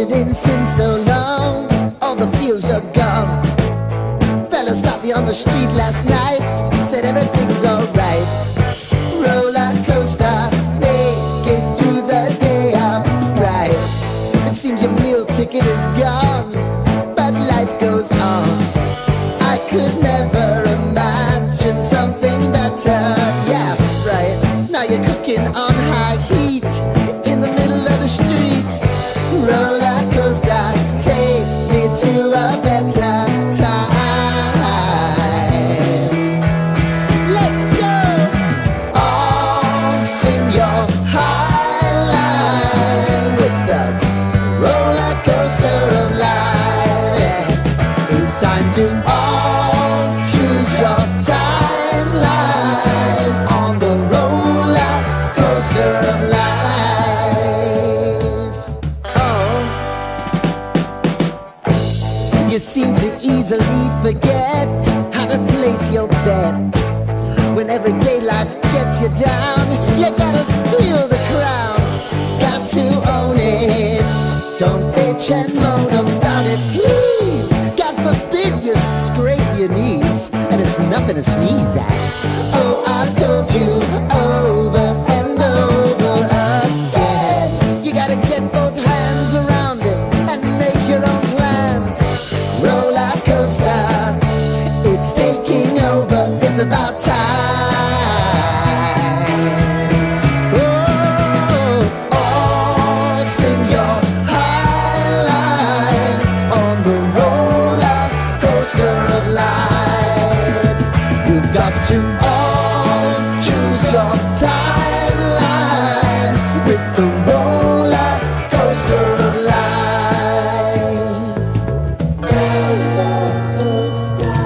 it in since so long. All the feels are gone. Fella stopped me on the street last night, said everything's alright. Roller coaster, make it through the day, I'm right. It seems your meal ticket is gone, but life goes on. I could never imagine something better. Yeah, right. Now you're cooking on high heat in the middle of the street. Roller coaster, take me to a better time. Let's go. All sing your high line with the roller coaster of life. Yeah. It's time to all choose your timeline on the roller coaster of life. Oh, you seem to easily forget how to place your bet. When everyday life gets you down, you gotta steal the crown. Got to own it. Don't bitch and moan about it, please. God forbid you scrape your knees, and it's nothing to sneeze at. Oh, I've told you over and over again. You gotta get both hands around it and make your own plans. Roller coaster, it's taking over. It's about time. Oh, all sing your high line on the roller coaster of life. You've got to all choose your timeline with the roller coaster of life. Roller coaster.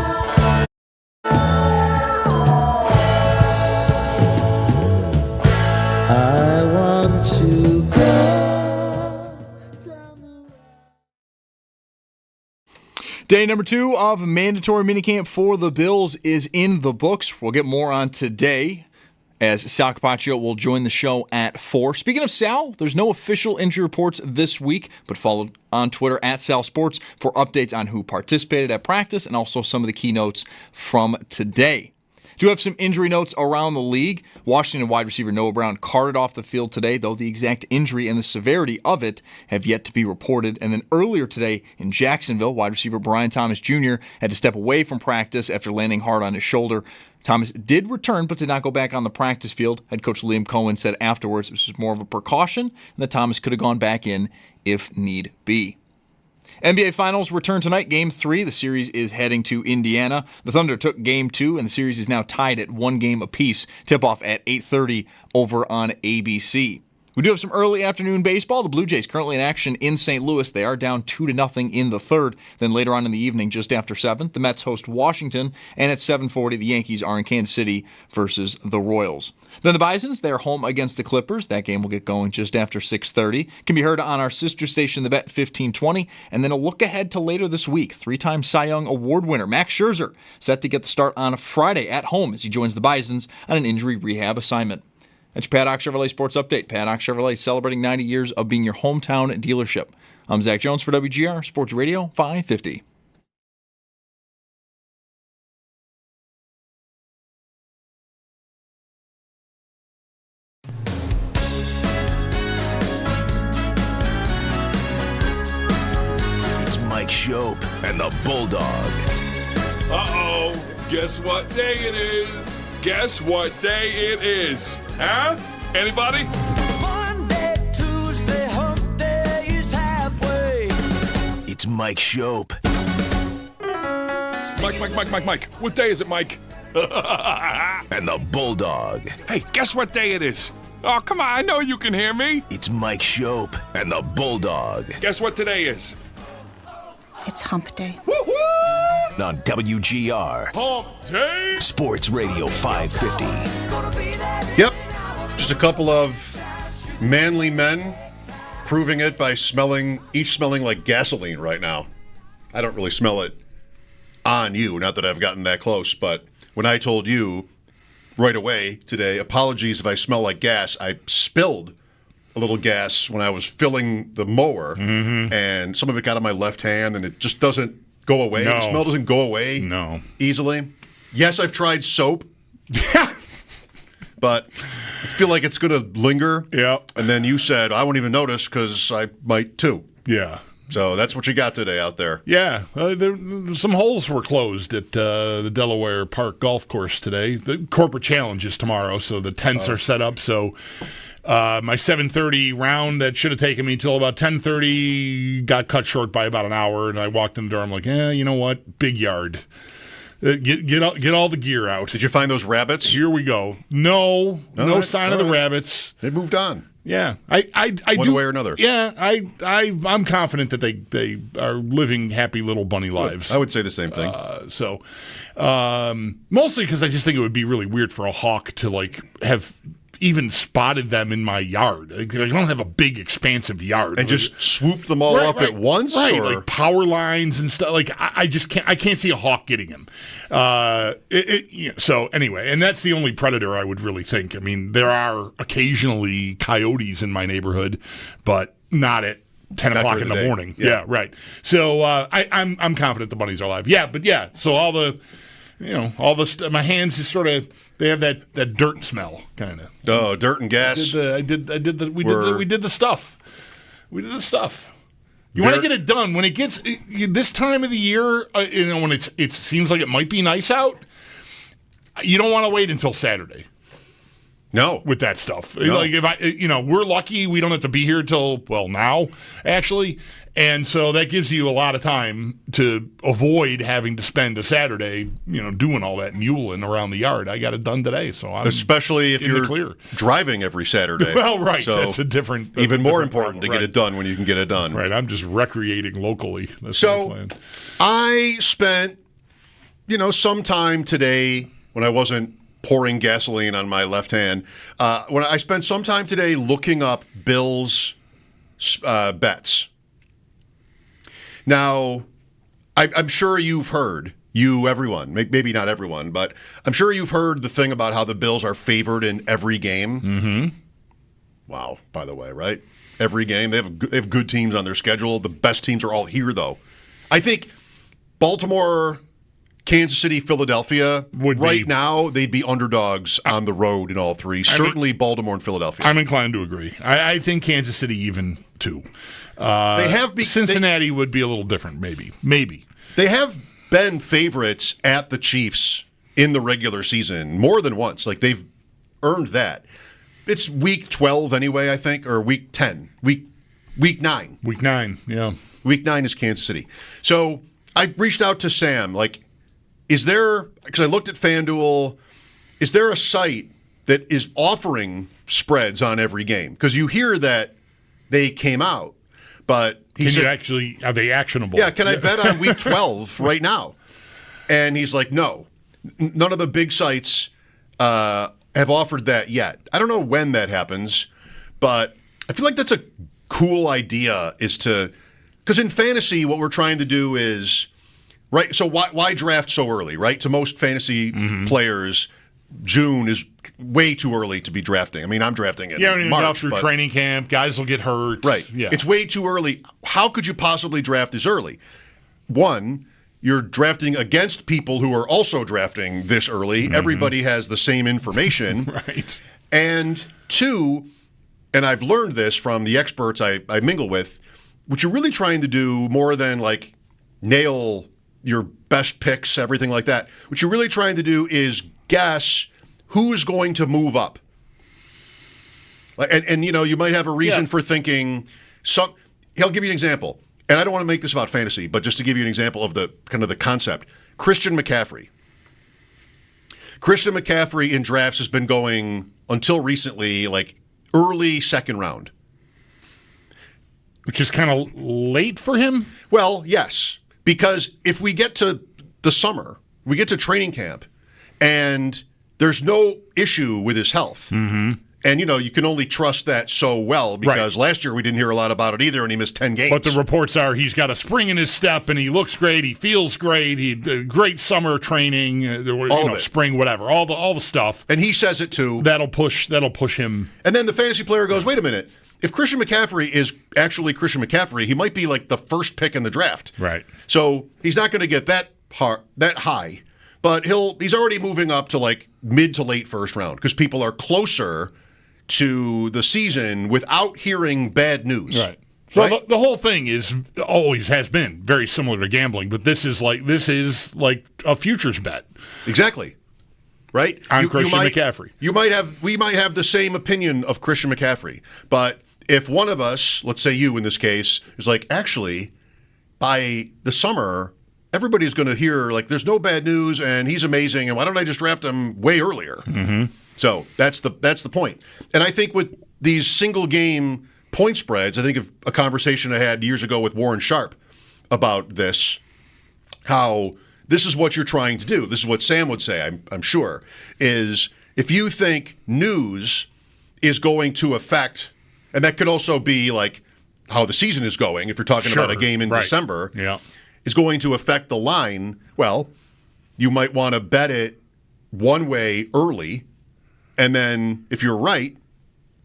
I want to go down the road. Day number 2 of mandatory minicamp for the Bills is in the books. We'll get more on today as Sal Capacio will join the show at 4. Speaking of Sal, there's no official injury reports this week, but follow on Twitter at Sal Sports for updates on who participated at practice and also some of the keynotes from today. Do have some injury notes around the league. Washington wide receiver Noah Brown carted off the field today, though the exact injury and the severity of it have yet to be reported. And then earlier today in Jacksonville, wide receiver Brian Thomas Jr. had to step away from practice after landing hard on his shoulder. Thomas did return, but did not go back on the practice field. Head coach Liam Cohen said afterwards this was more of a precaution, and that Thomas could have gone back in if need be. NBA Finals return tonight, Game 3. The series is heading to Indiana. The Thunder took Game 2, and the series is now tied at 1 game apiece. Tip-off at 8:30 over on ABC. We do have some early afternoon baseball. The Blue Jays currently in action in St. Louis. They are down 2-0 in the third. Then later on in the evening, just after 7, the Mets host Washington. And at 7:40, the Yankees are in Kansas City versus the Royals. Then the Bisons, they're home against the Clippers. That game will get going just after 6:30. Can be heard on our sister station, The Bet 1520. And then a look ahead to later this week. 3-time Cy Young Award winner Max Scherzer set to get the start on a Friday at home as he joins the Bisons on an injury rehab assignment. That's your Paddock Chevrolet Sports Update. Paddock Chevrolet celebrating 90 years of being your hometown dealership. I'm Zach Jones for WGR Sports Radio 550. It's Mike Schopp and the Bulldog. Uh-oh. Guess what day it is? Guess what day it is? Huh? Anybody? Monday, Tuesday, hump day is halfway. It's Mike Schopp. Mike. What day is it, Mike? And the Bulldog. Hey, guess what day it is? Oh, come on, I know you can hear me. It's Mike Schopp and the Bulldog. Guess what today is? It's Hump Day. Woo-hoo! On WGR Hump Day! Sports Radio 550. Yep. Just a couple of manly men proving it by each smelling like gasoline right now. I don't really smell it on you, not that I've gotten that close, but when I told you right away today, apologies if I smell like gas, I spilled a little gas when I was filling the mower, and some of it got on my left hand, and it just doesn't go away. No. The smell doesn't go away easily. Yes, I've tried soap, but I feel like it's going to linger. Yeah. And then you said, I won't even notice because I might too. Yeah. So that's what you got today out there. Yeah, some holes were closed at the Delaware Park Golf Course today. The corporate challenge is tomorrow, so the tents are set up. So my 7:30 round that should have taken me till about 10:30 got cut short by about an hour, and I walked in the door. I'm like, you know what? Big yard. Get all the gear out. Did you find those rabbits? Here we go. No sign of the rabbits. They moved on. Yeah, I One do, way or another. Yeah, I'm confident that they are living happy little bunny lives. I would say the same thing. Mostly because I just think it would be really weird for a hawk to have even spotted them in my yard. I don't have a big, expansive yard. And just swoop them all up at once? Right, or? like power lines and stuff. I just can't see a hawk getting him. So anyway, and that's the only predator I would really think. I mean, there are occasionally coyotes in my neighborhood, but not at 10 o'clock in the morning. Yeah, right. So I'm confident the bunnies are alive. Yeah, but yeah, so all the my hands just sort of, they have that dirt smell kind of. Oh, dirt and gas. We did the stuff. We did the stuff. You want to get it done when it gets this time of the year. When it seems like it might be nice out. You don't want to wait until Saturday. No, with that stuff. No. Like we're lucky we don't have to be here till now actually, and so that gives you a lot of time to avoid having to spend a Saturday, doing all that muling around the yard. I got it done today, so I'm especially if you're clear. Driving every Saturday. Well, right, so that's even more important to get it done when you can get it done. Right, I'm just recreating locally. That's so my plan. I spent some time today when I wasn't pouring gasoline on my left hand. When I spent some time today looking up Bills bets. Now, I'm sure you've heard, everyone, maybe not everyone, but I'm sure you've heard the thing about how the Bills are favored in every game. Mm-hmm. Wow, by the way, right? Every game. They have good teams on their schedule. The best teams are all here, though. I think Baltimore, Kansas City, Philadelphia, now, they'd be underdogs on the road in all three. Certainly Baltimore and Philadelphia. I'm inclined to agree. I think Kansas City even, too. They have Cincinnati would be a little different, maybe. They have been favorites at the Chiefs in the regular season more than once. Like, they've earned that. It's week 12 anyway, I think, or week 10. Week 9. Week 9, yeah. Week 9 is Kansas City. So I reached out to Sam, because I looked at FanDuel, is there a site that is offering spreads on every game? Because you hear that they came out, but he said, are they actionable? Yeah, can I bet on week 12 right now? And he's like, no. None of the big sites have offered that yet. I don't know when that happens, but I feel like that's a cool idea, because in fantasy, what we're trying to do is, right, so why draft so early, right? To most fantasy players, June is way too early to be drafting. I mean, I'm drafting in March. Through training camp, guys will get hurt. Right. Yeah. It's way too early. How could you possibly draft this early? One, you're drafting against people who are also drafting this early. Everybody has the same information. Right. And two, and I've learned this from the experts I mingle with, what you're really trying to do more than nail your best picks, everything like that. What you're really trying to do is guess who's going to move up. And you might have a reason for thinking he'll give you an example. And I don't want to make this about fantasy, but just to give you an example of the kind of the concept. Christian McCaffrey. Christian McCaffrey in drafts has been going until recently early second round. Which is kind of late for him? Well, yes. Because if we get to the summer, we get to training camp, and there's no issue with his health. Mm-hmm. And, you can only trust that so well because last year we didn't hear a lot about it either, and he missed 10 games. But the reports are he's got a spring in his step, and he looks great, he feels great, he great summer training, spring, whatever, all the stuff. And he says it too. That'll push him. And then the fantasy player goes, wait a minute, if Christian McCaffrey is actually Christian McCaffrey, he might be like the first pick in the draft. Right. So he's not going to get that high, but he's already moving up to like mid to late first round because people are closer to the season without hearing bad news. Right. So the whole thing always has been very similar to gambling, but this is like a futures bet. Exactly. Right? On Christian McCaffrey. We might have the same opinion of Christian McCaffrey, but if one of us, let's say you in this case, is like, actually, by the summer, everybody's going to hear like there's no bad news and he's amazing, and why don't I just draft him way earlier? Mm-hmm. So that's the point. And I think with these single game point spreads, I think of a conversation I had years ago with Warren Sharp about this, how this is what you're trying to do. This is what Sam would say, I'm sure, is if you think news is going to affect, and that could also be like how the season is going, if you're talking about a game in December, is going to affect the line, well, you might want to bet it one way early, and then if you're right,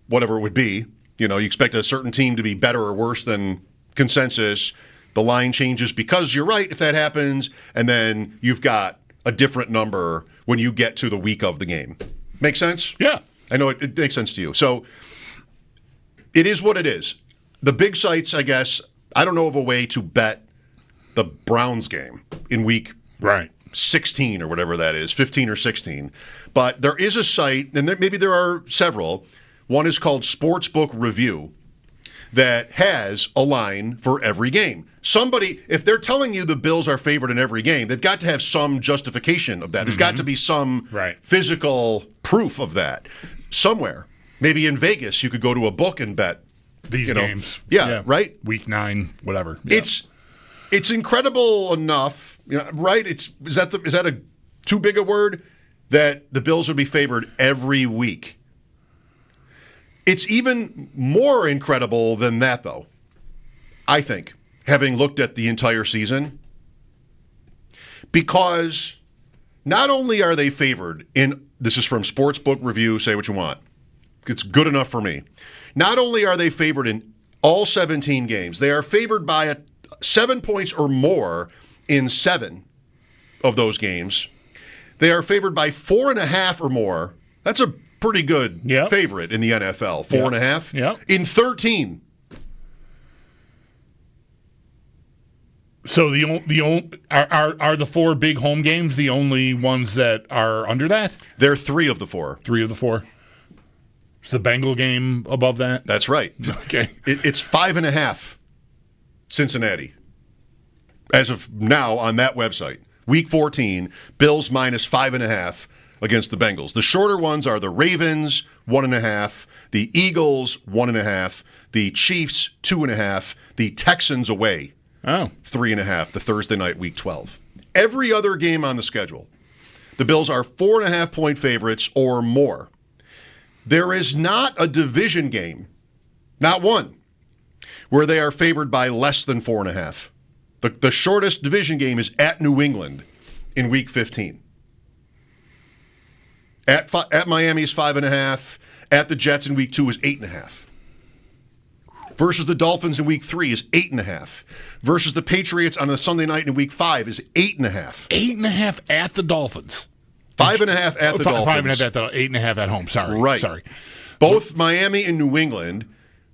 whatever it would be, you expect a certain team to be better or worse than consensus, the line changes because you're right if that happens, and then you've got a different number when you get to the week of the game. Make sense? Yeah. I know it makes sense to you. So it is what it is. The big sites, I guess, I don't know of a way to bet the Browns game in week 16 or whatever that is, 15 or 16. But there is a site, and maybe there are several. One is called Sportsbook Review that has a line for every game. Somebody, if they're telling you the Bills are favored in every game, they've got to have some justification of that. There's got to be some physical proof of that somewhere. Maybe in Vegas, you could go to a book and bet these games. Yeah, right? Week 9, whatever. Yeah. It's incredible enough, right? Is that a too big a word? That the Bills would be favored every week. It's even more incredible than that, though, I think, having looked at the entire season, because not only are they favored this is from Sportsbook Review, say what you want. It's good enough for me. Not only are they favored in all 17 games, they are favored by 7 points or more in 7 of those games. They are favored by 4.5 or more. That's a pretty good favorite in the NFL. 4.5. Yeah. In 13. So are the 4 big home games the only ones that are under that? They're 3 of the 4. 3 of the 4. Is the Bengal game above that? That's right. Okay. It's 5.5 Cincinnati. As of now on that website. Week 14, Bills minus 5.5 against the Bengals. The shorter ones are the Ravens, 1.5, the Eagles, 1.5, the Chiefs, 2.5, the Texans away, 3.5, the Thursday night, Week 12. Every other game on the schedule, the Bills are 4.5-point favorites or more. There is not a division game, not one, where they are favored by less than 4.5. The shortest division game is at New England in Week 15. At Miami is 5.5. At the Jets in Week 2 is 8.5. Versus the Dolphins in Week 3 is 8.5. Versus the Patriots on the Sunday night in Week 5 is 8.5. 8.5 at the Dolphins. 5.5 at the Dolphins. 5.5 at the 8.5 at home. Sorry. Right. Sorry. Both Miami and New England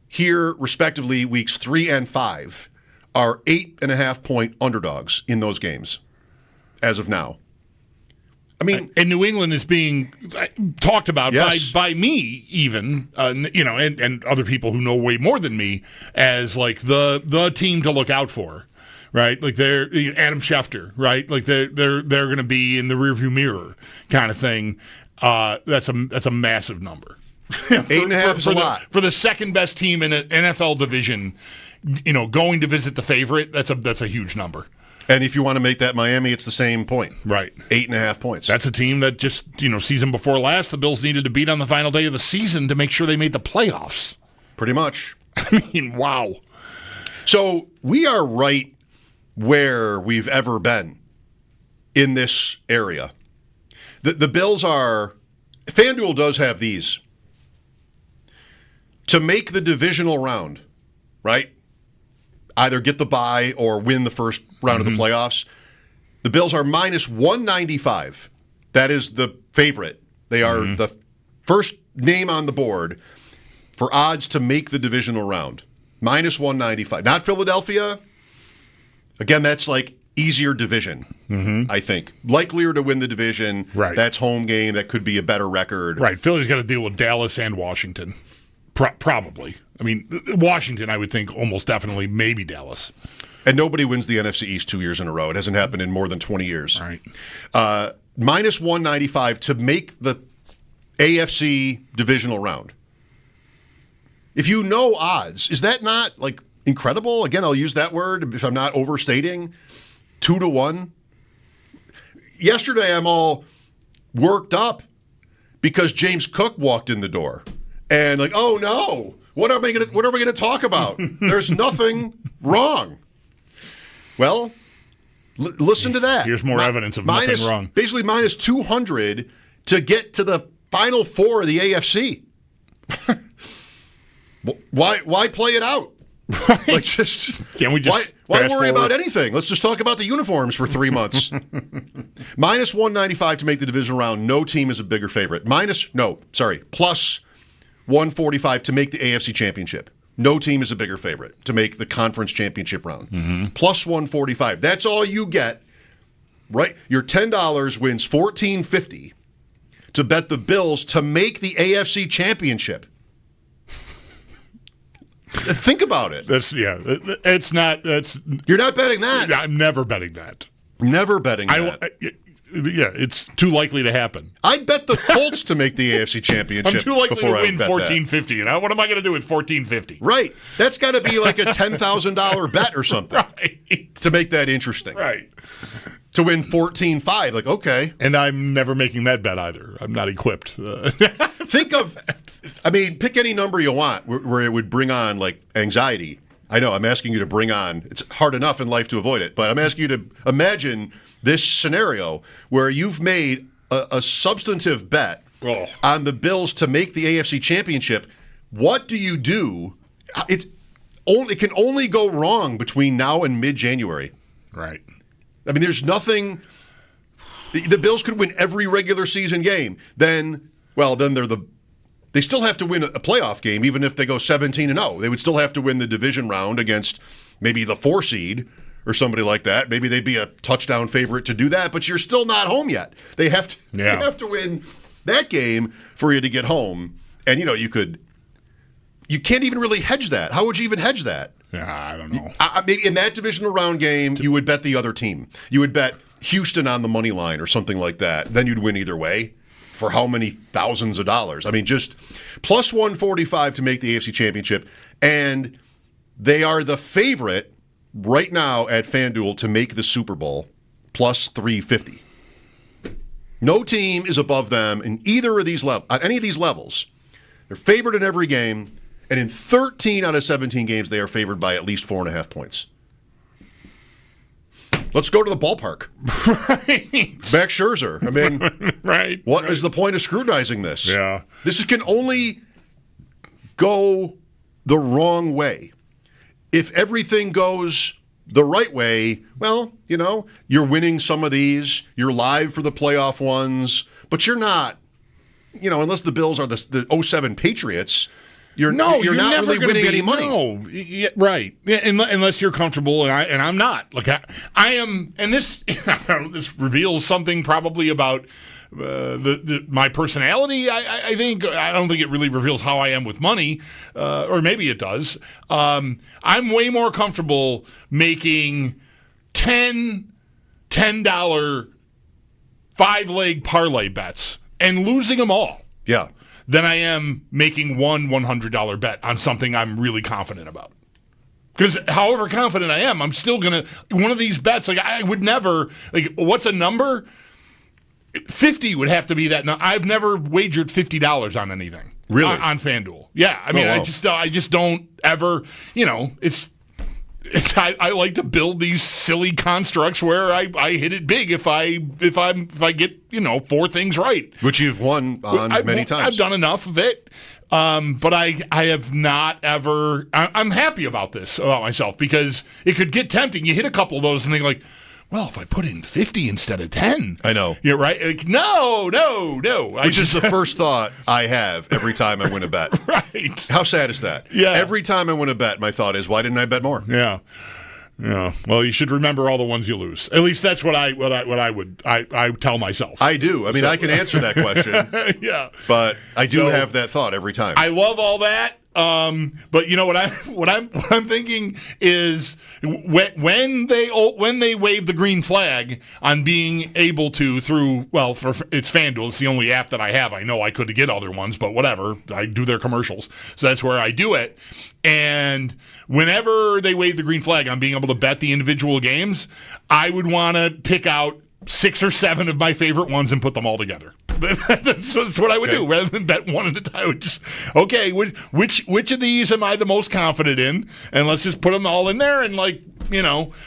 here, respectively, Weeks 3 and 5, are 8.5-point underdogs in those games as of now. I mean, and New England is being talked about by me even, and other people who know way more than me as like the team to look out for, right? Like they're Adam Schefter, right? Like they're going to be in the rearview mirror kind of thing. That's a massive number. 8.5 is a lot for the second best team in an NFL division. Going to visit the favorite, that's a huge number. And if you want to make that Miami, it's the same point. Right. 8.5 points. That's a team that just, season before last, the Bills needed to beat on the final day of the season to make sure they made the playoffs. Pretty much. I mean, wow. So we are right where we've ever been in this area. The Bills are... FanDuel does have these. to make the divisional round, right? Either get the bye or win the first round of the playoffs. The Bills are minus 195. That is the favorite. They are the first name on the board for odds to make the divisional round. Minus 195. Not Philadelphia. Again, that's like easier division, I think. Likelier to win the division. Right. That's home game. That could be a better record. Right. Philly's got to deal with Dallas and Washington. Probably. I mean, Washington, I would think almost definitely, maybe Dallas. And nobody wins the NFC East 2 years in a row. It hasn't happened in more than 20 years. Right. Minus 195 to make the AFC divisional round. If you know odds, is that not like incredible? Again, I'll use that word if I'm not overstating. 2-1. Yesterday, I'm all worked up because James Cook walked in the door, and like, oh no, what are we going to talk about? There's nothing wrong. Well, listen to that. Here's more evidence of nothing wrong. Basically, minus 200 to get to the Final Four of the AFC. Why play it out? Right. Like just Can't we just why worry about anything? Let's just talk about the uniforms for 3 months. Minus 195 to make the division round. No team is a bigger favorite. Plus 145 to make the AFC championship. No team is a bigger favorite to make the conference championship round. Plus 145. That's all you get. Right? Your $10 wins $14.50 to bet the Bills to make the AFC championship. Think about it. It's not. You're not betting that. I'm never betting that. Never betting that. It's too likely to happen. I'd bet the Colts to make the AFC championship. I'm too likely to win $14.50. And what am I going to do with $14.50? Right. That's got to be like a $10,000 bet or something. Right. To make that interesting. Right. To win 14.5, like, okay. And I'm never making that bet either. I'm not equipped. Pick any number you want where it would bring on, like, anxiety. I know, I'm asking you to bring on, it's hard enough in life to avoid it, but I'm asking you to imagine this scenario where you've made a substantive bet on the Bills to make the AFC championship. What do you do? It can only go wrong between now and mid-January. Right. I mean, there's nothing. The Bills could win every regular season game. Then they still have to win a playoff game, even if they go 17-0. They would still have to win the division round against maybe the 4 seed or somebody like that. Maybe they'd be a touchdown favorite to do that, but you're still not home yet. They have to win that game for you to get home. And you can't even really hedge that. How would you even hedge that? Yeah, I don't know. Maybe in that divisional round game, you would bet the other team. You would bet Houston on the money line or something like that. Then you'd win either way for how many thousands of dollars? I mean, just plus 145 to make the AFC championship. And they are the favorite right now at FanDuel to make the Super Bowl, plus 350. No team is above them in either of these on any of these levels. They're favored in every game. And in 13 out of 17 games, they are favored by at least 4.5 points. Let's go to the ballpark. Right. Max Scherzer. I mean, right. What is the point of scrutinizing this? Yeah. This can only go the wrong way. If everything goes the right way, well, you're winning some of these. You're live for the playoff ones. But you're not, unless the Bills are the 07 Patriots. You're not never really winning any money. No, right. Unless you're comfortable, and I'm not. Like I am, and this this reveals something probably about my personality. I think I don't think it really reveals how I am with money, or maybe it does. I'm way more comfortable making $10 5-leg parlay bets and losing them all. Yeah. Than I am making one $100 bet on something I'm really confident about. Because however confident I am, I'm still going to, one of these bets, like I would never, like what's a number? 50 would have to be that. I've never wagered $50 on anything. Really? On FanDuel. Yeah. I mean, I just don't ever, I like to build these silly constructs where I hit it big if I get 4 things right, which you've won on many times. I've done enough of it. But I have not ever. I'm happy about this about myself because it could get tempting. You hit a couple of those and think like, well, if I put in 50 instead of 10. I know. You're right. Like, no. Which is the first thought I have every time I win a bet. Right. How sad is that? Yeah. Every time I win a bet, my thought is, why didn't I bet more? Yeah. Yeah. Well, you should remember all the ones you lose. At least that's what I tell myself. I do. I mean, I can answer that question. Yeah. But I do have that thought every time. I love all that. But you know what I'm thinking is when they wave the green flag on being able to it's FanDuel, it's the only app that I have. I know I could get other ones, but whatever. I do their commercials, so that's where I do it. And whenever they wave the green flag on being able to bet the individual games, I would want to pick out 6 or 7 of my favorite ones and put them all together. That's what I would do rather than bet one at a time. I would just, okay, which of these am I the most confident in? And let's just put them all in there and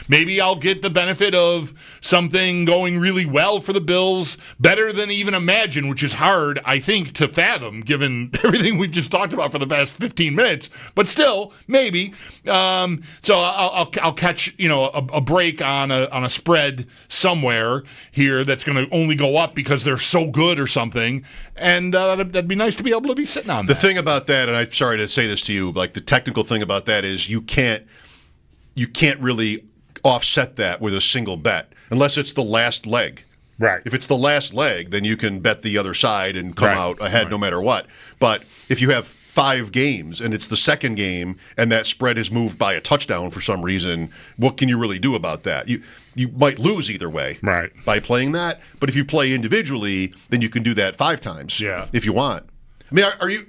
maybe I'll get the benefit of something going really well for the Bills, better than even imagine, which is hard, I think, to fathom given everything we've just talked about for the past 15 minutes. But still, maybe. So I'll catch a break on a spread somewhere here that's going to only go up because they're so good or something, and that'd be nice to be able to be sitting on that. The thing about that, and I'm sorry to say this to you, like the technical thing about that is you can't really offset that with a single bet unless it's the last leg. Right. If it's the last leg, then you can bet the other side and come out ahead no matter what. But if you have 5 games and it's the second game and that spread is moved by a touchdown for some reason, what can you really do about that? You might lose either way by playing that. But if you play individually, then you can do that 5 times if you want. I mean, are you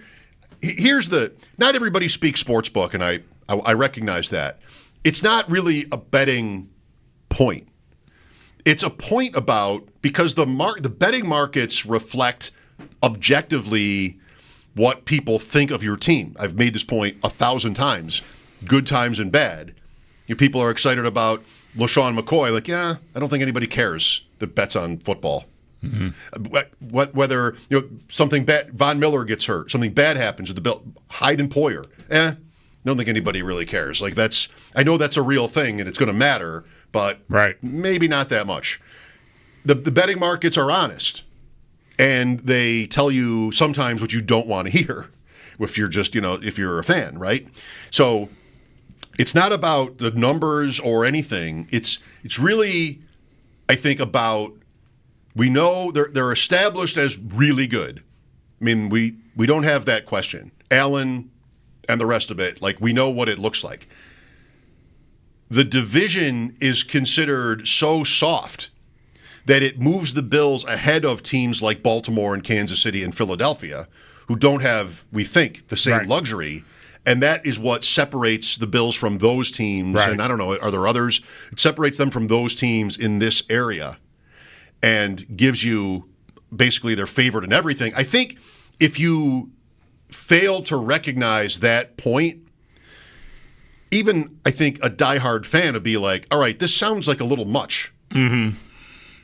– not everybody speaks sportsbook, and I recognize that. It's not really a betting point. It's a point about – because the betting markets reflect objectively what people think of your team. I've made this point 1,000 times, good times and bad. People are excited about – LaShawn McCoy, I don't think anybody cares that bets on football. Mm-hmm. Whether something bad, Von Miller gets hurt, something bad happens to the Bill, Hyde and Poyer, I don't think anybody really cares. I know that's a real thing and it's going to matter, but maybe not that much. The betting markets are honest, and they tell you sometimes what you don't want to hear if you're just if you're a fan, right? So. It's not about the numbers or anything. It's really, I think, about we know they're established as really good. I mean, we don't have that question. Allen and the rest of it, we know what it looks like. The division is considered so soft that it moves the Bills ahead of teams like Baltimore and Kansas City and Philadelphia, who don't have, we think, the same luxury. And that is what separates the Bills from those teams. Right. And I don't know, are there others? It separates them from those teams in this area and gives you basically their favorite in everything. I think if you fail to recognize that point, even I think a diehard fan would be like, all right, this sounds like a little much. Mm-hmm.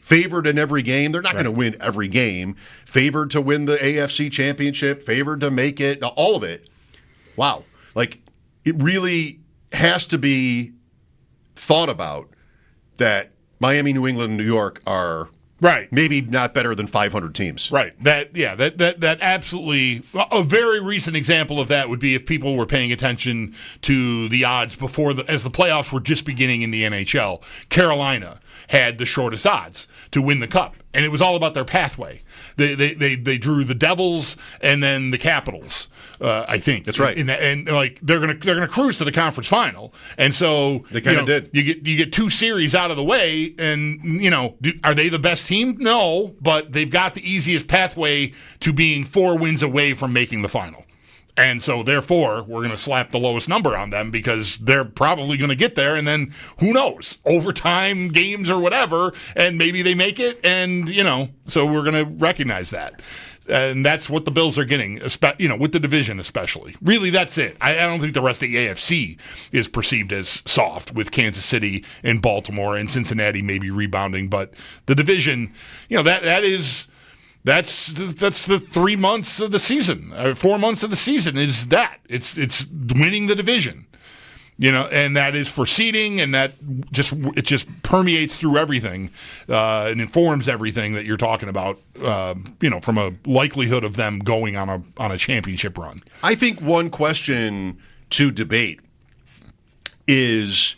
Favored in every game. They're not going to win every game. Favored to win the AFC championship. Favored to make it. All of it. Wow. It really has to be thought about that Miami, New England, and New York are maybe not better than 500 teams. Right. That absolutely a very recent example of that would be if people were paying attention to the odds as the playoffs were just beginning in the NHL. Carolina had the shortest odds to win the Cup, and it was all about their pathway. They drew the Devils and then the Capitals, I think. That's right. And they're gonna cruise to the conference final, and so they kind of did. You get 2 series out of the way, and are they the best team? No, but they've got the easiest pathway to being 4 wins away from making the final. And so, therefore, we're going to slap the lowest number on them because they're probably going to get there. And then, who knows, overtime games or whatever, and maybe they make it. And, so we're going to recognize that. And that's what the Bills are getting, with the division especially. Really, that's it. I don't think the rest of the AFC is perceived as soft with Kansas City and Baltimore and Cincinnati maybe rebounding. But the division, that That's the 3 months of the season, 4 months of the season is that. It's winning the division. And that is for seeding, and that just permeates through everything and informs everything that you're talking about. From a likelihood of them going on a championship run. I think one question to debate is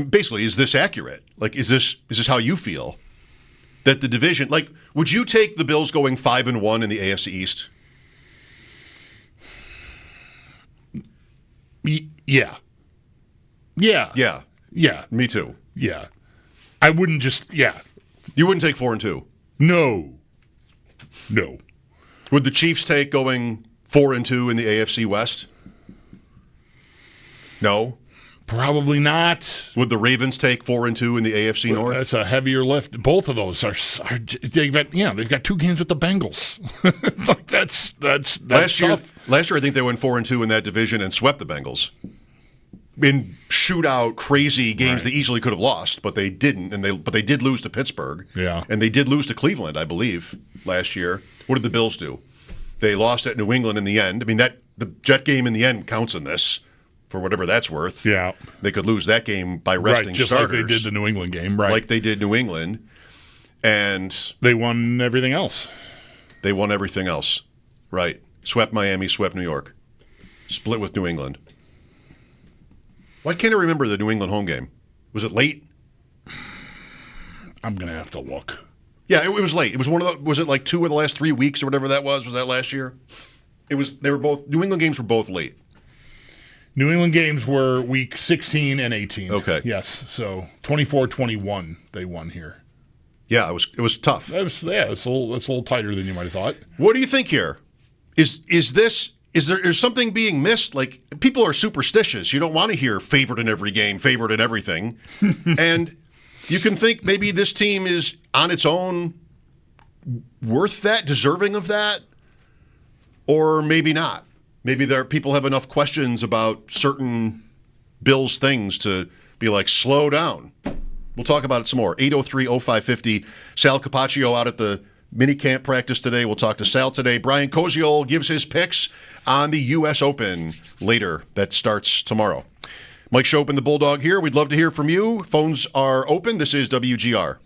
basically, is this accurate? Like, is this how you feel that the division? Like, would you take the Bills going 5-1 in the AFC East? Yeah. Me too. Yeah. I wouldn't just. Yeah. You wouldn't take 4-2. No. Would the Chiefs take going 4-2 in the AFC West? No. Probably not. Would the Ravens take 4-2 in the AFC North? That's a heavier lift. Both of those are they've got 2 games with the Bengals. Like that's tough. Last year, I think they went 4-2 in that division and swept the Bengals in shootout, crazy games. Right. They easily could have lost, but they didn't. But they did lose to Pittsburgh. Yeah, and they did lose to Cleveland, I believe, last year. What did the Bills do? They lost at New England in the end. I mean, the Jet game in the end counts in this. For whatever that's worth. Yeah. They could lose that game by resting just starters. Like they did the New England game, right. Like they did New England. And they won everything else. Right. Swept Miami, swept New York. Split with New England. Why can't I remember the New England home game? Was it late? I'm going to have to look. Yeah, it was late. It was was it like 2 of the last 3 weeks or whatever that was? Was that last year? New England games were both late. New England games were week 16 and 18. Okay. Yes. So 24-21 they won here. Yeah, it was tough. It's a little tighter than you might have thought. What do you think here? Is there something being missed? Like, people are superstitious. You don't want to hear favorite in every game, favorite in everything. And you can think maybe this team is on its own worth that, deserving of that, or maybe not. Maybe people have enough questions about certain Bills things to be like, slow down. We'll talk about it some more. 803-0550. Sal Capacio out at the minicamp practice today. We'll talk to Sal today. Brian Koziol gives his picks on the U.S. Open later. That starts tomorrow. Mike Schopp and the Bulldog here. We'd love to hear from you. Phones are open. This is WGR.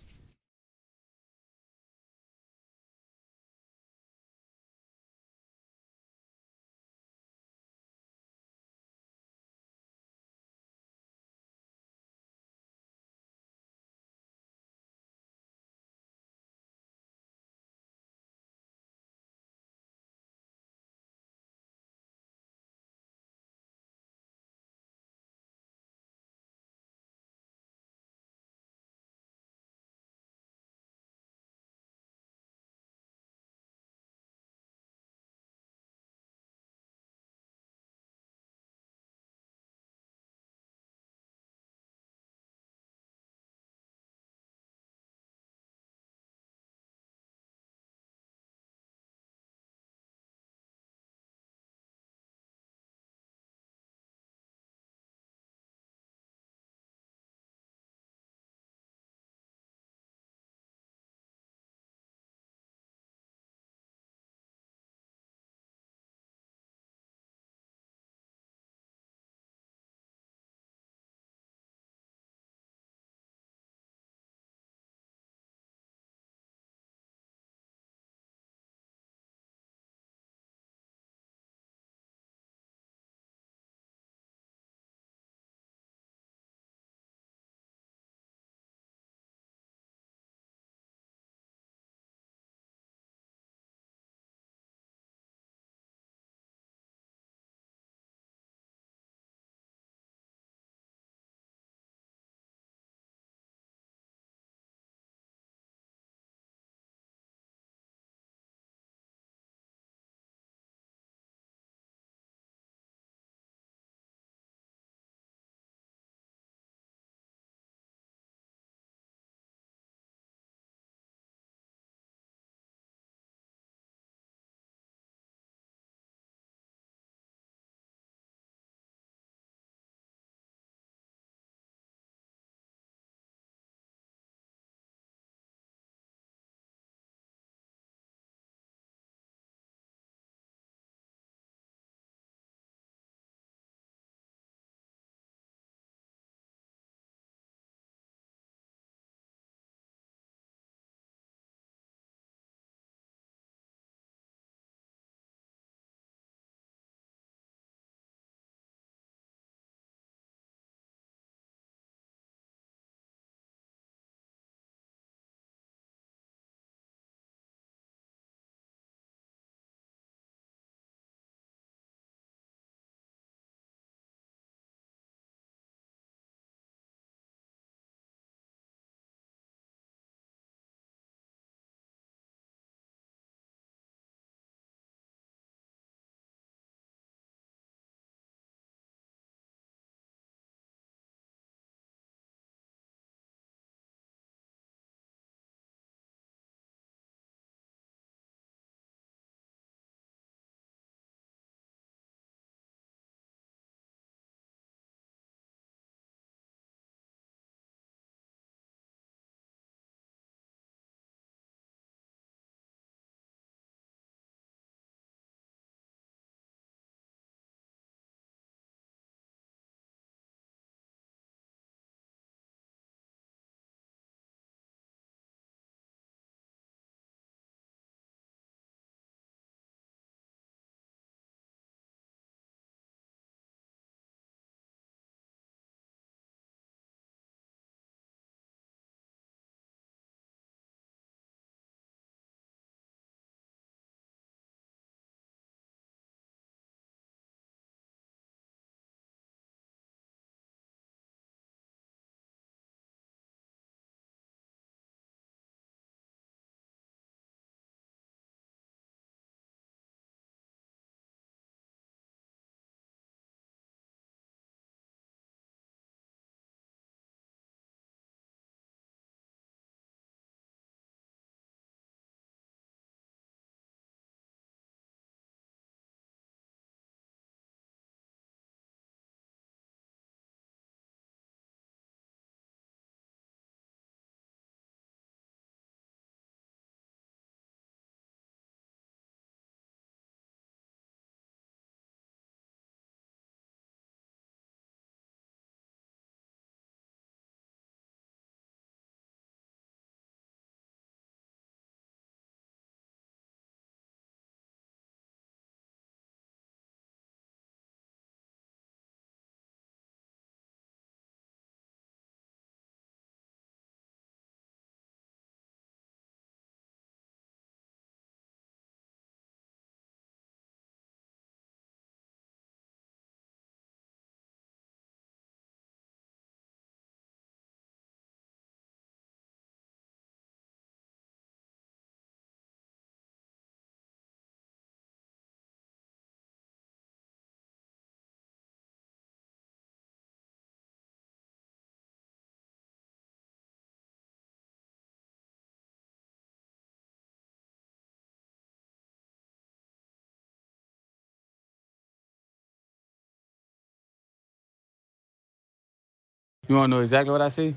You want to know exactly what I see?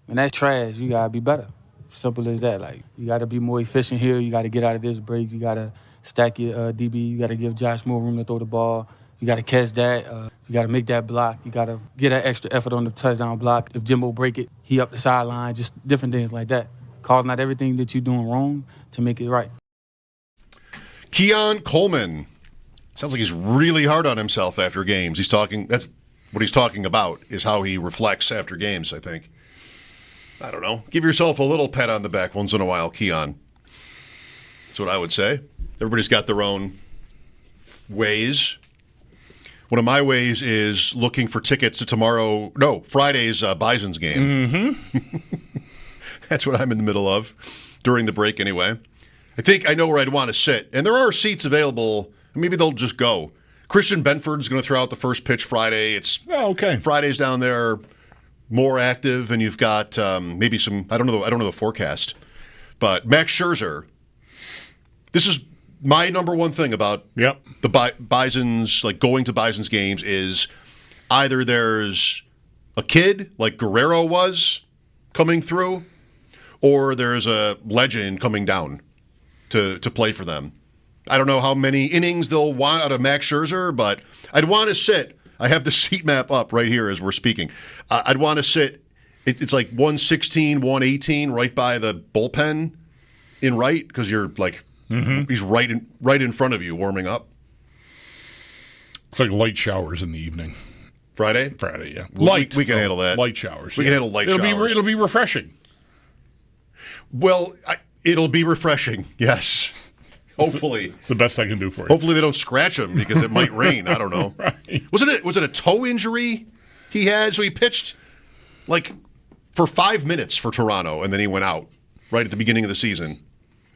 And that's trash. You got to be better. Simple as that. Like, you got to be more efficient here. You got to get out of this break. You got to stack your DB. You got to give Josh more room to throw the ball. You got to catch that. You got to make that block. You got to get that extra effort on the touchdown block. If Jimbo break it, he up the sideline. Just different things like that. Calling out everything that you're doing wrong to make it right. Keon Coleman. Sounds like he's really hard on himself after games. That's what he's talking about, is how he reflects after games, I think. I don't know. Give yourself a little pat on the back once in a while, Keon. That's what I would say. Everybody's got their own ways. One of my ways is looking for tickets to Friday's Bisons game. Mm-hmm. That's what I'm in the middle of, during the break anyway. I think I know where I'd want to sit. And there are seats available. Maybe they'll just go. Christian Benford's going to throw out the first pitch Friday. Friday's down there more active, and you've got maybe some. I don't know the forecast, but Max Scherzer. This is my number one thing about the Bisons, like going to Bisons games, is either there's a kid like Guerrero was coming through, or there's a legend coming down to play for them. I don't know how many innings they'll want out of Max Scherzer, but I'd want to sit. I have the seat map up right here as we're speaking. I'd want to sit. It's like 116, 118, right by the bullpen in right, because you're like, he's right in front of you warming up. It's like light showers in the evening. Friday, yeah. Light. We can handle that. Light showers. We can handle light showers. It'll be refreshing. Well, it'll be refreshing, yes. Hopefully. It's the best I can do for you. Hopefully they don't scratch him because it might rain. I don't know. Right. Was it a toe injury he had? So he pitched like for 5 minutes for Toronto, and then he went out right at the beginning of the season,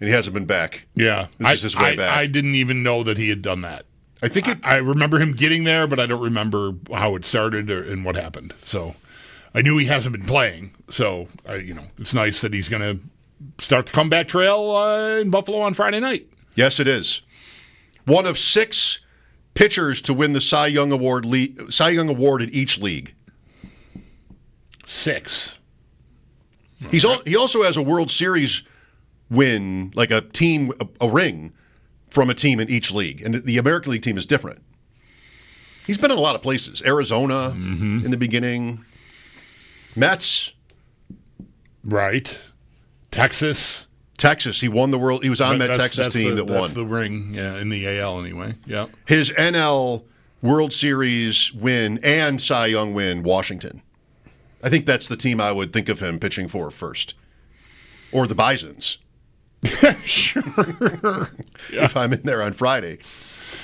and he hasn't been back. Yeah. This is his way back. I didn't even know that he had done that. I think I remember him getting there, but I don't remember how it started and what happened. So I knew he hasn't been playing. So it's nice that he's going to start the comeback trail in Buffalo on Friday night. Yes, it is. One of 6 pitchers to win the Cy Young Award in each league. 6. He also has a World Series win, like a team, a ring from a team in each league. And the American League team is different. He's been in a lot of places. Arizona in the beginning. Mets. Right. Texas, he won the world. He was on that Texas team that won. That's the ring, in the AL anyway. Yeah. His NL World Series win and Cy Young win, Washington. I think that's the team I would think of him pitching for first, or the Bisons. Sure. If I'm in there on Friday,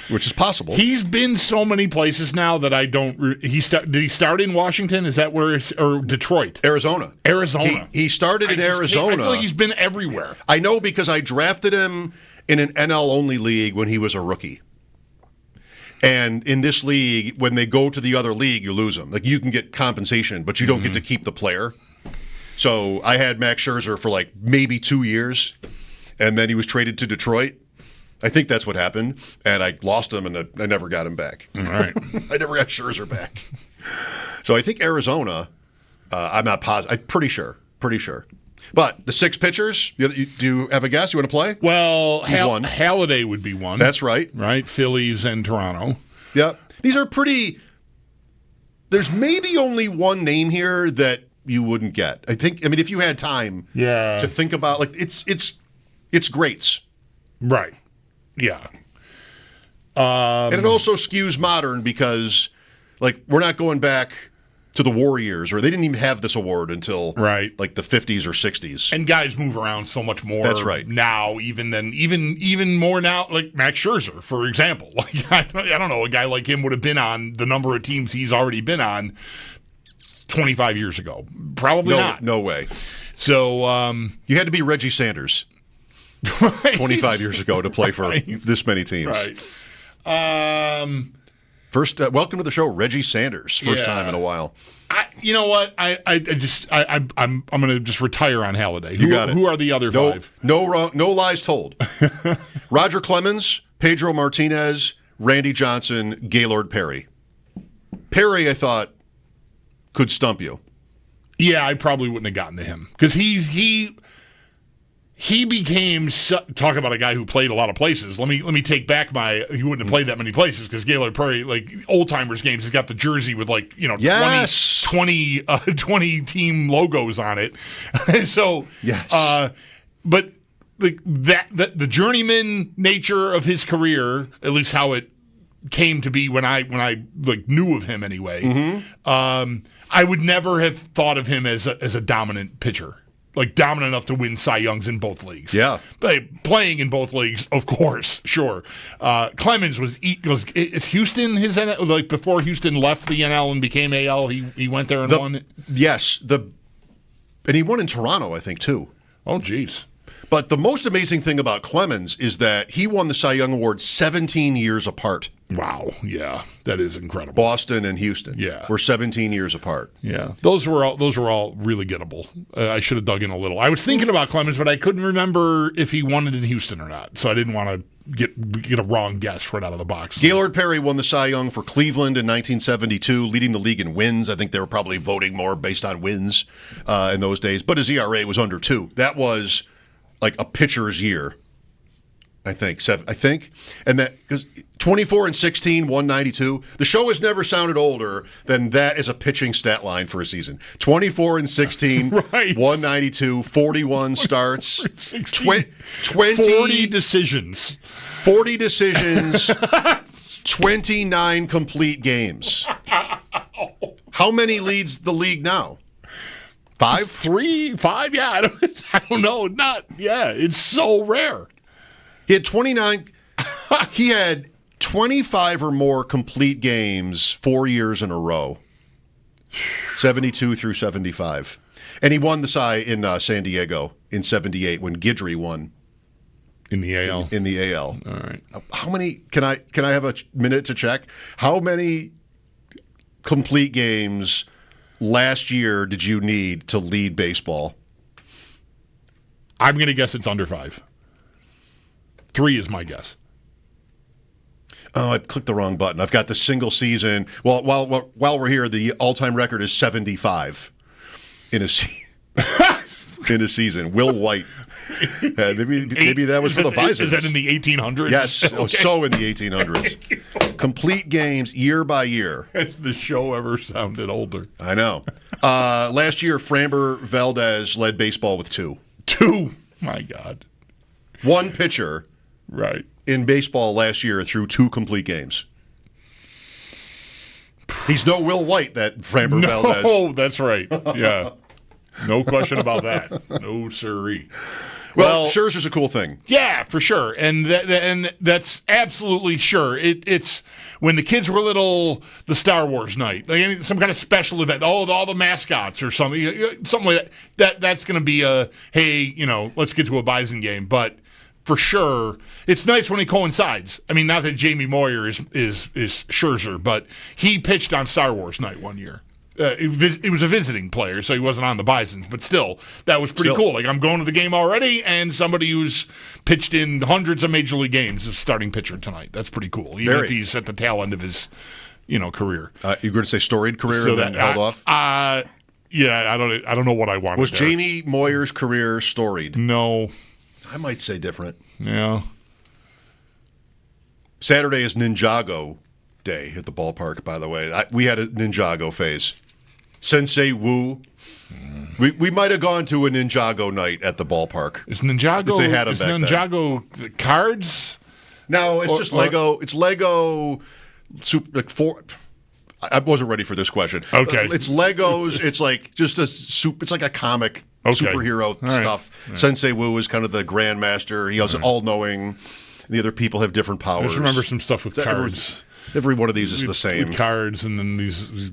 which is possible. He's been so many places now that I don't. Did he start in Washington? Is that where? Or Detroit? Arizona. He started in Arizona. I feel like he's been everywhere. I know, because I drafted him in an NL-only league when he was a rookie. And in this league, when they go to the other league, you lose them. Like, you can get compensation, but you don't get to keep the player. So I had Max Scherzer for like maybe 2 years, and then he was traded to Detroit. I think that's what happened, and I lost him, and I never got him back. All right. I never got Scherzer back. So I think Arizona, I'm not positive. I'm pretty sure. But the 6 pitchers, do you have a guess? You want to play? Well, Halladay would be one. That's right. Right? Phillies and Toronto. Yep. These are pretty... There's maybe only one name here that you wouldn't get. I mean, if you had time to think about... Like, it's greats. Right. Yeah. And it also skews modern because, like, we're not going back to the Warriors, or they didn't even have this award until like the 50s or 60s. And guys move around so much more. That's right. Now, even more now, like Max Scherzer, for example. Like, I don't know, a guy like him would have been on the number of teams he's already been on 25 years ago. Probably not. No way. So you had to be Reggie Sanders 25 years ago to play for this many teams. Right. First, welcome to the show, Reggie Sanders. First time in a while. You know what? I'm going to just retire on Halladay. You got it. Who are the other 5? No lies told. Roger Clemens, Pedro Martinez, Randy Johnson, Gaylord Perry. Perry, I thought, could stump you. Yeah, I probably wouldn't have gotten to him because he became talk about a guy who played a lot of places. Let me take back he wouldn't have played that many places because Gaylord Perry, like old timers games, has got the jersey with 20 team logos on it. So yes, but the journeyman nature of his career, at least how it came to be when I knew of him anyway. Mm-hmm. I would never have thought of him as a dominant pitcher. Like dominant enough to win Cy Youngs in both leagues. Yeah. But playing in both leagues, of course, sure. Clemens was Houston his NL, like before Houston left the NL and became AL, he went there and won? Yes. And he won in Toronto, I think, too. Oh, geez. But the most amazing thing about Clemens is that he won the Cy Young Award 17 years apart. Wow, yeah, that is incredible. Boston and Houston, were 17 years apart. Yeah, those were all really gettable. I should have dug in a little. I was thinking about Clemens, but I couldn't remember if he won it in Houston or not, so I didn't want to get a wrong guess right out of the box. Gaylord Perry won the Cy Young for Cleveland in 1972, leading the league in wins. I think they were probably voting more based on wins in those days, but his ERA was under 2. That was like a pitcher's year. I think, and that because 24-16, 192. The show has never sounded older than that as a pitching stat line for a season. 24-16, right. 192, 41 starts, 20 40 decisions, 29 complete games. How many leads the league now? 5, 3, 5? Yeah, I don't know. It's so rare. He had 29. He had 25 or more complete games 4 years in a row, 72 through 75. And he won the Cy in San Diego in 78 when Guidry won. In the AL? In the AL. All right. How many, can I have a minute to check? How many complete games last year did you need to lead baseball? I'm going to guess it's under 5. 3 is my guess. Oh, I clicked the wrong button. I've got the single season. Well, while we're here, the all-time record is 75 in a season. Will White. Maybe that was for the Bisons. Is that in the 1800s? Yes. Okay. So in the 1800s. Complete games year by year. Has the show ever sounded older? I know. Last year, Framber Valdez led baseball with 2. 2? My God. One pitcher. Right. In baseball last year through 2 complete games. He's no Will White, that Framber Valdez. Oh, that's right. Yeah. No question about that. No siree. Well, Scherzer's a cool thing. Yeah, for sure. And that's absolutely sure. It's when the kids were little, the Star Wars night, like some kind of special event, all the mascots or something like that. That's going to be hey, let's get to a Bison game. But for sure, it's nice when it coincides. I mean, not that Jamie Moyer is Scherzer, but he pitched on Star Wars night one year. It was a visiting player, so he wasn't on the Bisons, but still, that was pretty cool. Like, I'm going to the game already, and somebody who's pitched in hundreds of major league games is starting pitcher tonight. That's pretty cool, even if he's at the tail end of his, career. You're going to say storied career so and then held off? Yeah, I don't know what I wanted. Was there. Jamie Moyer's career storied? No. I might say different. Yeah. Saturday is Ninjago Day at the ballpark, by the way. We had a Ninjago phase. Sensei Wu. We might have gone to a Ninjago night at the ballpark. Is Ninjago, if they had them back Ninjago cards? No, it's just Lego. It's Lego. I wasn't ready for this question. Okay. It's Legos. It's like just it's like a comic superhero stuff. Right. Sensei Wu is kind of the grandmaster. He is all-knowing. The other people have different powers. I just remember some stuff with cards. Every one of these is the same. With cards and then these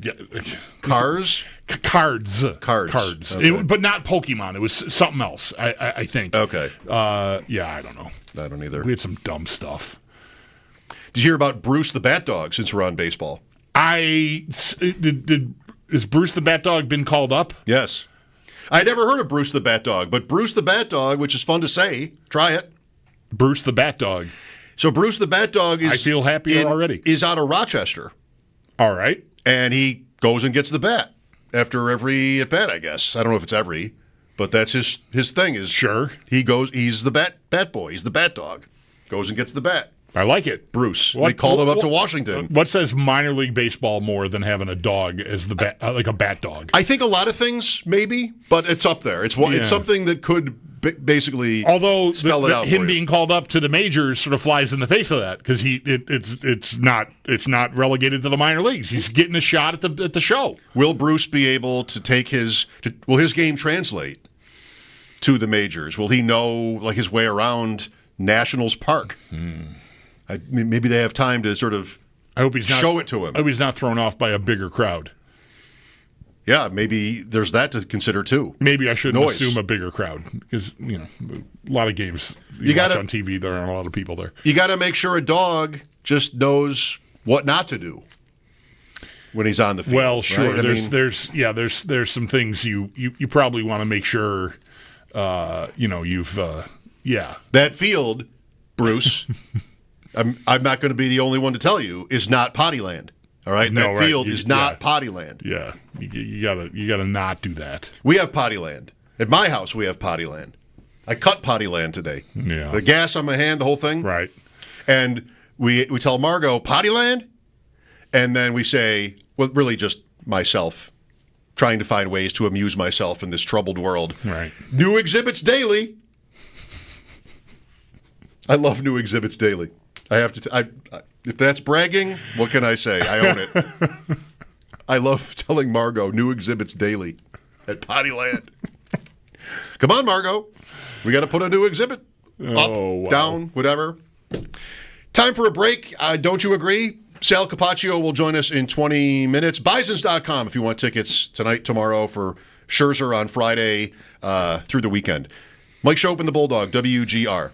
Cars? Cards. Okay. But not Pokemon. It was something else, I think. Okay. Yeah, I don't know. I don't either. We had some dumb stuff. Did you hear about Bruce the Bat Dog since we're on baseball? Is Bruce the Bat Dog been called up? Yes. I never heard of Bruce the Bat Dog, but Bruce the Bat Dog, which is fun to say, try it. Bruce the Bat Dog. So Bruce the Bat Dog I feel happier already. Is out of Rochester. All right. And he goes and gets the bat. after every at bat, I guess. I don't know if it's every, but that's his thing. Is Sure. He's the bat boy. He's the bat dog. Goes and gets the bat. I like it. Bruce. They called him up to Washington. What says minor league baseball more than having a dog as the bat, like a bat dog? I think a lot of things, maybe, but it's up there. It's something that could basically spell it out. Him being called up to the majors sort of flies in the face of that because it's not relegated to the minor leagues. He's getting a shot at the show. Will Bruce be able to take will his game translate to the majors? Will he know like his way around Nationals Park? Maybe they have time to sort of show it to him. I hope he's not thrown off by a bigger crowd. Yeah, maybe there's that to consider too. Maybe I shouldn't assume a bigger crowd because a lot of games you watch on TV, there aren't a lot of people there. You got to make sure a dog just knows what not to do when he's on the field. Well, sure. Right? There's some things you probably want to make sure you've that field, Bruce. I'm not going to be the only one to tell you is not potty land. All right, that field is not potty land. Yeah, you gotta not do that. We have potty land at my house. We have potty land. I cut potty land today. Yeah, the gas on my hand, the whole thing. Right. And we tell Margot potty land, and then we say, well, really just myself trying to find ways to amuse myself in this troubled world. Right. New exhibits daily. I love new exhibits daily. I have to. If that's bragging, what can I say? I own it. I love telling Margot new exhibits daily at Pottyland. Come on, Margot. We got to put a new exhibit up, down, whatever. Time for a break. Don't you agree? Sal Capacio will join us in 20 minutes. Bisons.com if you want tickets tonight, tomorrow for Scherzer on Friday through the weekend. Mike Schopp and the Bulldog, WGR.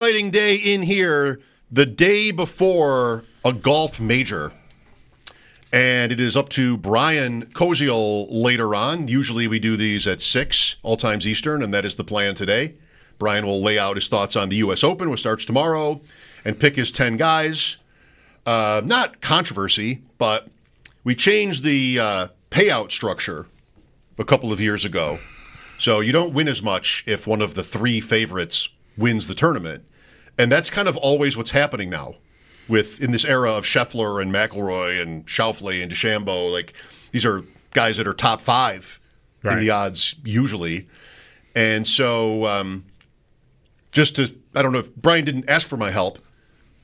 exciting day in here, the day before a golf major. And it is up to Brian Koziel later on. Usually we do these at 6, all times Eastern, and that is the plan today. Brian will lay out his thoughts on the U.S. Open, which starts tomorrow, and pick his 10 guys. Not controversy, but we changed the payout structure a couple of years ago. So you don't win as much if one of the 3 favorites wins the tournament. And that's kind of always what's happening now. In this era of Scheffler and McIlroy and Schauffele and DeChambeau, like these are guys that are top 5 in the odds usually. And so I don't know if Brian didn't ask for my help,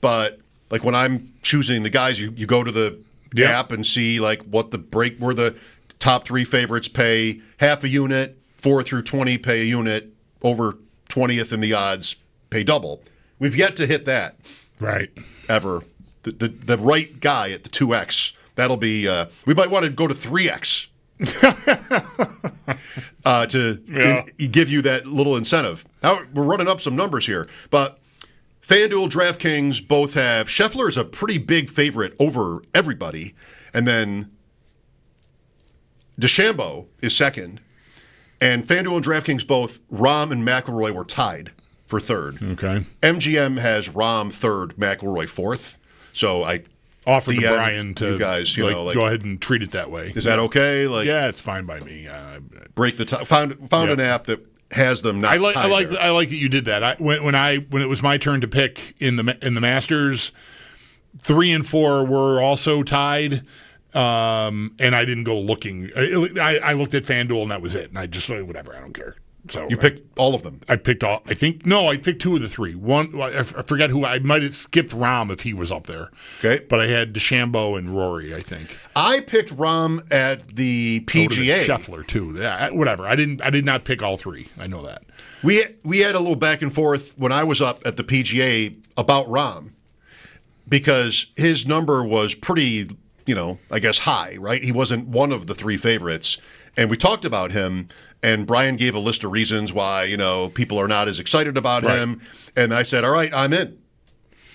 but like when I'm choosing the guys, you go to the app and see like where the top 3 favorites pay half a unit, 4 through 20 pay a unit, over 20th in the odds pay double. We've yet to hit that. Right. Ever. The right guy at the 2X. That'll be, we might want to go to 3X to give you that little incentive. Now, we're running up some numbers here, but FanDuel, DraftKings both have, Scheffler is a pretty big favorite over everybody, and then DeChambeau is second, and FanDuel and DraftKings both, Rahm and McIlroy were tied for third. Okay. MGM has Rahm third, McIlroy fourth. So I offered to Brian to you guys, go ahead and treat it that way. Is that okay? Yeah, it's fine by me. Break the top. Found an app that has them. Not I like that you did that. When it was my turn to pick in the Masters, 3 and 4 were also tied. And I didn't go looking. I looked at FanDuel and that was it. And I just whatever. I don't care. So you picked all of them. I picked all. I think I picked 2 of the 3. One, I forget who. I might have skipped Rahm if he was up there. Okay, but I had DeChambeau and Rory. I think I picked Rahm at the PGA. Scheffler too. Yeah, whatever. I did not pick all 3. I know that. We had a little back and forth when I was up at the PGA about Rahm because his number was pretty, I guess high. Right, he wasn't one of the 3 favorites, and we talked about him. And Brian gave a list of reasons why, people are not as excited about him. And I said, all right, I'm in.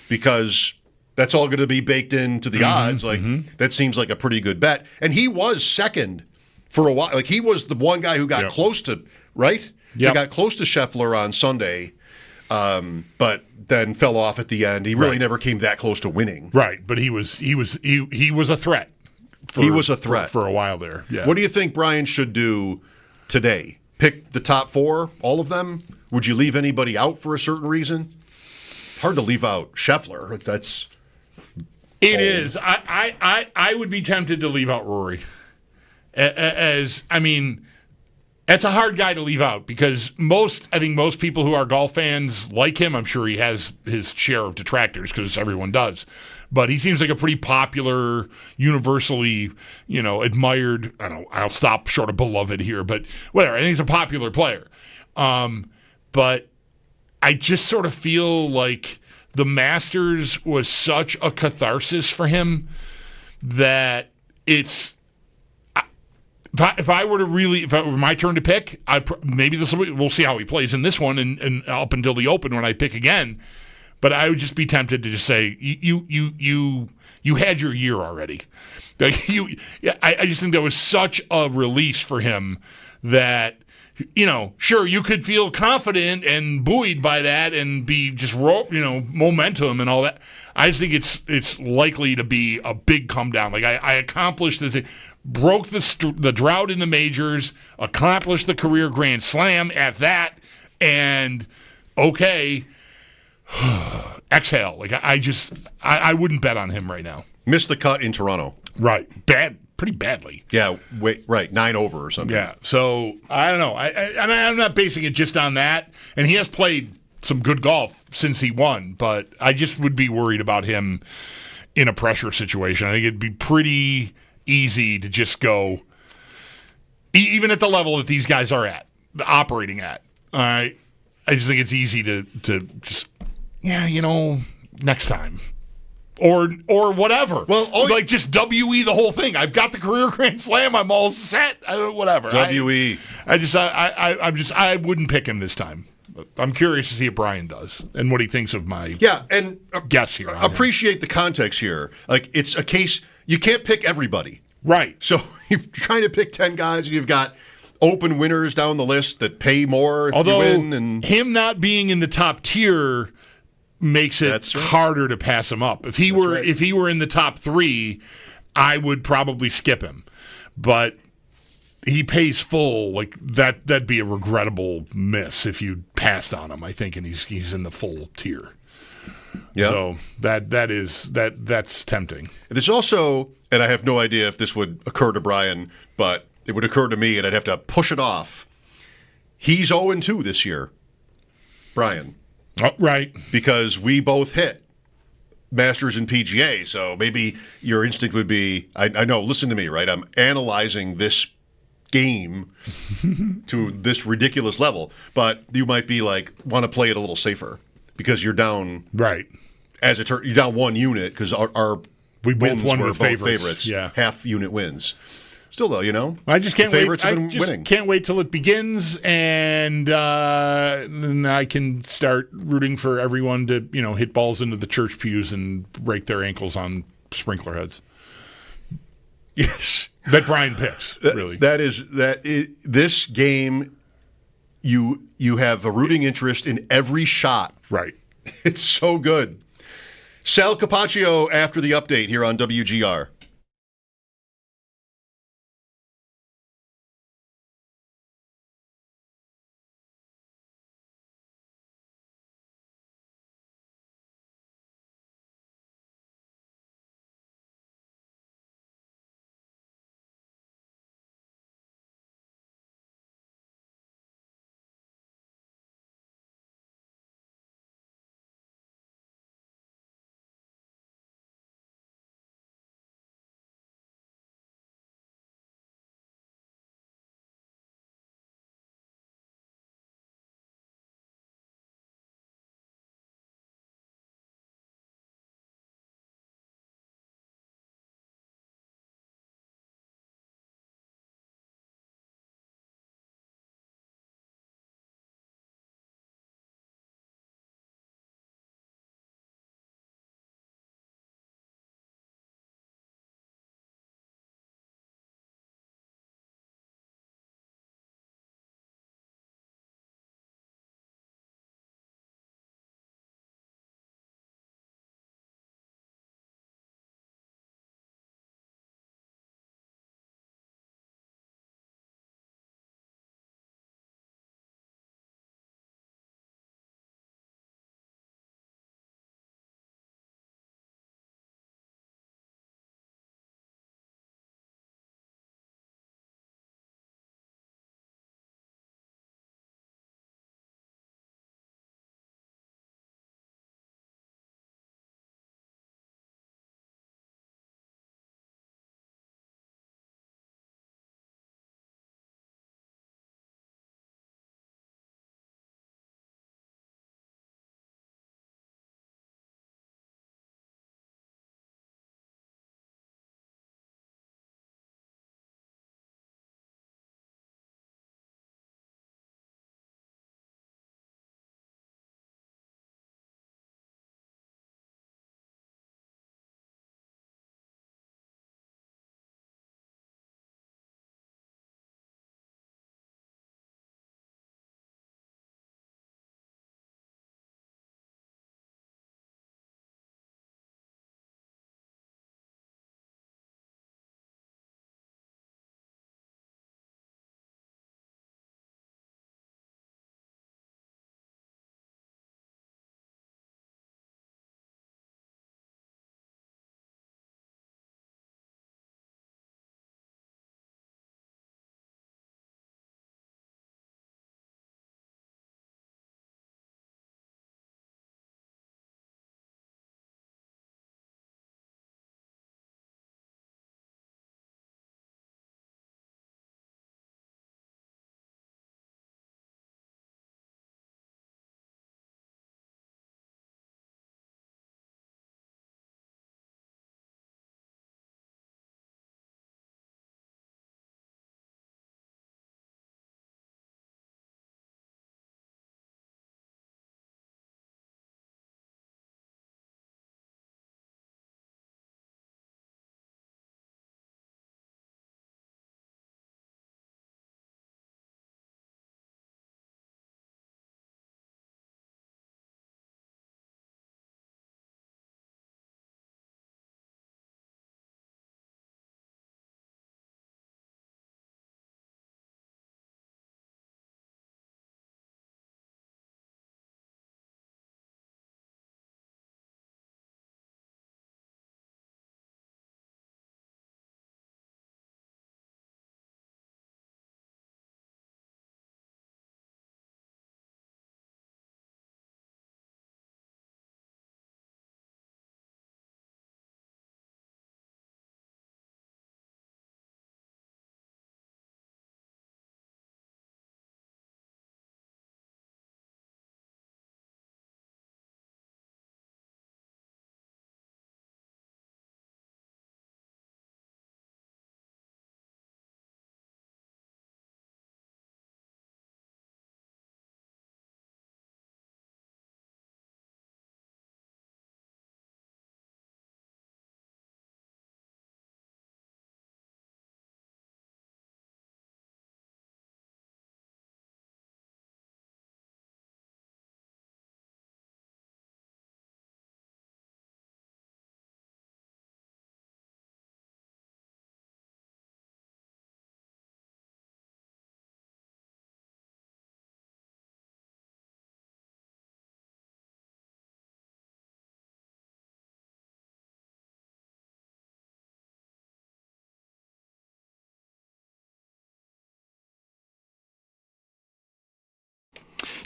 Because that's all going to be baked into the odds. That seems like a pretty good bet. And he was second for a while. Like, he was the one guy who got close to, right? Yep. He got close to Scheffler on Sunday, but then fell off at the end. He really never came that close to winning. Right, but he was a threat. He was a threat. For a while there. Yeah. What do you think Brian should do today? Pick the top 4, all of them? Would you leave anybody out for a certain reason? Hard to leave out Scheffler. It is. I would be tempted to leave out Rory. That's a hard guy to leave out because I think most people who are golf fans like him. I'm sure he has his share of detractors because everyone does. But he seems like a pretty popular, universally, admired. I don't know. I'll stop short of beloved here, but whatever. I think he's a popular player. But I just sort of feel like the Masters was such a catharsis for him that it's. If I were my turn to pick, maybe we'll see how he plays in this one and up until the Open when I pick again. But I would just be tempted to just say you had your year already. Like I just think that was such a release for him that sure you could feel confident and buoyed by that and be just momentum and all that. I just think it's likely to be a big come down. Like I accomplished this, broke the drought in the majors, accomplished the career Grand Slam at that, and okay. Exhale. Like I wouldn't bet on him right now. Missed the cut in Toronto. Right. Pretty badly. Yeah. Right. 9 over or something. Yeah. So I don't know. I'm not basing it just on that. And he has played some good golf since he won, but I just would be worried about him in a pressure situation. I think it'd be pretty easy to just go, even at the level that these guys are operating at. I just think it's easy to just. Yeah, next time. Or whatever. Well, just WE the whole thing. I've got the career Grand Slam. I'm all set. Whatever. WE. I wouldn't pick him this time. I'm curious to see what Brian does and what he thinks of my and guess here. Appreciate the context here. Like, it's a case, you can't pick everybody. Right. So you're trying to pick 10 guys, and you've got open winners down the list that pay more if Although you win. And him not being in the top tier makes it harder to pass him up. If he were in the top 3, I would probably skip him. But he pays full, like that'd be a regrettable miss if you passed on him, I think, and he's in the full tier. Yeah. So that's tempting. There's also, and I have no idea if this would occur to Brian, but it would occur to me, and I'd have to push it off. He's 0-2 this year, Brian. Oh, right. Because we both hit Masters and PGA, so maybe your instinct would be, I know, listen to me, right? I'm analyzing this game to this ridiculous level, but you might be like, want to play it a little safer because you're down. Right. You're down 1 unit because we both wins won were with both favorites. Yeah. Half unit wins. Still, though, I just can't wait. Winning. Can't wait till it begins, and then I can start rooting for everyone to, hit balls into the church pews and break their ankles on sprinkler heads. Yes, that Brian picks. Really, this game. You have a rooting interest in every shot. Right. It's so good. Sal Capacio after the update here on WGR.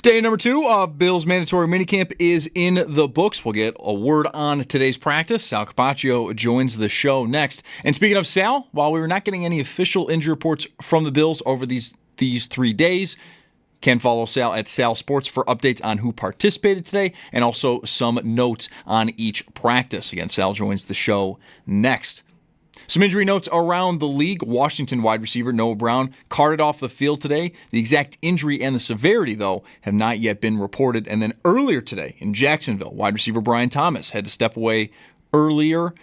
Day number 2 of Bills mandatory minicamp is in the books. We'll get a word on today's practice. Sal Capacio joins the show next. And speaking of Sal, while we were not getting any official injury reports from the Bills over these 3 days, can follow Sal at Sal Sports for updates on who participated today and also some notes on each practice. Again, Sal joins the show next. Some injury notes around the league. Washington wide receiver Noah Brown carted off the field today. The exact injury and the severity, though, have not yet been reported. And then earlier today in Jacksonville, wide receiver Brian Thomas had to step away earlier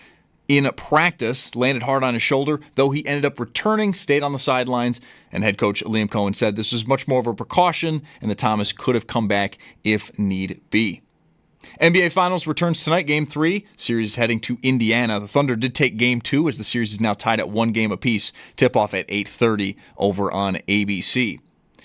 in practice, landed hard on his shoulder, though he ended up returning, stayed on the sidelines, and head coach Liam Cohen said this was much more of a precaution and that Thomas could have come back if need be. NBA Finals returns tonight, Game 3. Series heading to Indiana. The Thunder did take Game 2 as the series is now tied at 1 game apiece. Tip-off at 8:30 over on ABC.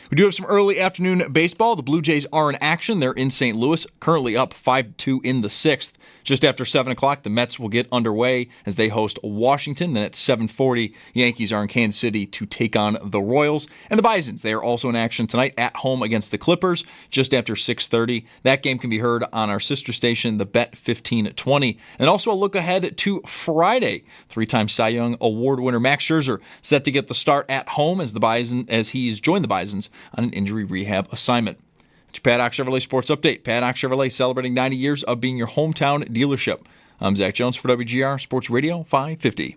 We do have some early afternoon baseball. The Blue Jays are in action. They're in St. Louis, currently up 5-2 in the 6th. Just after 7 o'clock, the Mets will get underway as they host Washington. Then at 7:40, Yankees are in Kansas City to take on the Royals. And the Bisons, they are also in action tonight at home against the Clippers just after 6:30. That game can be heard on our sister station, the Bet 1520. And also a look ahead to Friday. 3-time Cy Young Award winner Max Scherzer set to get the start at home as he's joined the Bisons on an injury rehab assignment. It's your Paddock Chevrolet Sports Update. Paddock Chevrolet celebrating 90 years of being your hometown dealership. I'm Zach Jones for WGR Sports Radio 550.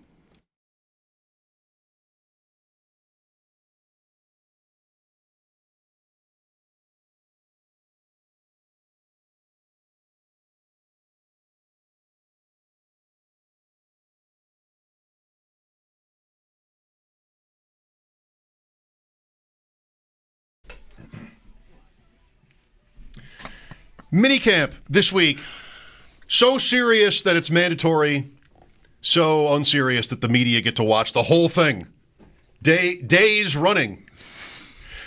Minicamp this week. So serious that it's mandatory. So unserious that the media get to watch the whole thing. Days running.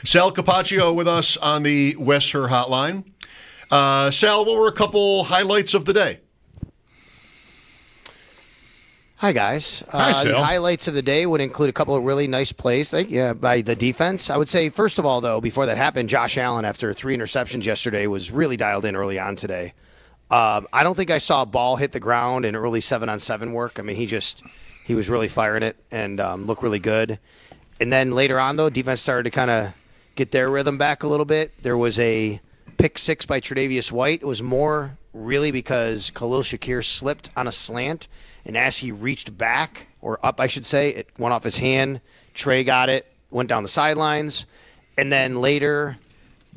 Sal Capacio with us on the Westher hotline. Sal, what were a couple highlights of the day? Hi, guys. Hi, Sal. The highlights of the day would include a couple of really nice plays by the defense. I would say, first of all, though, before that happened, Josh Allen, after 3 interceptions yesterday, was really dialed in early on today. I don't think I saw a ball hit the ground in early 7-on-7 work. I mean, he was really firing it and looked really good. And then later on, though, defense started to kind of get their rhythm back a little bit. There was a pick 6 by Tre'Davious White. It was more really because Khalil Shakir slipped on a slant. And as he reached back, or up, I should say, it went off his hand. Trey got it, went down the sidelines. And then later,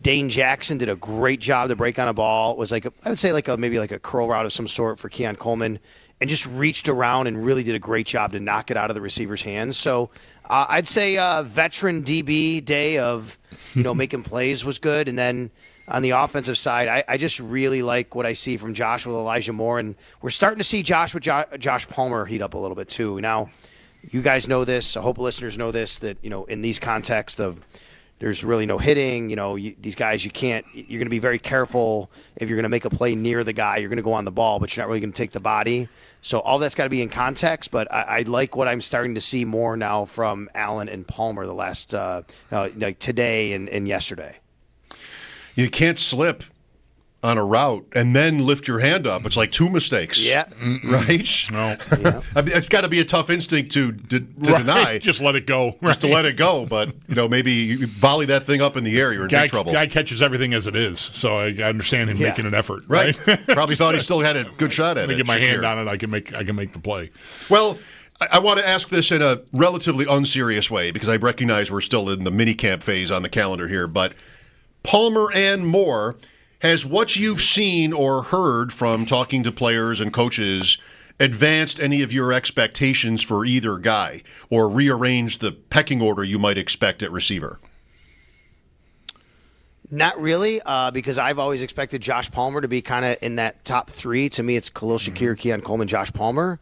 Dane Jackson did a great job to break on a ball. It was I would say maybe a curl route of some sort for Keon Coleman. And just reached around and really did a great job to knock it out of the receiver's hands. So I'd say veteran DB day of making plays was good. And then on the offensive side, I just really like what I see from Josh with Elijah Moore. And we're starting to see Josh with Josh Palmer heat up a little bit too. Now, you guys know this. I hope listeners know this, that, in these contexts of there's really no hitting. These guys, you're going to be very careful if you're going to make a play near the guy. You're going to go on the ball, but you're not really going to take the body. So all that's got to be in context, but I like what I'm starting to see more now from Allen and Palmer the last like today and yesterday. You can't slip on a route and then lift your hand up. It's like 2 mistakes. Yeah. Right? No. Yeah. I mean, it's got to be a tough instinct to deny. Just let it go. Just to let it go. But, maybe you volley that thing up in the air, you're in big trouble. Guy catches everything as it is, so I understand him making an effort. Right. Probably thought he still had a good shot at it. Let me get my hand on it. I can make the play. Well, I want to ask this in a relatively unserious way because I recognize we're still in the minicamp phase on the calendar here, but Palmer and Moore, has what you've seen or heard from talking to players and coaches advanced any of your expectations for either guy or rearranged the pecking order you might expect at receiver? Not really, because I've always expected Josh Palmer to be kind of in that top 3. To me, it's Khalil Shakir, Keon Coleman, Josh Palmer.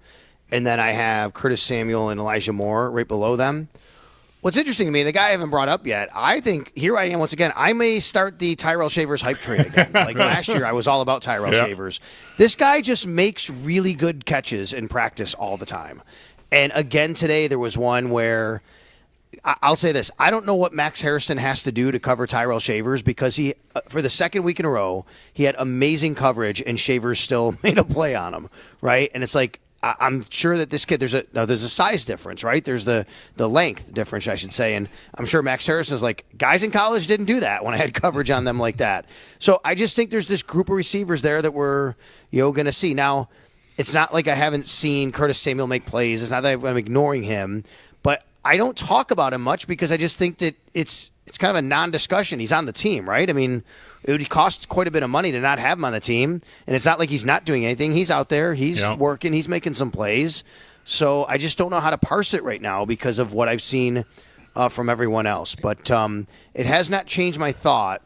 And then I have Curtis Samuel and Elijah Moore right below them. What's interesting to me, the guy I haven't brought up yet, I think, here I am once again, I may start the Tyrell Shavers hype train again. Like last year, I was all about Tyrell Shavers. This guy just makes really good catches in practice all the time. And again today, there was one where I'll say this. I don't know what Max Harrison has to do to cover Tyrell Shavers because he, for the second week in a row, he had amazing coverage and Shavers still made a play on him, right? And it's like, I'm sure that this kid, there's a size difference, right? There's the length difference, I should say. And I'm sure Max Harrison is like, guys in college didn't do that when I had coverage on them like that. So I just think there's this group of receivers there that we're going to see. Now, it's not like I haven't seen Curtis Samuel make plays. It's not that I'm ignoring him. But I don't talk about him much because I just think that it's kind of a non-discussion. He's on the team, right? I mean, it would cost quite a bit of money to not have him on the team, and it's not like he's not doing anything. He's out there. He's working. He's making some plays. So I just don't know how to parse it right now because of what I've seen from everyone else. But it has not changed my thought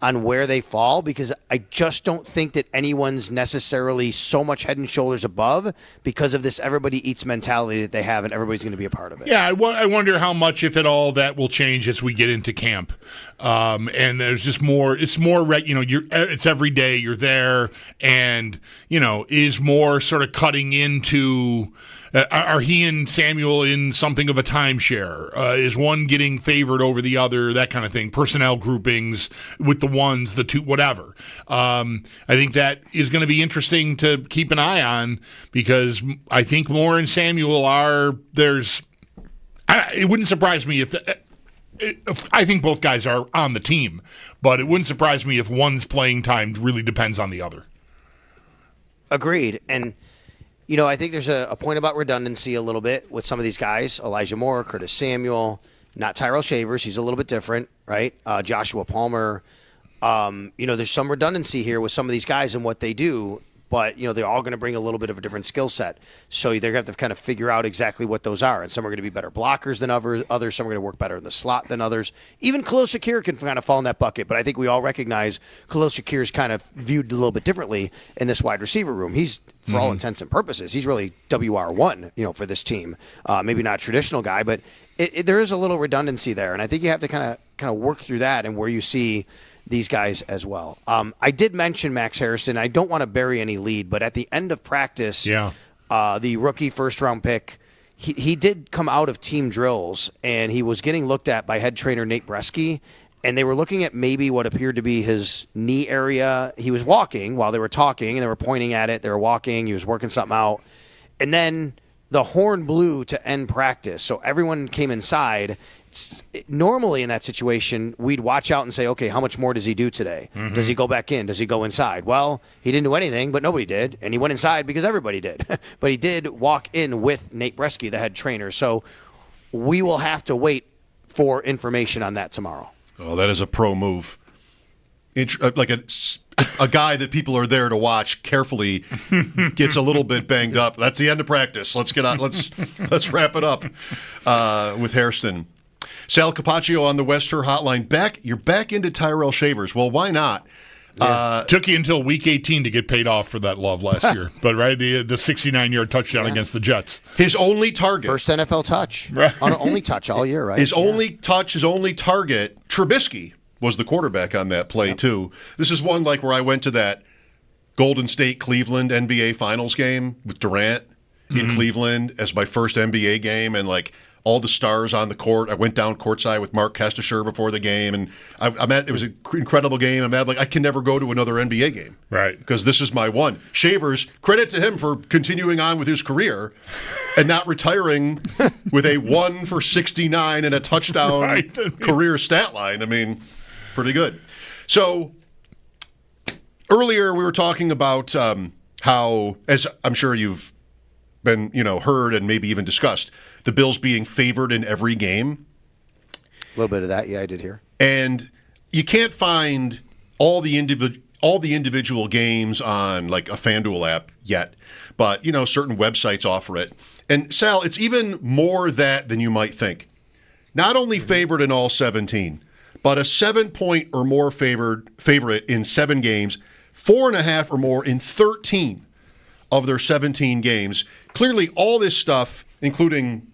on where they fall because I just don't think that anyone's necessarily so much head and shoulders above because of this everybody eats mentality that they have and everybody's going to be a part of it. Yeah, I wonder how much, if at all, that will change as we get into camp. And there's just more, it's every day you're there and, is more sort of cutting into, are he and Samuel in something of a timeshare? Is one getting favored over the other? That kind of thing. Personnel groupings with the ones, the two, whatever. I think that is going to be interesting to keep an eye on because I think Moore and Samuel are, it wouldn't surprise me if I think both guys are on the team, but it wouldn't surprise me if one's playing time really depends on the other. Agreed. And I think there's a point about redundancy a little bit with some of these guys. Elijah Moore, Curtis Samuel, not Tyrell Shavers. He's a little bit different, right? Joshua Palmer. There's some redundancy here with some of these guys and what they do, but, they're all going to bring a little bit of a different skill set. So they're going to have to kind of figure out exactly what those are. And some are going to be better blockers than others. Some are going to work better in the slot than others. Even Khalil Shakir can kind of fall in that bucket, but I think we all recognize Khalil Shakir is kind of viewed a little bit differently in this wide receiver room. He's, for all intents and purposes, he's really WR1, for this team. Maybe not a traditional guy, but there is a little redundancy there. And I think you have to kind of work through that and where you see these guys as well. I did mention Max Harrison. I don't want to bury any lead, but at the end of practice, the rookie first-round pick, he did come out of team drills, and he was getting looked at by head trainer Nate Bresky, and they were looking at maybe what appeared to be his knee area. He was walking while they were talking, and they were pointing at it. They were walking. He was working something out. And then the horn blew to end practice, so everyone came inside. Normally in that situation, we'd watch out and say, okay, how much more does he do today? Mm-hmm. Does he go back in? Does he go inside? Well, he didn't do anything, but nobody did. And he went inside because everybody did. But he did walk in with Nate Bresky, the head trainer. So we will have to wait for information on that tomorrow. Oh, that is a pro move. Like a guy that people are there to watch carefully gets a little bit banged up. That's the end of practice. Let's get on. Let's wrap it up with Hairston. Sal Capacio on the Wester Hotline. You're back into Tyrell Shavers. Well, why not? Yeah. Took you until week 18 to get paid off for that love last year. But, right, the 69-yard touchdown against the Jets. His only target. First NFL touch. Right. Only touch all year, right? His only touch, his only target, Trubisky was the quarterback on that play, too. This is one like where I went to that Golden State-Cleveland NBA Finals game with Durant in Cleveland as my first NBA game, and, like, all the stars on the court. I went down courtside with Mark Kestisher before the game, and it was an incredible game. I'm mad, I can never go to another NBA game. Right. Because this is my one. Shavers, credit to him for continuing on with his career and not retiring with a 1 for 69 and a touchdown career stat line. I mean, pretty good. So earlier we were talking about how, as I'm sure you've been, heard and maybe even discussed, the Bills being favored in every game. A little bit of that, yeah, I did hear. And you can't find all the individual games on like a FanDuel app yet, but certain websites offer it. And Sal, it's even more that than you might think. Not only favored in all 17, but a 7-point or more favorite in 7 games, 4.5 or more in 13 of their 17 games. Clearly, all this stuff, including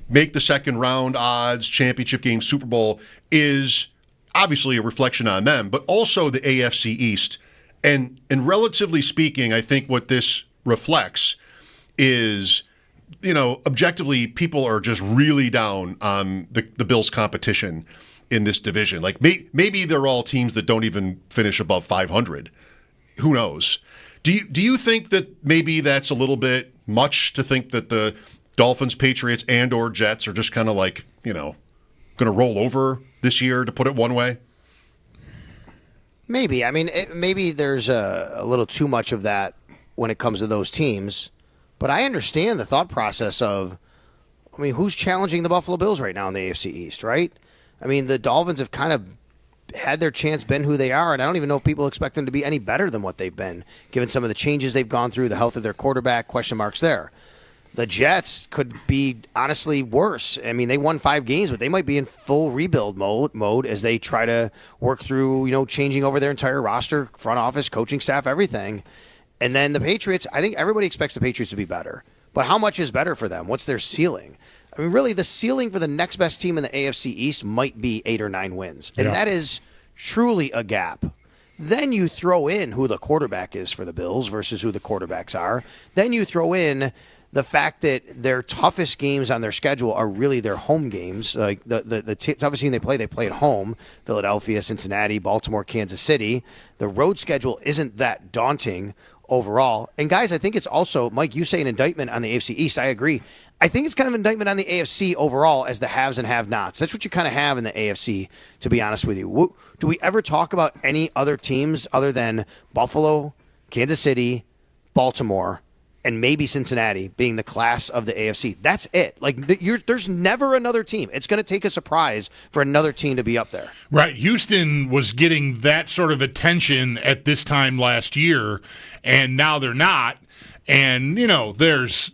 make the second round odds, championship game, Super Bowl, is obviously a reflection on them, but also the AFC East. And relatively speaking, I think what this reflects is objectively, people are just really down on the Bills' competition in this division. Like maybe they're all teams that don't even finish above 500. Who knows? Do you think that maybe that's a little bit much to think that the Dolphins, Patriots, and or Jets are just kind of like, going to roll over this year, to put it one way? Maybe. I mean, maybe there's a little too much of that when it comes to those teams. But I understand the thought process of, who's challenging the Buffalo Bills right now in the AFC East, right? I mean, the Dolphins have kind of had their chance, been who they are, and I don't even know if people expect them to be any better than what they've been, given some of the changes they've gone through, the health of their quarterback, question marks there. The Jets could be honestly worse. I mean, they won 5 games, but they might be in full rebuild mode as they try to work through, changing over their entire roster, front office, coaching staff, everything. And then the Patriots, I think everybody expects the Patriots to be better. But how much is better for them? What's their ceiling? I mean, really, the ceiling for the next best team in the AFC East might be 8 or 9 wins. And that is truly a gap. Then you throw in who the quarterback is for the Bills versus who the quarterbacks are. Then you throw in the fact that their toughest games on their schedule are really their home games. Like the toughest team they play at home: Philadelphia, Cincinnati, Baltimore, Kansas City. The road schedule isn't that daunting overall. And guys, I think it's also, Mike, you say an indictment on the AFC East. I agree. I think it's kind of an indictment on the AFC overall as the haves and have-nots. That's what you kind of have in the AFC, to be honest with you. Do we ever talk about any other teams other than Buffalo, Kansas City, Baltimore, and maybe Cincinnati being the class of the AFC? That's it. Like, there's never another team. It's going to take a surprise for another team to be up there. Right. Houston was getting that sort of attention at this time last year, and now they're not. And, there's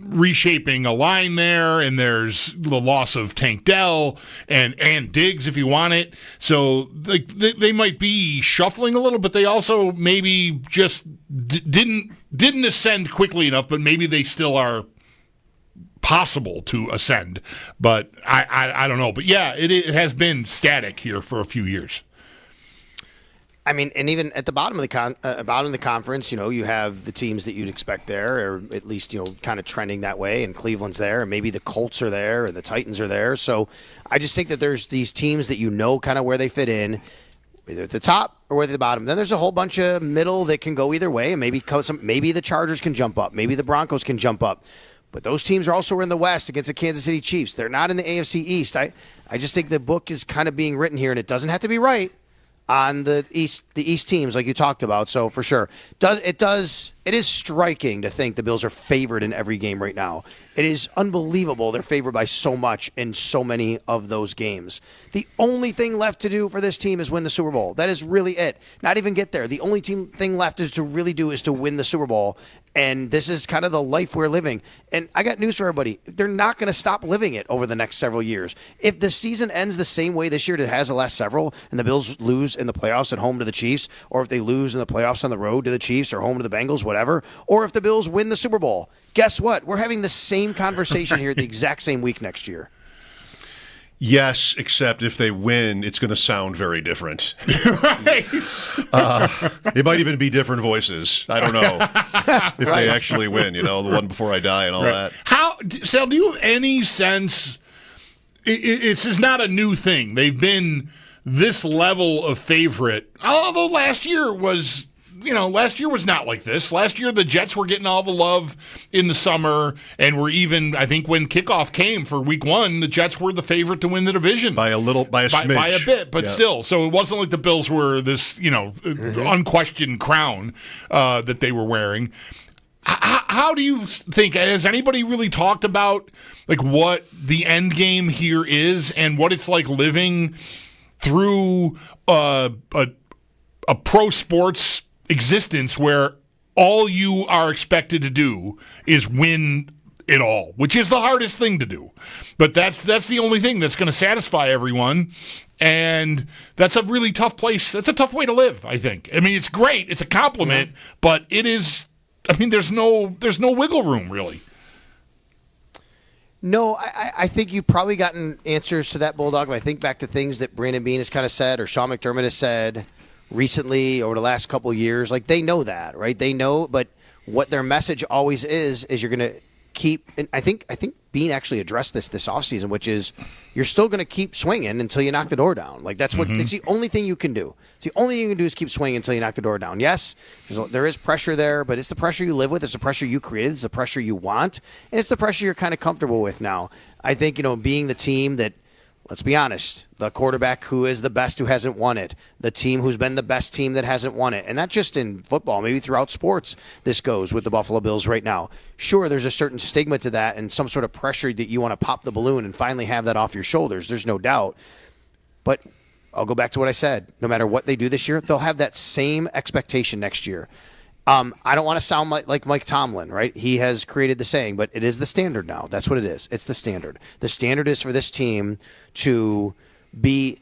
reshaping a line there, and there's the loss of Tank Dell and Diggs if you want it. So they might be shuffling a little, but they also maybe just didn't ascend quickly enough, but maybe they still are possible to ascend. But I don't know. But yeah, it has been static here for a few years. I mean, and even at the bottom of the conference, you have the teams that you'd expect there, or at least, kind of trending that way, and Cleveland's there, and maybe the Colts are there, and the Titans are there. So I just think that there's these teams that kind of where they fit in, either at the top or at the bottom. Then there's a whole bunch of middle that can go either way, and maybe the Chargers can jump up, maybe the Broncos can jump up. But those teams are also in the West against the Kansas City Chiefs. They're not in the AFC East. I just think the book is kind of being written here, and it doesn't have to be right on the East teams like you talked about. So for sure, it is striking to think the Bills are favored in every game right now. It is unbelievable they're favored by so much in so many of those games. The only thing left to do for this team is win the Super Bowl. That is really it. Not even get there. The only thing left is to win the Super Bowl. And this is kind of the life we're living. And I got news for everybody. They're not going to stop living it over the next several years. If the season ends the same way this year that it has the last several, and the Bills lose in the playoffs at home to the Chiefs, or if they lose in the playoffs on the road to the Chiefs or home to the Bengals, whatever, or if the Bills win the Super Bowl, guess what? We're having the same conversation here the exact same week next year. Yes, except if they win, it's going to sound very different. Right. It might even be different voices. I don't know if they actually win, the one before I die and all that. Sal, do you have any sense? It's just not a new thing. They've been this level of favorite, although last year was not like this. Last year, the Jets were getting all the love in the summer, and were even, I think, when kickoff came for Week 1, the Jets were the favorite to win the division by a smidge, by a bit, but still. So it wasn't like the Bills were this, unquestioned crown that they were wearing. How do you think? Has anybody really talked about like what the end game here is and what it's like living through a pro sports existence where all you are expected to do is win it all, which is the hardest thing to do. But that's the only thing that's going to satisfy everyone, and that's a really tough place. That's a tough way to live, I think. I mean, it's great. It's a compliment, but it is, I mean, there's no wiggle room, really. No, I think you've probably gotten answers to that, Bulldog. If I think back to things that Brandon Beane has kind of said or Sean McDermott has said recently over the last couple of years, like they know that, right? They know, but what their message always is you're going to keep, and I think Bean actually addressed this offseason, which is you're still going to keep swinging until you knock the door down. Like that's it's the only thing you can do. It's the only thing you can do is keep swinging until you knock the door down. Yes, there is pressure there, but it's the pressure you live with. It's the pressure you created. It's the pressure you want, and it's the pressure you're kind of comfortable with now. I think, being the team that, let's be honest, the quarterback who is the best who hasn't won it, the team who's been the best team that hasn't won it, and not just in football, maybe throughout sports this goes with the Buffalo Bills right now. Sure, there's a certain stigma to that and some sort of pressure that you want to pop the balloon and finally have that off your shoulders. There's no doubt. But I'll go back to what I said. No matter what they do this year, they'll have that same expectation next year. I don't want to sound like Mike Tomlin, right? He has created the saying, but it is the standard now. That's what it is. It's the standard. The standard is for this team to be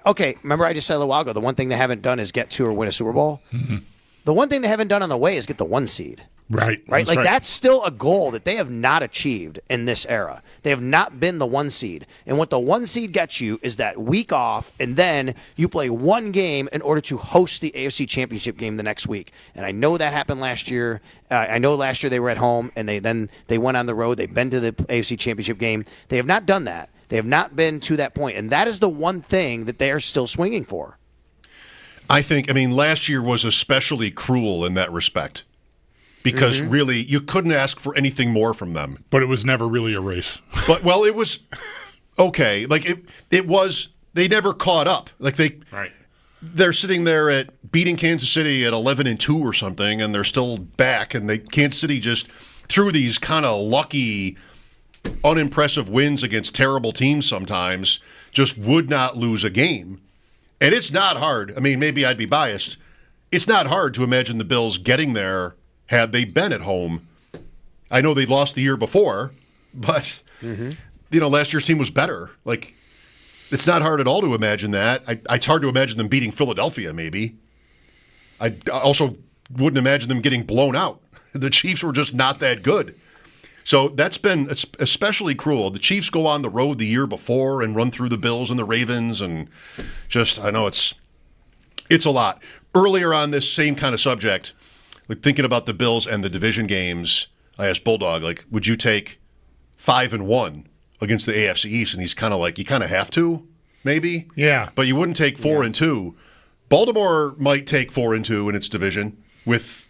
okay. Remember, I just said a while ago, the one thing they haven't done is get to or win a Super Bowl. Mm-hmm. The one thing they haven't done on the way is get the 1 seed. Right. That's still a goal that they have not achieved in this era. They have not been the 1 seed. And what the 1 seed gets you is that week off, and then you play one game in order to host the AFC Championship game the next week. And I know that happened last year. I know last year they were at home, and they went on the road. They've been to the AFC Championship game. They have not done that. They have not been to that point. And that is the one thing that they are still swinging for. I mean, last year was especially cruel in that respect. Because really, you couldn't ask for anything more from them. But it was never really a race. But, well, it was okay. Like, it was, they never caught up. Like, they're sitting there at beating Kansas City at 11-2 or something, and they're still back. And Kansas City just, through these kind of lucky, unimpressive wins against terrible teams sometimes, just would not lose a game. And it's not hard. I mean, maybe I'd be biased. It's not hard to imagine the Bills getting there had they been at home. I know they lost the year before, but, last year's team was better. Like, it's not hard at all to imagine that. It's hard to imagine them beating Philadelphia, maybe. I also wouldn't imagine them getting blown out. The Chiefs were just not that good. So that's been especially cruel. The Chiefs go on the road the year before and run through the Bills and the Ravens, and just, I know it's a lot. Earlier on this same kind of subject, like thinking about the Bills and the division games, I asked Bulldog, like, would you take 5-1 against the AFC East? And he's kind of like, you kind of have to, maybe. Yeah. But you wouldn't take 4-2. Baltimore might take 4-2 in its division with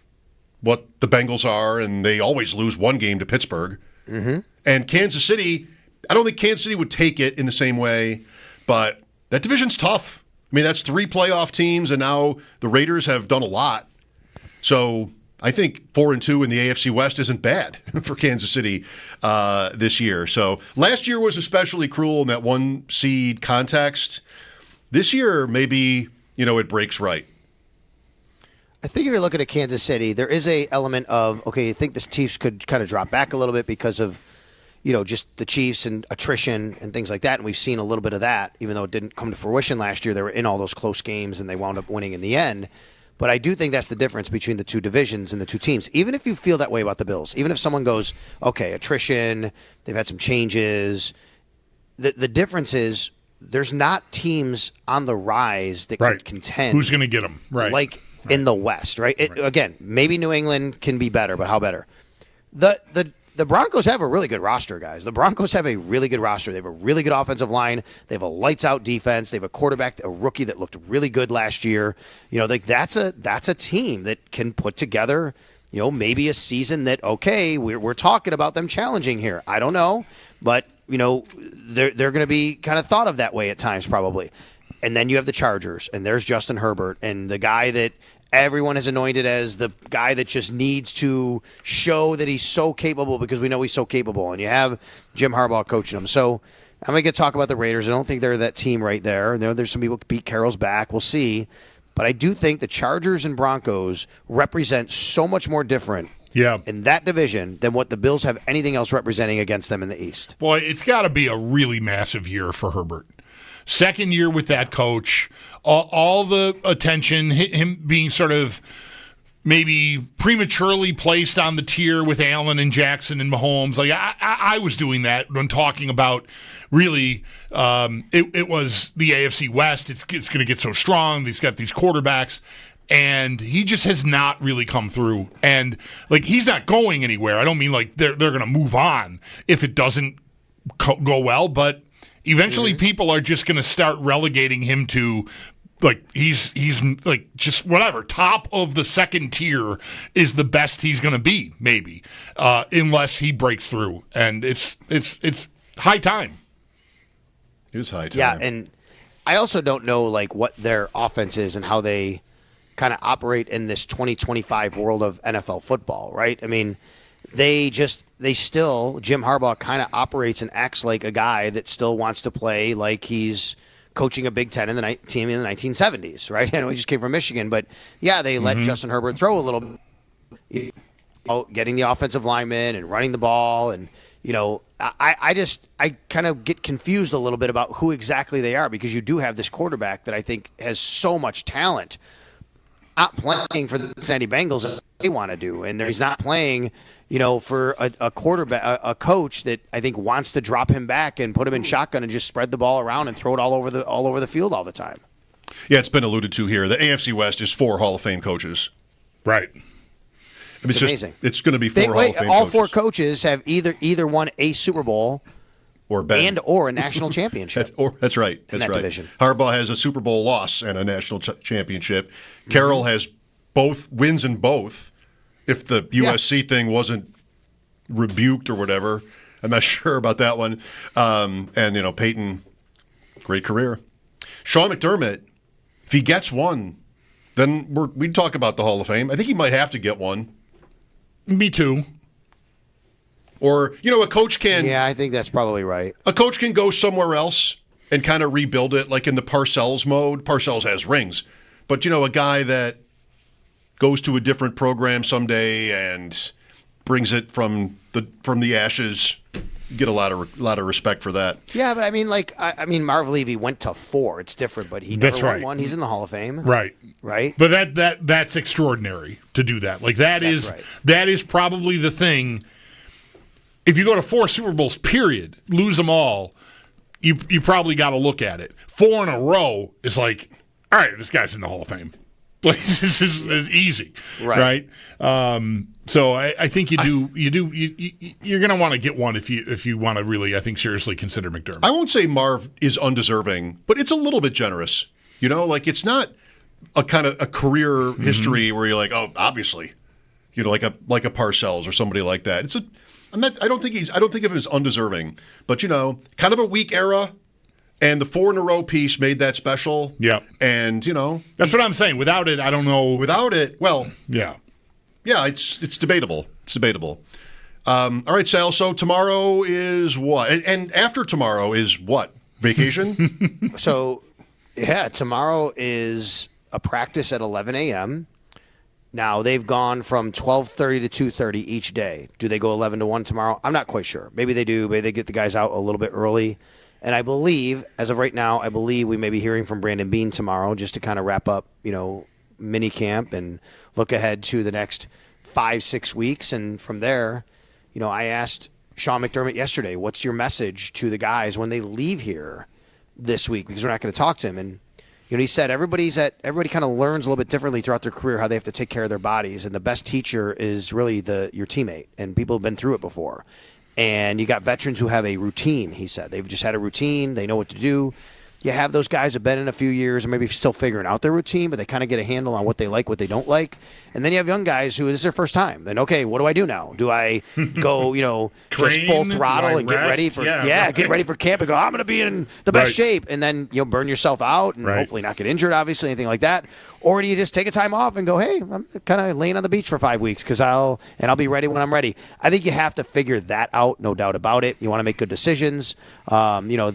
what the Bengals are, and they always lose one game to Pittsburgh. Mm-hmm. And Kansas City, I don't think Kansas City would take it in the same way, but that division's tough. I mean, that's 3 playoff teams, and now the Raiders have done a lot. So I think 4-2 in the AFC West isn't bad for Kansas City this year. So last year was especially cruel in that 1 seed context. This year, maybe, it breaks right. I think if you're looking at Kansas City, there is a element of, okay, you think the Chiefs could kind of drop back a little bit because of, just the Chiefs and attrition and things like that. And we've seen a little bit of that, even though it didn't come to fruition last year. They were in all those close games and they wound up winning in the end. But I do think that's the difference between the two divisions and the two teams. Even if you feel that way about the Bills, even if someone goes, okay, attrition, they've had some changes, the difference is there's not teams on the rise that could contend. Who's going to get them? Right. In the West, right? Again, maybe New England can be better, but how better? The Broncos have a really good roster, guys. The Broncos have a really good roster. They have a really good offensive line. They have a lights-out defense. They have a quarterback, a rookie that looked really good last year. That's a team that can put together, maybe a season that, okay, we're talking about them challenging here. I don't know, but they're going to be kind of thought of that way at times, probably. And then you have the Chargers, and there's Justin Herbert, and the guy that everyone has anointed as the guy that just needs to show that he's so capable because we know he's so capable. And you have Jim Harbaugh coaching him. So I'm going to talk about the Raiders. I don't think they're that team right there. There's some people Pete Carroll's back. We'll see. But I do think the Chargers and Broncos represent so much more different in that division than what the Bills have anything else representing against them in the East. Boy, it's got to be a really massive year for Herbert. Second year with that coach, all the attention, him being sort of maybe prematurely placed on the tier with Allen and Jackson and Mahomes. Like I was doing that when talking about really it was the AFC West. It's going to get so strong. He's got these quarterbacks. And he just has not really come through. And, like, he's not going anywhere. I don't mean, like, they're going to move on if it doesn't go well. But eventually people are just going to start relegating him to, like, he's like, just whatever. Top of the second tier is the best he's going to be, maybe, unless he breaks through. And it's high time. It is high time. Yeah, and I also don't know, like, what their offense is and how they kind of operate in this 2025 world of NFL football, right? I mean, they still, Jim Harbaugh kind of operates and acts like a guy that still wants to play like he's coaching a Big Ten team in the 1970s, right? I know he just came from Michigan, but yeah, they let Justin Herbert throw a little bit, getting the offensive lineman and running the ball. And, you know, I kind of get confused a little bit about who exactly they are, because you do have this quarterback that I think has so much talent, not playing for the Cincinnati Bengals as they want to do, and he's not playing, you know, for a quarterback, a coach that I think wants to drop him back and put him in shotgun and just spread the ball around and throw it all over the field all the time. Yeah, it's been alluded to here. The AFC West is 4 Hall of Fame coaches. Right. It's amazing. It's going to be 4 Hall of Fame all coaches. 4 coaches have either won a Super Bowl or a national championship. That's right. In that division. Harbaugh has a Super Bowl loss and a national championship. Carroll has both wins in both. If the USC thing wasn't rebuked or whatever, I'm not sure about that one. And you know, Peyton, great career. Sean McDermott, if he gets one, then we'd talk about the Hall of Fame. I think he might have to get one. Me too. Or, you know, a coach can... Yeah, I think that's probably right. A coach can go somewhere else and kind of rebuild it, like in the Parcells mode. Parcells has rings. But, you know, a guy that goes to a different program someday and brings it from the ashes, you get a lot of respect for that. Yeah, but I mean, Marv Levy went to 4. It's different, but he never won one. He's in the Hall of Fame. Right. But that's extraordinary to do that. Like, that is probably the thing. If you go to 4 Super Bowls, period, lose them all, you probably got to look at it. 4 in a row is like, all right, this guy's in the Hall of Fame. Like, this is easy, right? So I think you're going to want to get one if you want to really, I think, seriously consider McDermott. I won't say Marv is undeserving, but it's a little bit generous. You know, like, it's not a kind of a career history where you're like, oh, obviously, you know, like a Parcells or somebody like that. I don't think of him as undeserving, but, you know, kind of a weak era. And the 4 in a row piece made that special. Yeah. And, you know. That's what I'm saying. Without it, I don't know. Without it, well. Yeah. Yeah, it's debatable. It's debatable. All right, Sal, so tomorrow is what? And after tomorrow is what? Vacation? So, yeah, tomorrow is a practice at 11 a.m. Now, they've gone from 12:30 to 2:30 each day. Do they go 11 to 1 tomorrow? I'm not quite sure. Maybe they do. Maybe they get the guys out a little bit early. And I believe, as of right now, we may be hearing from Brandon Beane tomorrow just to kind of wrap up, you know, mini camp and look ahead to the next 5-6 weeks. And from there, you know, I asked Sean McDermott yesterday, what's your message to the guys when they leave here this week? Because we're not going to talk to him. And, you know, he said everybody kind of learns a little bit differently throughout their career how they have to take care of their bodies. And the best teacher is really your teammate. And people have been through it before. And you got veterans who have a routine, he said. They've just had a routine. They know what to do. You have those guys who have been in a few years and maybe still figuring out their routine, but they kind of get a handle on what they like, what they don't like. And then you have young guys who this is their first time. Then, okay, what do I do now? Do I go, you know, just full throttle and get ready for get ready for camp and go, I'm going to be in the best shape, and then, you know, burn yourself out and hopefully not get injured, obviously, anything like that? Or do you just take a time off and go, hey, I'm kind of laying on the beach for 5 weeks because I'll be ready when I'm ready. I think you have to figure that out, no doubt about it. You want to make good decisions. You know,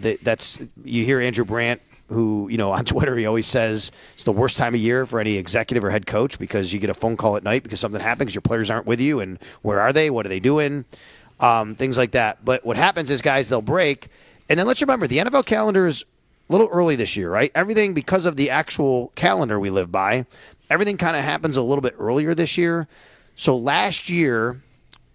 you hear Andrew Brandt, who, you know, on Twitter, he always says it's the worst time of year for any executive or head coach because you get a phone call at night because something happens because your players aren't with you, and where are they? What are they doing? Things like that. But what happens is, guys, they'll break. And then let's remember, the NFL calendar is a little early this year, right? Everything, because of the actual calendar we live by, everything kind of happens a little bit earlier this year. So last year,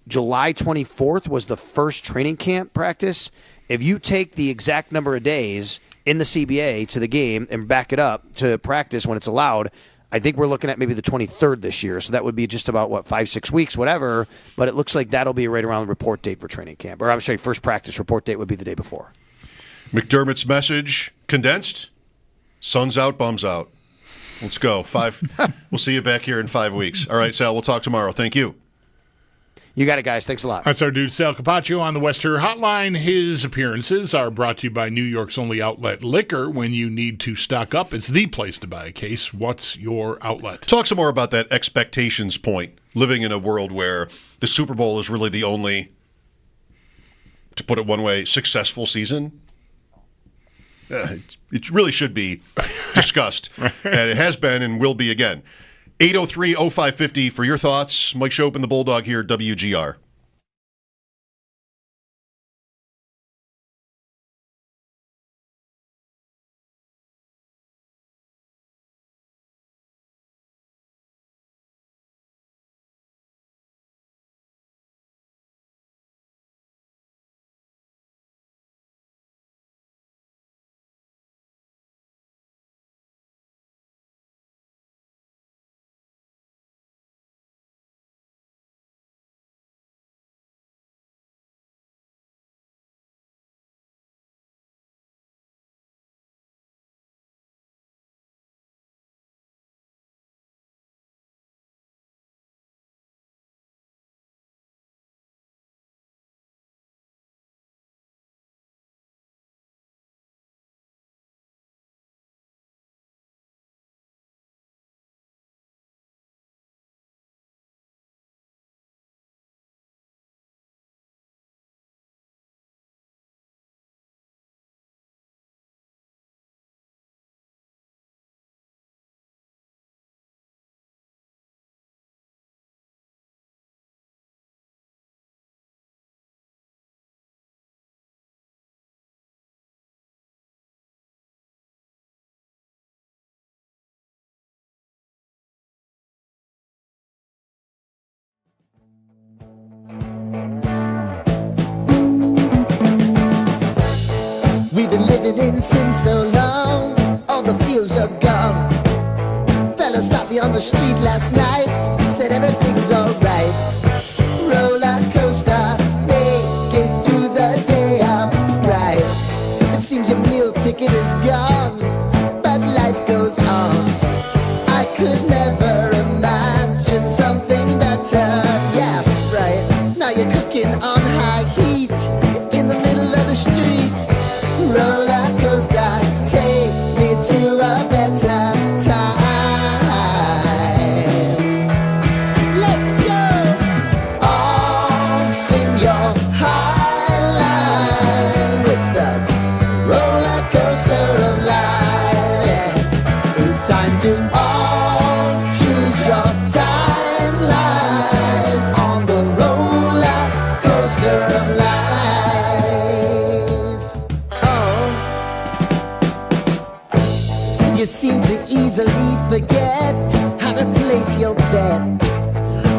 July 24th was the first training camp practice. If you take the exact number of days in the CBA to the game and back it up to practice when it's allowed, I think we're looking at maybe the 23rd this year. So that would be just about, 5-6 weeks, whatever. But it looks like that'll be right around the report date for training camp. Or I'm sorry, first practice report date would be the day before. McDermott's message condensed. Sun's out, bums out. Let's go. We'll see you back here in 5 weeks. All right, Sal, we'll talk tomorrow. Thank you. You got it, guys. Thanks a lot. That's our dude, Sal Capacio, on the Western Hotline. His appearances are brought to you by New York's only outlet liquor. When you need to stock up, it's the place to buy a case. What's your outlet? Talk some more about that expectations point. Living in a world where the Super Bowl is really the only, to put it one way, successful season. It really should be discussed. And it has been and will be again. 803-0550 for your thoughts. Mike Schopp and the Bulldog here, WGR. We've been living in sin so long, all the feels are gone. Fella stopped me on the street last night, said everything's alright. Roller coaster, make it through the day upright. It seems your meal ticket is gone, but life goes on. I could never imagine something better. Yeah, right. Now you're cooking on high heat in the middle of the street. Roller coaster, take me to a better time. Let's go! All sing your high line with the roller coaster of life. Yeah. It's time to all choose your timeline on the roller coaster of life. You seem to easily forget how to place your bet.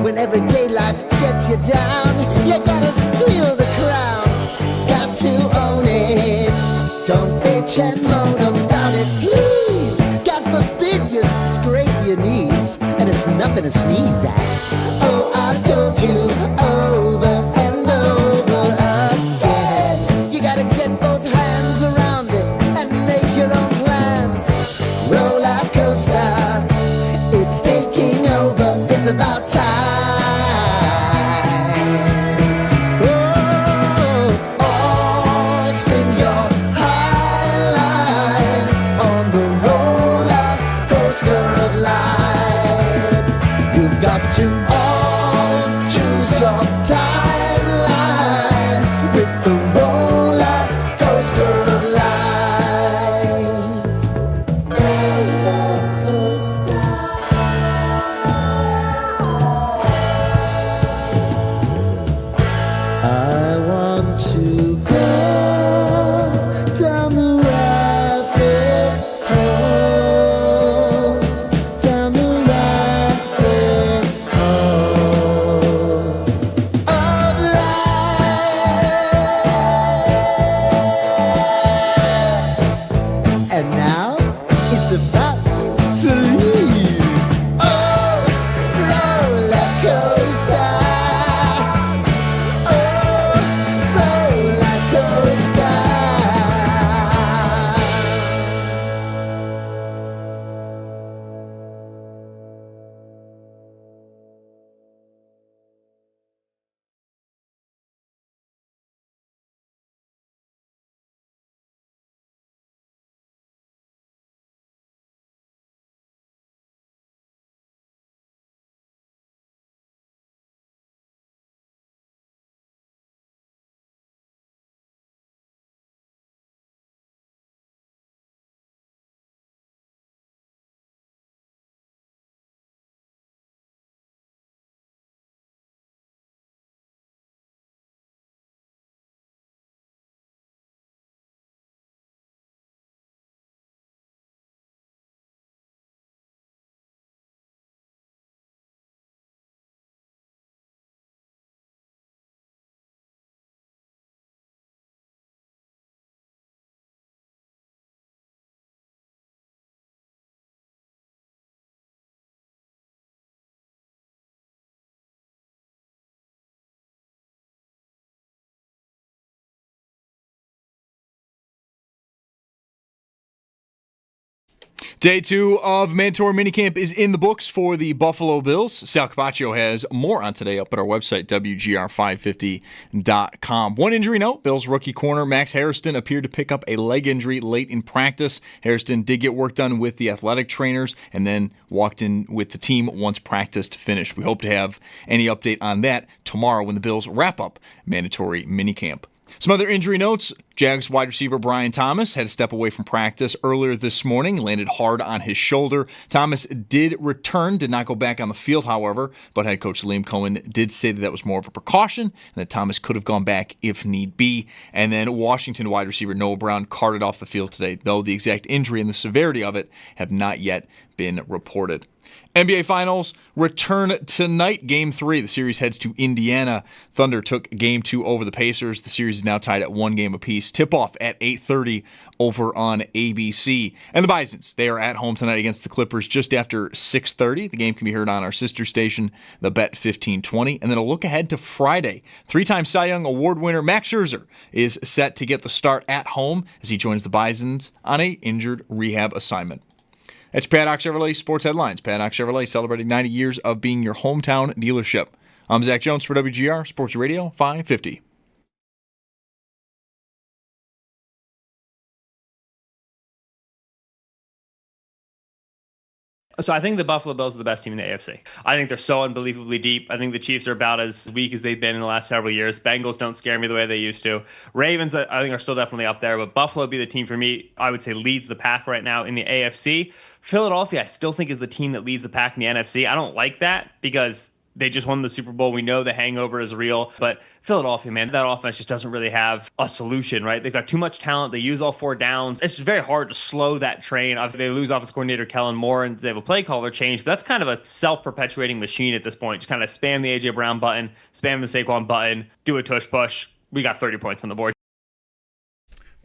When everyday life gets you down, you gotta steal the crown. Got to own it. Don't bitch and moan about it, please. God forbid you scrape your knees, and it's nothing to sneeze at. Oh, I've told you over and over again. You gotta get both hands around it and make your own plans. Roller coaster, it's taking over, it's about time. Oh, oh, sing your high line on the roller coaster of life. You've got to all choose your timeline with the roller coaster of life. I want to go down the rabbit hole, down the rabbit hole of life. And now it's about to leave. Day 2 of mandatory minicamp is in the books for the Buffalo Bills. Sal Capacio has more on today up at our website, WGR550.com. One injury note, Bills rookie corner Max Hairston appeared to pick up a leg injury late in practice. Hairston did get work done with the athletic trainers and then walked in with the team once practice finished. We hope to have any update on that tomorrow when the Bills wrap up mandatory minicamp. Some other injury notes. Jags wide receiver Brian Thomas had to step away from practice earlier this morning, landed hard on his shoulder. Thomas did return, did not go back on the field, however, but head coach Liam Cohen did say that was more of a precaution and that Thomas could have gone back if need be. And then Washington wide receiver Noah Brown carted off the field today, though the exact injury and the severity of it have not yet been reported. NBA Finals return tonight, Game 3. The series heads to Indiana. Thunder took Game 2 over the Pacers. The series is now tied at 1 game apiece. Tip-off at 8:30 over on ABC. And the Bisons, they are at home tonight against the Clippers just after 6:30. The game can be heard on our sister station, the Bet 1520. And then a look ahead to Friday. 3-time Cy Young Award winner Max Scherzer is set to get the start at home as he joins the Bisons on a injured rehab assignment. That's Paddock Chevrolet Sports Headlines. Paddock Chevrolet celebrating 90 years of being your hometown dealership. I'm Zach Jones for WGR Sports Radio 550. So I think the Buffalo Bills are the best team in the AFC. I think they're so unbelievably deep. I think the Chiefs are about as weak as they've been in the last several years. Bengals don't scare me the way they used to. Ravens, I think, are still definitely up there, but Buffalo would be the team for me, I would say, leads the pack right now in the AFC. Philadelphia, I still think, is the team that leads the pack in the NFC. I don't like that because they just won the Super Bowl. We know the hangover is real. But Philadelphia, man, that offense just doesn't really have a solution, right? They've got too much talent. They use all 4 downs. It's very hard to slow that train. Obviously, they lose offensive coordinator Kellen Moore, and they have a play caller change. But that's kind of a self-perpetuating machine at this point. Just kind of spam the A.J. Brown button, spam the Saquon button, do a tush-push. We got 30 points on the board.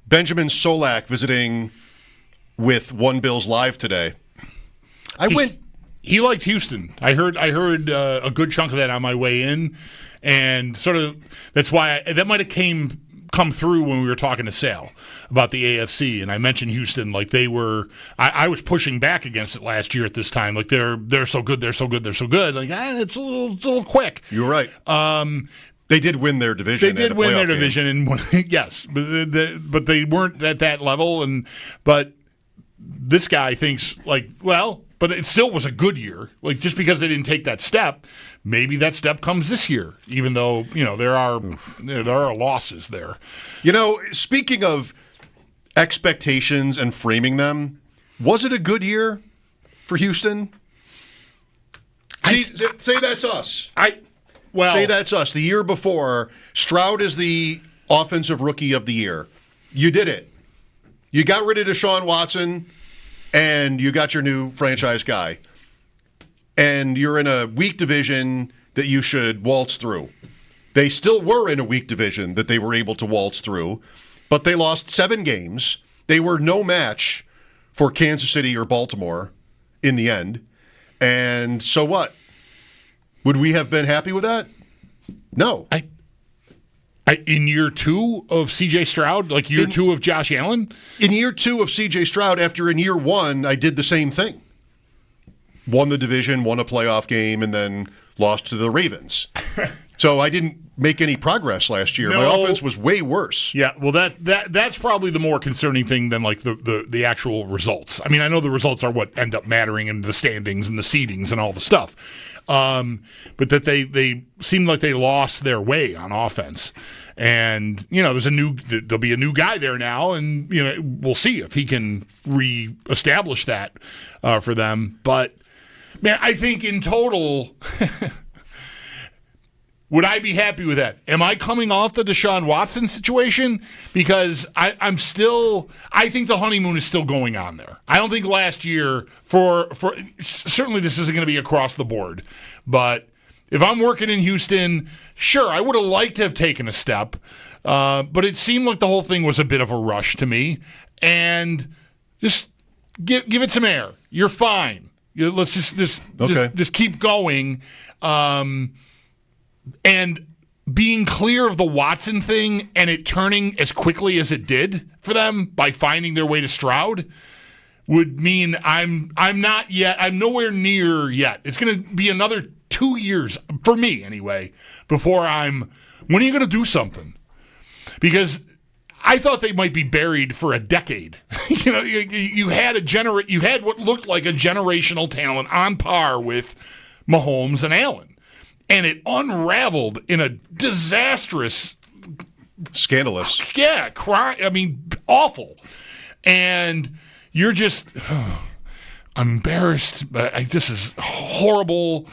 Benjamin Solak visiting with One Bills Live today. He liked Houston. I heard a good chunk of that on my way in, and sort of that's why that might have come through when we were talking to Sal about the AFC, and I mentioned Houston like they were. I was pushing back against it last year at this time, like they're so good, they're so good, they're so good. Like it's a little quick. You're right. They did win their division. They did win their division, and yes, but they weren't at that level. But this guy thinks like, well. But it still was a good year. Like just because they didn't take that step, maybe that step comes this year. Even though there are losses there. Speaking of expectations and framing them, was it a good year for Houston? Say that's us. Say that's us. The year before, Stroud is the offensive rookie of the year. You did it. You got rid of Deshaun Watson. And you got your new franchise guy. And you're in a weak division that you should waltz through. They still were in a weak division that they were able to waltz through, but they lost 7 games. They were no match for Kansas City or Baltimore in the end. And so what? Would we have been happy with that? No. In year 2 of C.J. Stroud, like year 2 of Josh Allen? In year 2 of C.J. Stroud, after in year 1, I did the same thing. Won the division, won a playoff game, and then lost to the Ravens. So I didn't make any progress last year. My offense was way worse. Yeah, well, that's probably the more concerning thing than like the actual results. I mean, I know the results are what end up mattering in the standings and the seedings and all the stuff. But that they seemed like they lost their way on offense. And, there'll be a new guy there now, and, we'll see if he can reestablish that for them. But, man, I think in total, would I be happy with that? Am I coming off the Deshaun Watson situation? Because I think the honeymoon is still going on there. I don't think last year for certainly this isn't going to be across the board. But if I'm working in Houston, sure, I would have liked to have taken a step. But it seemed like the whole thing was a bit of a rush to me. And just give it some air. You're fine. Let's just keep going. And being clear of the Watson thing and it turning as quickly as it did for them by finding their way to Stroud would mean I'm not yet. I'm nowhere near yet. It's going to be another 2 years for me anyway before I'm. When are you going to do something? Because I thought they might be buried for a decade. You had what looked like a generational talent on par with Mahomes and Allen, and it unraveled in a disastrous, scandalous. Yeah, awful. And you're just I'm embarrassed. This is horrible.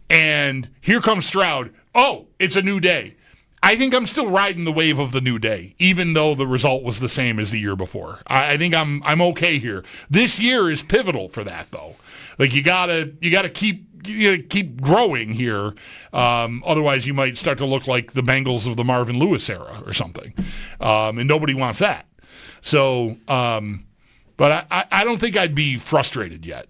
And here comes Stroud. Oh, it's a new day. I think I'm still riding the wave of the new day, even though the result was the same as the year before. I think I'm okay here. This year is pivotal for that, though. Like you gotta keep growing here. Otherwise, you might start to look like the Bengals of the Marvin Lewis era or something, and nobody wants that. So, but I don't think I'd be frustrated yet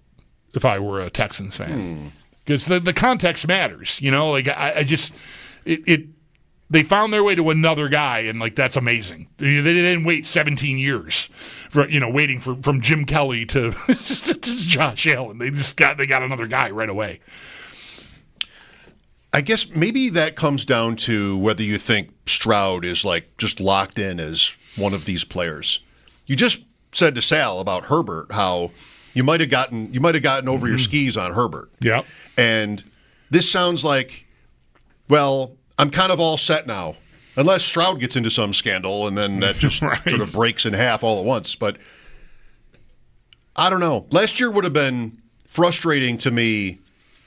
if I were a Texans fan, because the context matters. They found their way to another guy, and that's amazing. They didn't wait 17 years for waiting from Jim Kelly to Josh Allen. They got another guy right away. I guess maybe that comes down to whether you think Stroud is just locked in as one of these players. You just said to Sal about Herbert how you might have gotten over your skis on Herbert. Yeah. And this sounds like, well, I'm kind of all set now, unless Stroud gets into some scandal, and then that just right. sort of breaks in half all at once. But I don't know. Last year would have been frustrating to me.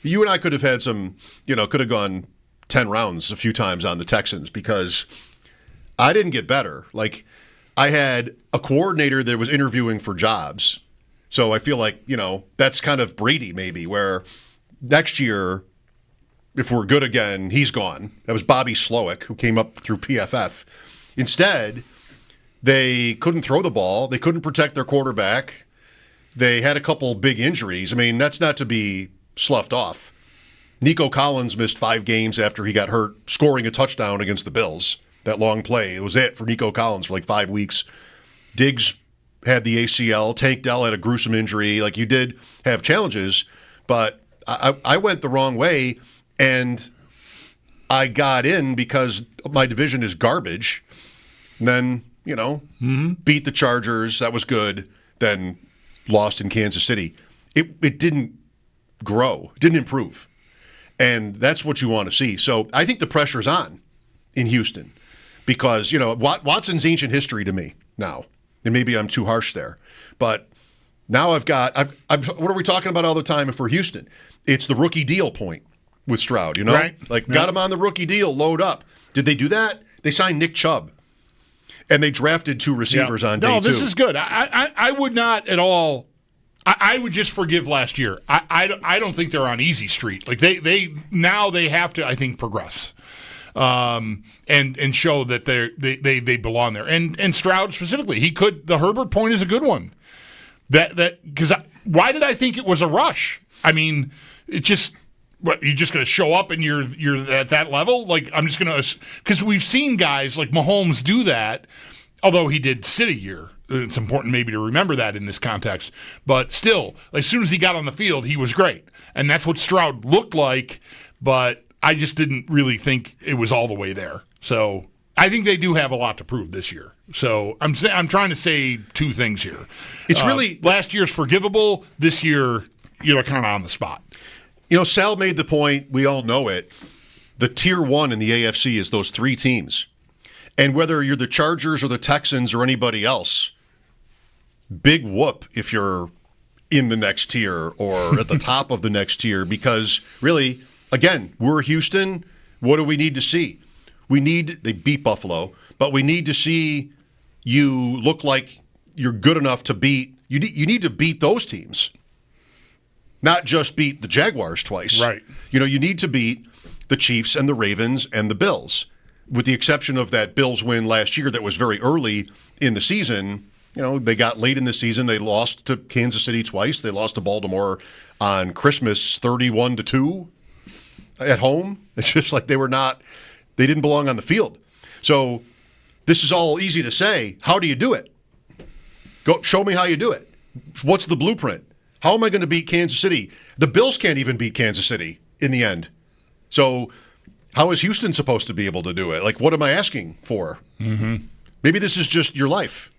You and I could have had could have gone 10 rounds a few times on the Texans because I didn't get better. I had a coordinator that was interviewing for jobs. So I feel like, that's kind of Brady maybe, where next year, if we're good again, he's gone. That was Bobby Slowick, who came up through PFF. Instead, they couldn't throw the ball. They couldn't protect their quarterback. They had a couple big injuries. I mean, that's not to be sloughed off. Nico Collins missed 5 games after he got hurt, scoring a touchdown against the Bills. That long play. It was it for Nico Collins for 5 weeks. Diggs had the ACL. Tank Dell had a gruesome injury. You did have challenges, but I went the wrong way. And I got in because my division is garbage. And then, beat the Chargers. That was good. Then lost in Kansas City. It didn't grow. It didn't improve. And that's what you want to see. So I think the pressure's on in Houston because, Watson's ancient history to me now. And maybe I'm too harsh there. But now what are we talking about all the time for Houston? It's the rookie deal point. With Stroud, Right. Got him on the rookie deal, load up. Did they do that? They signed Nick Chubb, and they drafted 2 receivers on day 2. No, this is good. I would not at all. I would just forgive last year. I don't think they're on easy street. They now they have to, I think, progress, and show that they belong there. And Stroud specifically, the Herbert point is a good one. Because why did I think it was a rush? I mean, it just. What, you're just going to show up and you're at that level? I'm just going to – because we've seen guys like Mahomes do that, although he did sit a year. It's important maybe to remember that in this context. But still, as soon as he got on the field, he was great. And that's what Stroud looked like, but I just didn't really think it was all the way there. So I think they do have a lot to prove this year. So I'm trying to say 2 things here. It's really – last year's forgivable. This year, you're kind of on the spot. Sal made the point, we all know it, the tier 1 in the AFC is those 3 teams. And whether you're the Chargers or the Texans or anybody else, big whoop if you're in the next tier or at the top of the next tier because really, again, we're Houston. What do we need to see? They beat Buffalo, but we need to see you look like you're good enough to beat, you need to beat those teams. Not just beat the Jaguars twice. Right. You need to beat the Chiefs and the Ravens and the Bills. With the exception of that Bills win last year that was very early in the season, they got late in the season. They lost to Kansas City twice. They lost to Baltimore on Christmas 31-2 at home. It's just like they didn't belong on the field. So this is all easy to say. How do you do it? Go show me how you do it. What's the blueprint? How am I going to beat Kansas City? The Bills can't even beat Kansas City in the end. So how is Houston supposed to be able to do it? Like, what am I asking for? Mm-hmm. Maybe this is just your life.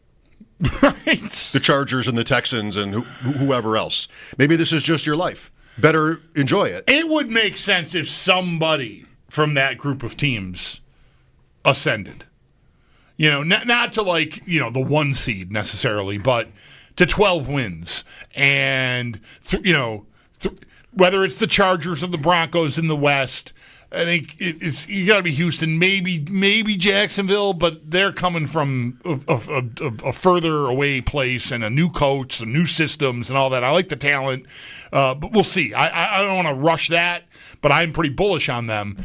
Right. The Chargers and the Texans and whoever else. Maybe this is just your life. Better enjoy it. It would make sense if somebody from that group of teams ascended. You know, not to the 1 seed necessarily, but to 12 wins. And, whether it's the Chargers or the Broncos in the West, I think you got to be Houston, maybe Jacksonville, but they're coming from a further away place and a new coach, some new systems and all that. I like the talent, but we'll see. I don't want to rush that, but I'm pretty bullish on them.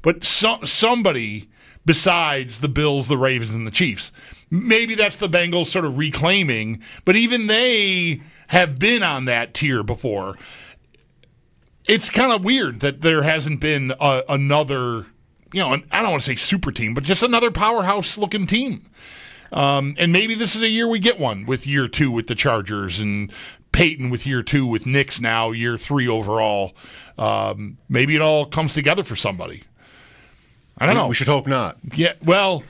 But somebody besides the Bills, the Ravens, and the Chiefs. Maybe that's the Bengals sort of reclaiming, but even they have been on that tier before. It's kind of weird that there hasn't been another, I don't want to say super team, but just another powerhouse-looking team. And maybe this is a year we get one with year 2 with the Chargers and Peyton with year 2 with Knicks now, year 3 overall. Maybe it all comes together for somebody. I don't know. We should hope not. Yeah, well,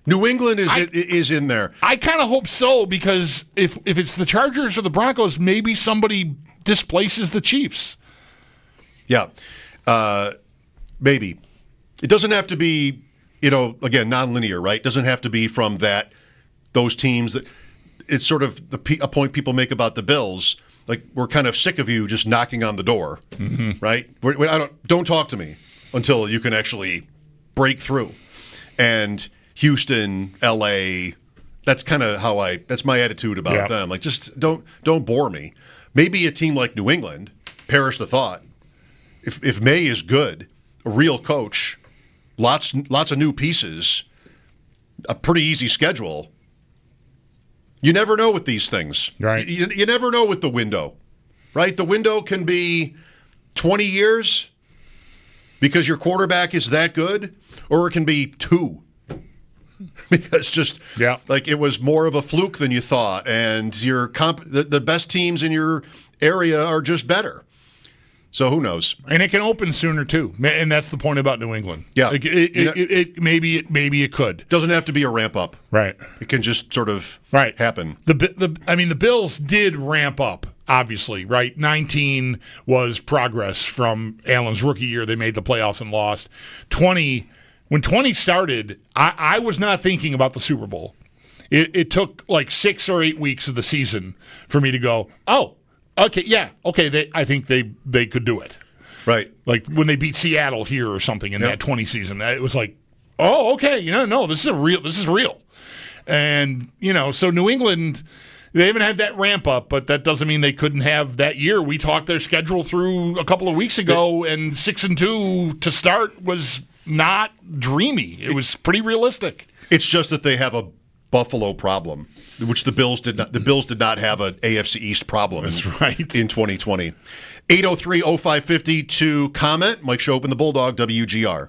New England is in there. I kind of hope so, because if it's the Chargers or the Broncos, maybe somebody displaces the Chiefs. Yeah, maybe. It doesn't have to be, again, nonlinear, right? It doesn't have to be from those teams. That it's sort of a point people make about the Bills. Like, we're kind of sick of you just knocking on the door, right? Don't talk to me until you can actually break through. And Houston, LA, that's kind of that's my attitude about them. Like, just don't bore me. Maybe a team like New England, perish the thought. If May is good, a real coach, lots of new pieces, a pretty easy schedule. You never know with these things. Right. You never know with the window, right? The window can be 20 years because your quarterback is that good, or it can be 2. Because like, it was more of a fluke than you thought, and the best teams in your area are just better. So who knows? And it can open sooner too, and that's the point about New England. Yeah, like maybe it could. Doesn't have to be a ramp up. Right. It can just sort of happen. The Bills did ramp up. Obviously, right? 19 was progress from Allen's rookie year. They made the playoffs and lost. 20. When 20 started, I was not thinking about the Super Bowl. It took like 6 or 8 weeks of the season for me to go, oh, okay, yeah, okay. I think they could do it. Right. Like when they beat Seattle here or something in that 20 season, it was like, oh, okay, no, this is real. And so New England, they haven't had that ramp up, but that doesn't mean they couldn't have that year. We talked their schedule through a couple of weeks ago, and 6-2 to start was not dreamy. It was pretty realistic. It's just that they have a Buffalo problem, which the Bills did not. The Bills did not have an AFC East problem. That's right. In 2020. 803-0550 to comment. Mike Schopp and the Bulldog, WGR.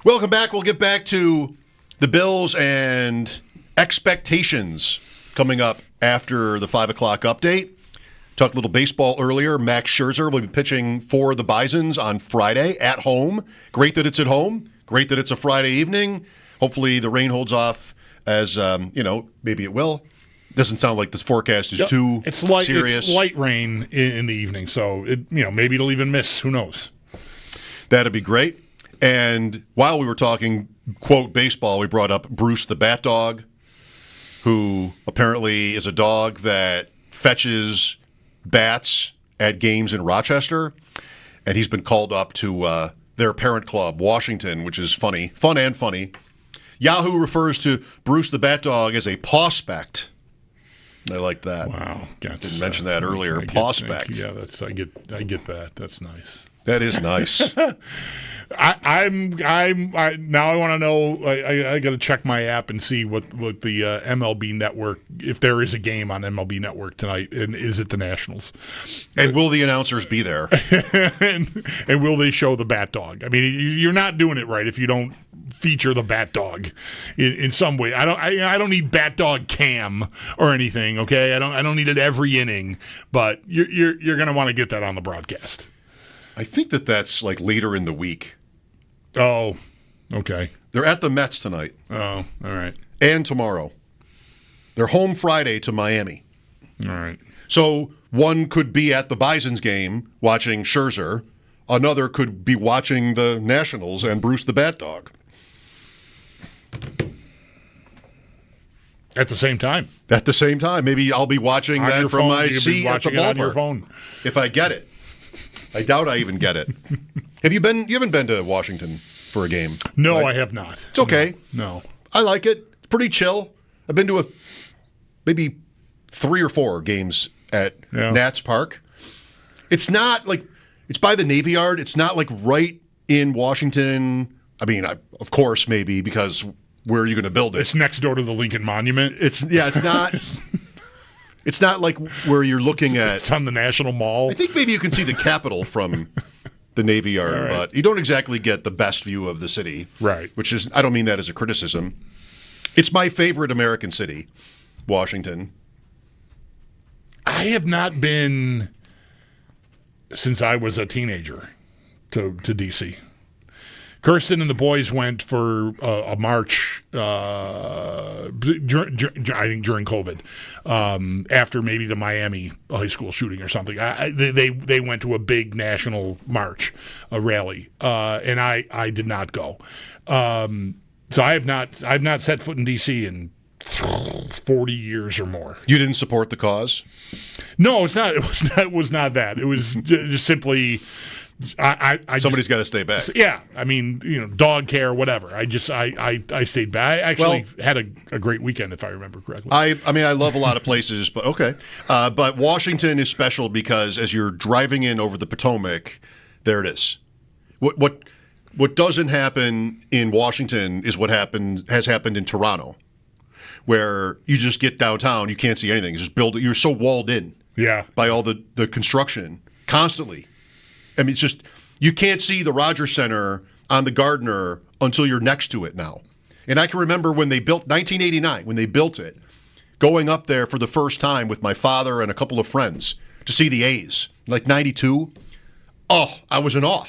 Welcome back. We'll get back to the Bills and expectations coming up after the 5 o'clock update. Talked a little baseball earlier. Max Scherzer will be pitching for the Bisons on Friday at home. Great that it's at home. Great that it's a Friday evening. Hopefully the rain holds off as, maybe it will. Doesn't sound like this forecast is too serious. It's light rain in the evening, so maybe it'll even miss. Who knows? That'd be great. And while we were talking, quote, baseball, we brought up Bruce the Bat Dog, who apparently is a dog that fetches bats at games in Rochester, and he's been called up to their parent club, Washington, which is fun and funny. Yahoo refers to Bruce the Bat Dog as a pawspect. I like that. Wow, didn't mention that earlier. Pawspect. Yeah, I get that. That's nice. That is nice. I now I want to know. I got to check my app and see what the MLB Network, if there is a game on MLB Network tonight, and is it the Nationals? And will the announcers be there? and will they show the Bat Dog? I mean, you're not doing it right if you don't feature the Bat Dog in some way. I don't need Bat Dog cam or anything. Okay, I don't need it every inning, but you're going to want to get that on the broadcast. I think that's like later in the week. Oh, okay. They're at the Mets tonight. Oh, all right. And tomorrow. They're home Friday to Miami. All right. So one could be at the Bisons game watching Scherzer. Another could be watching the Nationals and Bruce the Bat Dog. At the same time. At the same time. Maybe I'll be watching on that from my seat at the ballpark. On your phone. If I get it. I doubt I even get it. You haven't been to Washington for a game? No, I have not. It's okay. No. I like it. It's pretty chill. I've been to maybe 3 or 4 games at Nats Park. It's not like, it's by the Navy Yard. It's not like right in Washington. I mean, of course, maybe, because where are you going to build it? It's next door to the Lincoln Monument. It's not. It's not like where you're looking at. It's on the National Mall. I think maybe you can see the Capitol from the Navy Yard, right. But you don't exactly get the best view of the city. Right. Which is, I don't mean that as a criticism. It's my favorite American city, Washington. I have not been since I was a teenager to D.C. Kirsten and the boys went for a march, I think during COVID, after maybe the Miami high school shooting or something. They went to a big national march, a rally, and I did not go. So I've not set foot in D.C. in 40 years or more. You didn't support the cause? No, it's not. It was not that. It was just simply. Somebody's got to stay back. Yeah, I mean, dog care, whatever. I stayed back. I actually had a great weekend, if I remember correctly. I mean, I love a lot of places, but okay. But Washington is special because as you're driving in over the Potomac, there it is. What doesn't happen in Washington is what has happened in Toronto, where you just get downtown, you can't see anything. You just build it. You're so walled in. Yeah. By all the construction constantly. I mean, it's just, you can't see the Rogers Center on the Gardner until you're next to it now. And I can remember when they built, 1989, when they built it, going up there for the first time with my father and a couple of friends to see the A's, like 92. Oh, I was in awe.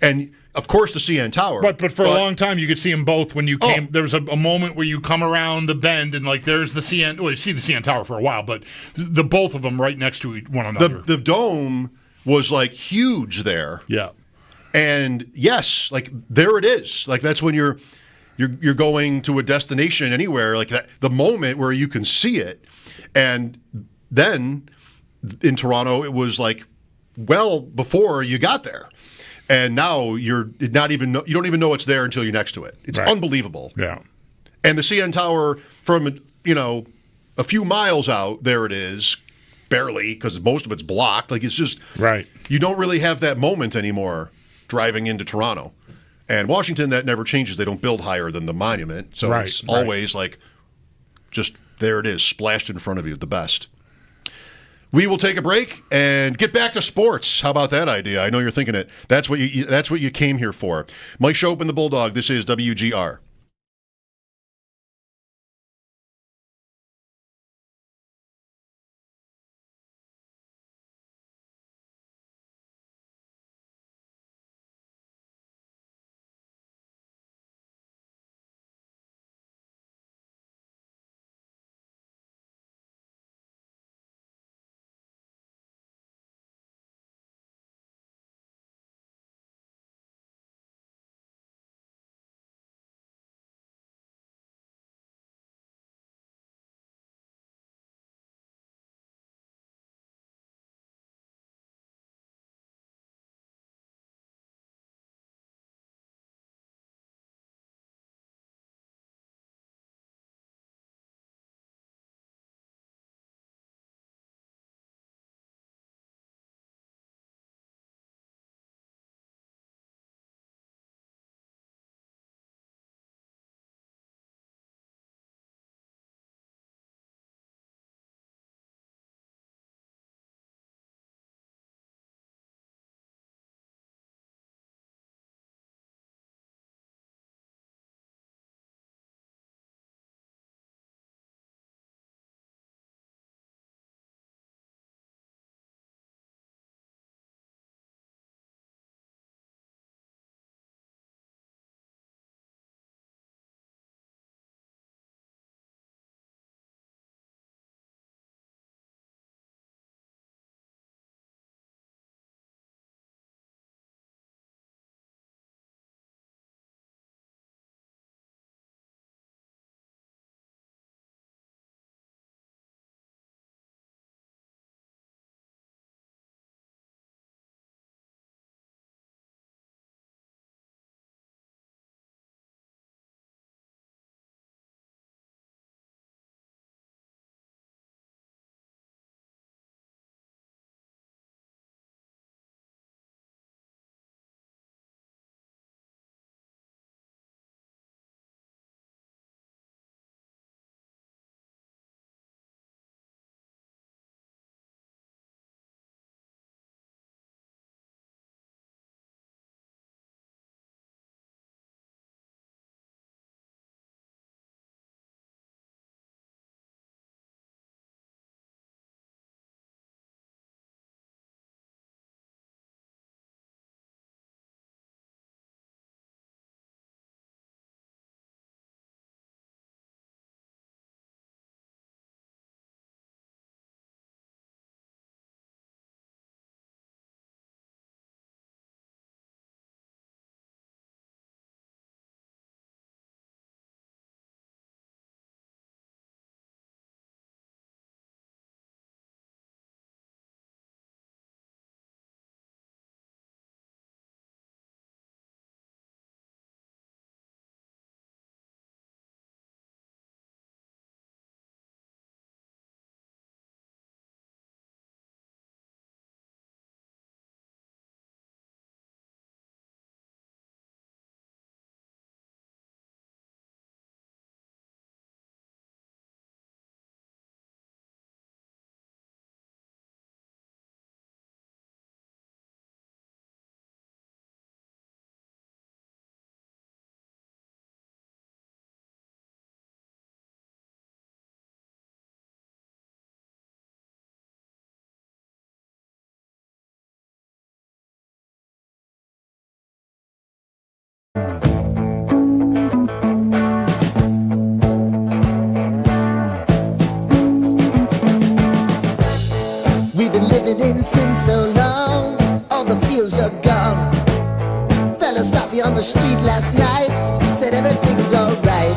And, of course, the CN Tower. But for a long time, you could see them both when you came. There was a moment where you come around the bend and, like, there's the CN. Well, you see the CN Tower for a while, but the both of them right next to one another. The dome was like huge there. Yeah. And yes, like there it is. Like that's when you're going to a destination anywhere, like that, the moment where you can see it. And then in Toronto it was like well before you got there. And now you don't even know it's there until you're next to it. It's unbelievable. Yeah. And the CN Tower from a few miles out, there it is. Barely, because most of it's blocked. Like, it's just, you don't really have that moment anymore driving into Toronto. And Washington, that never changes. They don't build higher than the monument. So it's always like, just there it is, splashed in front of you, the best. We will take a break and get back to sports. How about that idea? I know you're thinking it. That's what you came here for. Mike Schopp and the Bulldog. This is WGR. We've been living in sin so long, all the feels are gone. Fella stopped me on the street last night, said everything's alright.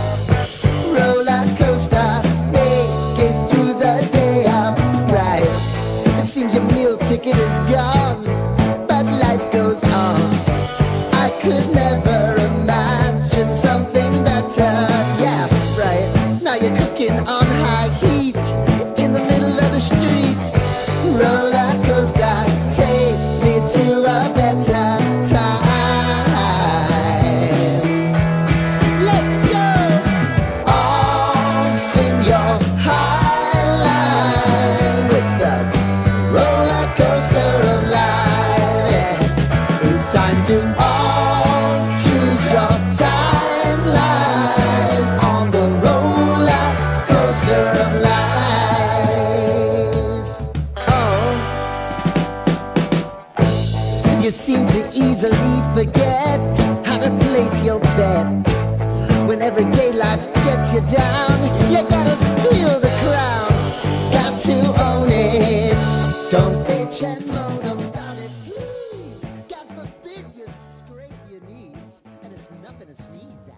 Roller coaster, make it through the day upright. It seems your meal ticket is gone, but life goes on. I could never imagine something better. Yeah, right. Now you're cooking on high heat in the middle of the street. Roller coaster, take me to a better time. Let's go. All sing your high line with the time to all choose your timeline on the roller coaster of life. Oh, you seem to easily forget how to place your bet. When everyday life gets you down, you gotta steal the crown. Got to own it. Don't bitch and moan about it, please. God forbid you scrape your knees, and it's nothing to sneeze at.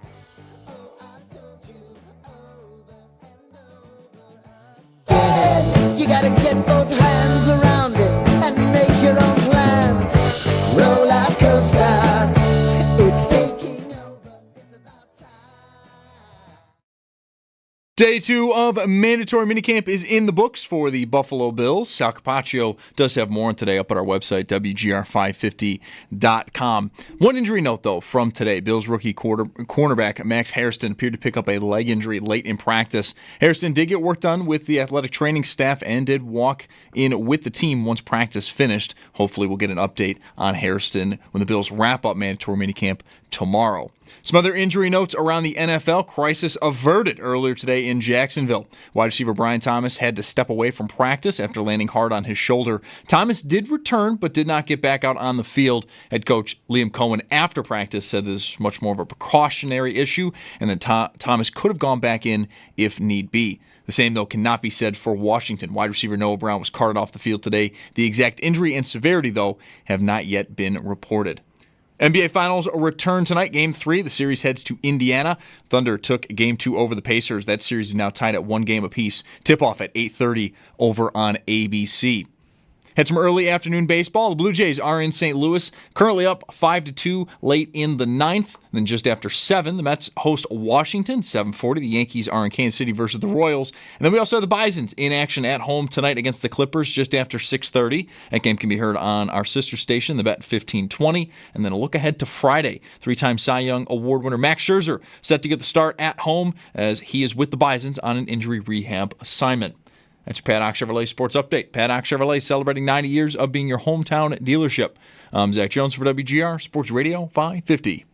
Oh, I've told you over and over again. You gotta get both hands around it and make your own plans. Roller coaster, it's taking over. It's about time. Day 2 of mandatory minicamp is in the books for the Buffalo Bills. Sal Capacio does have more on today up at our website, WGR550.com. One injury note, though, from today. Bills rookie cornerback Max Hairston appeared to pick up a leg injury late in practice. Hairston did get work done with the athletic training staff and did walk in with the team once practice finished. Hopefully we'll get an update on Hairston when the Bills wrap up mandatory minicamp tomorrow. Some other injury notes around the NFL. Crisis averted earlier today in Jacksonville. Wide receiver Brian Thomas had to step away from practice after landing hard on his shoulder. Thomas did return, but did not get back out on the field. Head coach Liam Cohen, after practice, said this is much more of a precautionary issue, and that Thomas could have gone back in if need be. The same, though, cannot be said for Washington. Wide receiver Noah Brown was carted off the field today. The exact injury and severity, though, have not yet been reported. NBA Finals return tonight. Game 3, the series heads to Indiana. Thunder took Game 2 over the Pacers. That series is now tied at 1 game apiece. Tip-off at 8:30 over on ABC. Had some early afternoon baseball. The Blue Jays are in St. Louis, currently up 5-2 late in the 9th. Then just after 7, the Mets host Washington, 7:40. The Yankees are in Kansas City versus the Royals. And then we also have the Bisons in action at home tonight against the Clippers just after 6:30. That game can be heard on our sister station, the Bet 1520. And then a look ahead to Friday. 3-time Cy Young Award winner Max Scherzer set to get the start at home as he is with the Bisons on an injury rehab assignment. That's your Paddock Chevrolet Sports Update. Paddock Chevrolet celebrating 90 years of being your hometown dealership. I'm Zach Jones for WGR Sports Radio 550.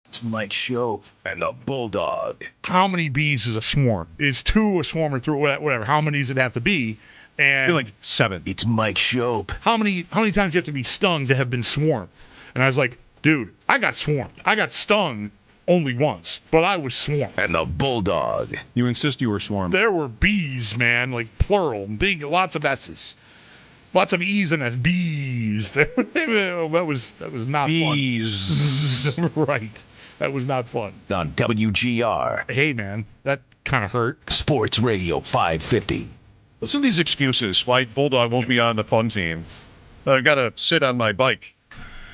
It's Mike Schopp and the Bulldog. How many bees is a swarm? Is 2 a swarm or 3, whatever? How many does it have to be? And I feel like 7. It's Mike Schopp. how many times do you have to be stung to have been swarmed? And I was like, dude, I got swarmed. I got stung only once, but I was swarmed. And the Bulldog. You insist you were swarmed. There were bees, man, like plural, big, lots of S's. Lots of E's and S's. Bees. that was not Bees. fun. Right. That was not fun. On WGR Hey, man, that kind of hurt. Sports Radio 550. Listen to these excuses why Bulldog won't be on the fun team. I've got to sit on my bike.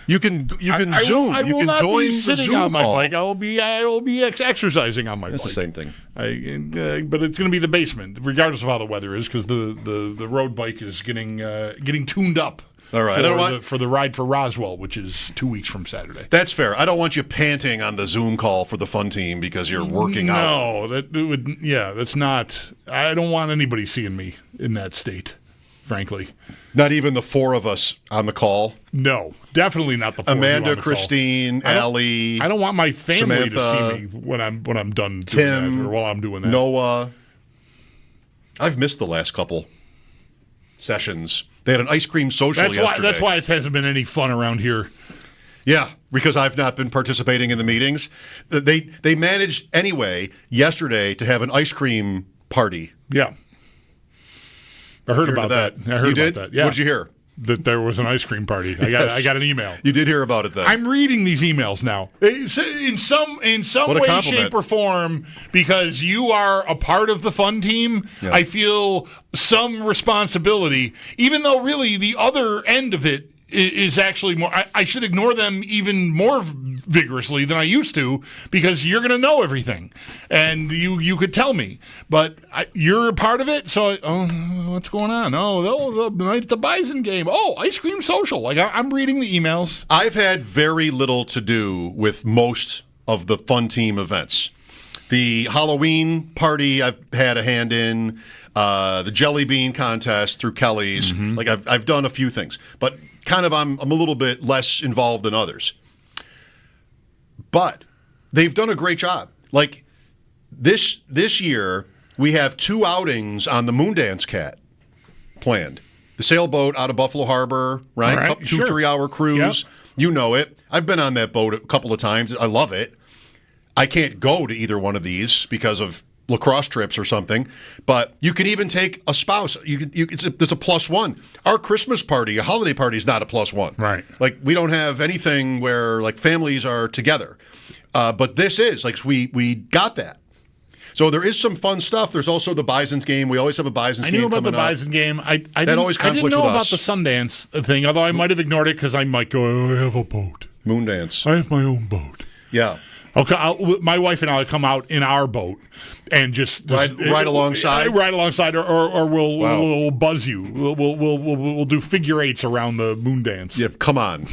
You can Zoom. I you will can not join be the sitting Zoom on my call. bike. I will be exercising on my That's bike. the same thing. But it's going to be the basement, regardless of how the weather is, because the road bike is getting tuned up. All right. For the ride for Roswell, which is 2 weeks from Saturday. That's fair. I don't want you panting on the Zoom call for the fun team because you're working out. No, that's not. I don't want anybody seeing me in that state, frankly. Not even the 4 of us on the call. No, definitely not the 4 of you Amanda, on the Christine, call. Allie. I don't want my family Samantha, to see me when I'm done doing Tim, that, or while I'm doing that. Noah. I've missed the last couple sessions. They had an ice cream social yesterday. That's why it hasn't been any fun around here. Yeah, because I've not been participating in the meetings. They managed anyway yesterday to have an ice cream party. Yeah. I heard about that. I heard about that. Yeah. What did you hear? That there was an ice cream party. I got an email. You did hear about it then. I'm reading these emails now. In some What a way, compliment. shape, or form, because you are a part of the fun team, Yeah. I feel some responsibility, even though really the other end of it is actually more. I should ignore them even more vigorously than I used to, because you're going to know everything, and you could tell me. But you're a part of it, so what's going on? The night at the Bison game. Oh, ice cream social. Like I'm reading the emails. I've had very little to do with most of the fun team events. The Halloween party I've had a hand in, the jelly bean contest through Kelly's. Like I've done a few things, but kind of I'm a little bit less involved than others. But they've done a great job. Like this year, we have 2 outings on the Moondance Cat planned. The sailboat out of Buffalo Harbor, right? All right, 2 3-hour cruise. Yep. You know it. I've been on that boat a couple of times. I love it. I can't go to either one of these because of lacrosse trips or something, but you can even take a spouse. There's a +1. Our Christmas party, a holiday party, is not a +1. Right. Like we don't have anything where like families are together, but this is like we got that. So there is some fun stuff. There's also the Bisons game. We always have a Bisons game. I knew about the coming up. Bison game. I That didn't, always I didn't conflicts know with about us. the Sundance thing, although I might have ignored it because I might go, oh, I have a boat. Moondance. I have my own boat. Yeah. Okay, my wife and I will come out in our boat and just ride alongside, or Wow. we'll buzz you. We'll do figure eights around the Moondance. Yeah, come on.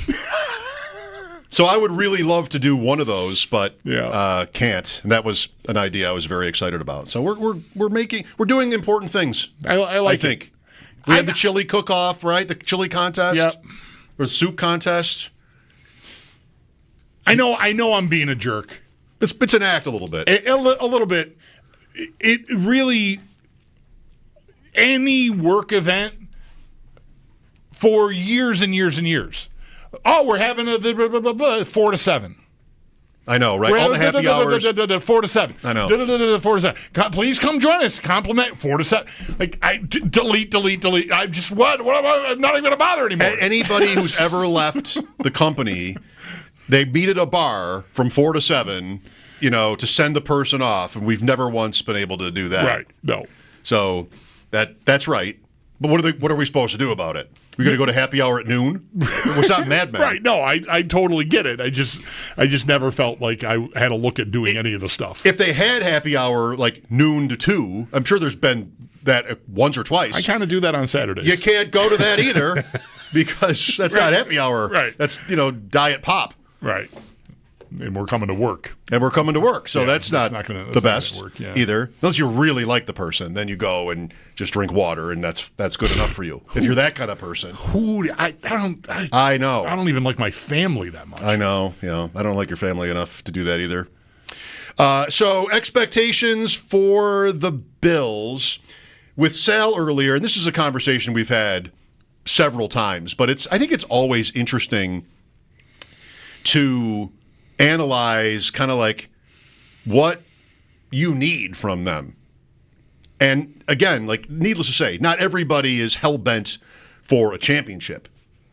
So I would really love to do one of those, but can't. And that was an idea I was very excited about. So we're doing important things. I think we had the chili cook-off, right? The chili contest. Yep. Or the soup contest. I know I'm being a jerk. It's an act a little bit. A little bit. It really, any work event for years and years and years. Oh, we're having a 4 to 7. I know, right? All the happy hours. 4 to 7. I know. 4 to 7. Please come join us. Compliment 4 to 7. Like delete. I just I'm not even going to bother anymore. Anybody who's ever left the company, they meet at a bar from 4 to 7, to send the person off, and we've never once been able to do that. Right. No. So that's right. But what are we supposed to do about it? We're going to go to happy hour at noon? It's not Mad Men. Right. No, I totally get it. I just never felt like I had a look at doing any of the stuff. If they had happy hour like noon to 2, I'm sure there's been that once or twice. I kind of do that on Saturdays. You can't go to that either because that's not happy hour. Right. That's, Diet Pop. Right. And we're coming to work. So that's not the best either. Unless you really like the person, then you go and just drink water, and that's good enough for you. If you're that kind of person. I know. I don't even like my family that much. I know. Yeah. I don't like your family enough to do that either. So expectations for the Bills with Sal earlier, and this is a conversation we've had several times, but I think it's always interesting to analyze kind of like what you need from them. And again, like needless to say, not everybody is hell-bent for a championship.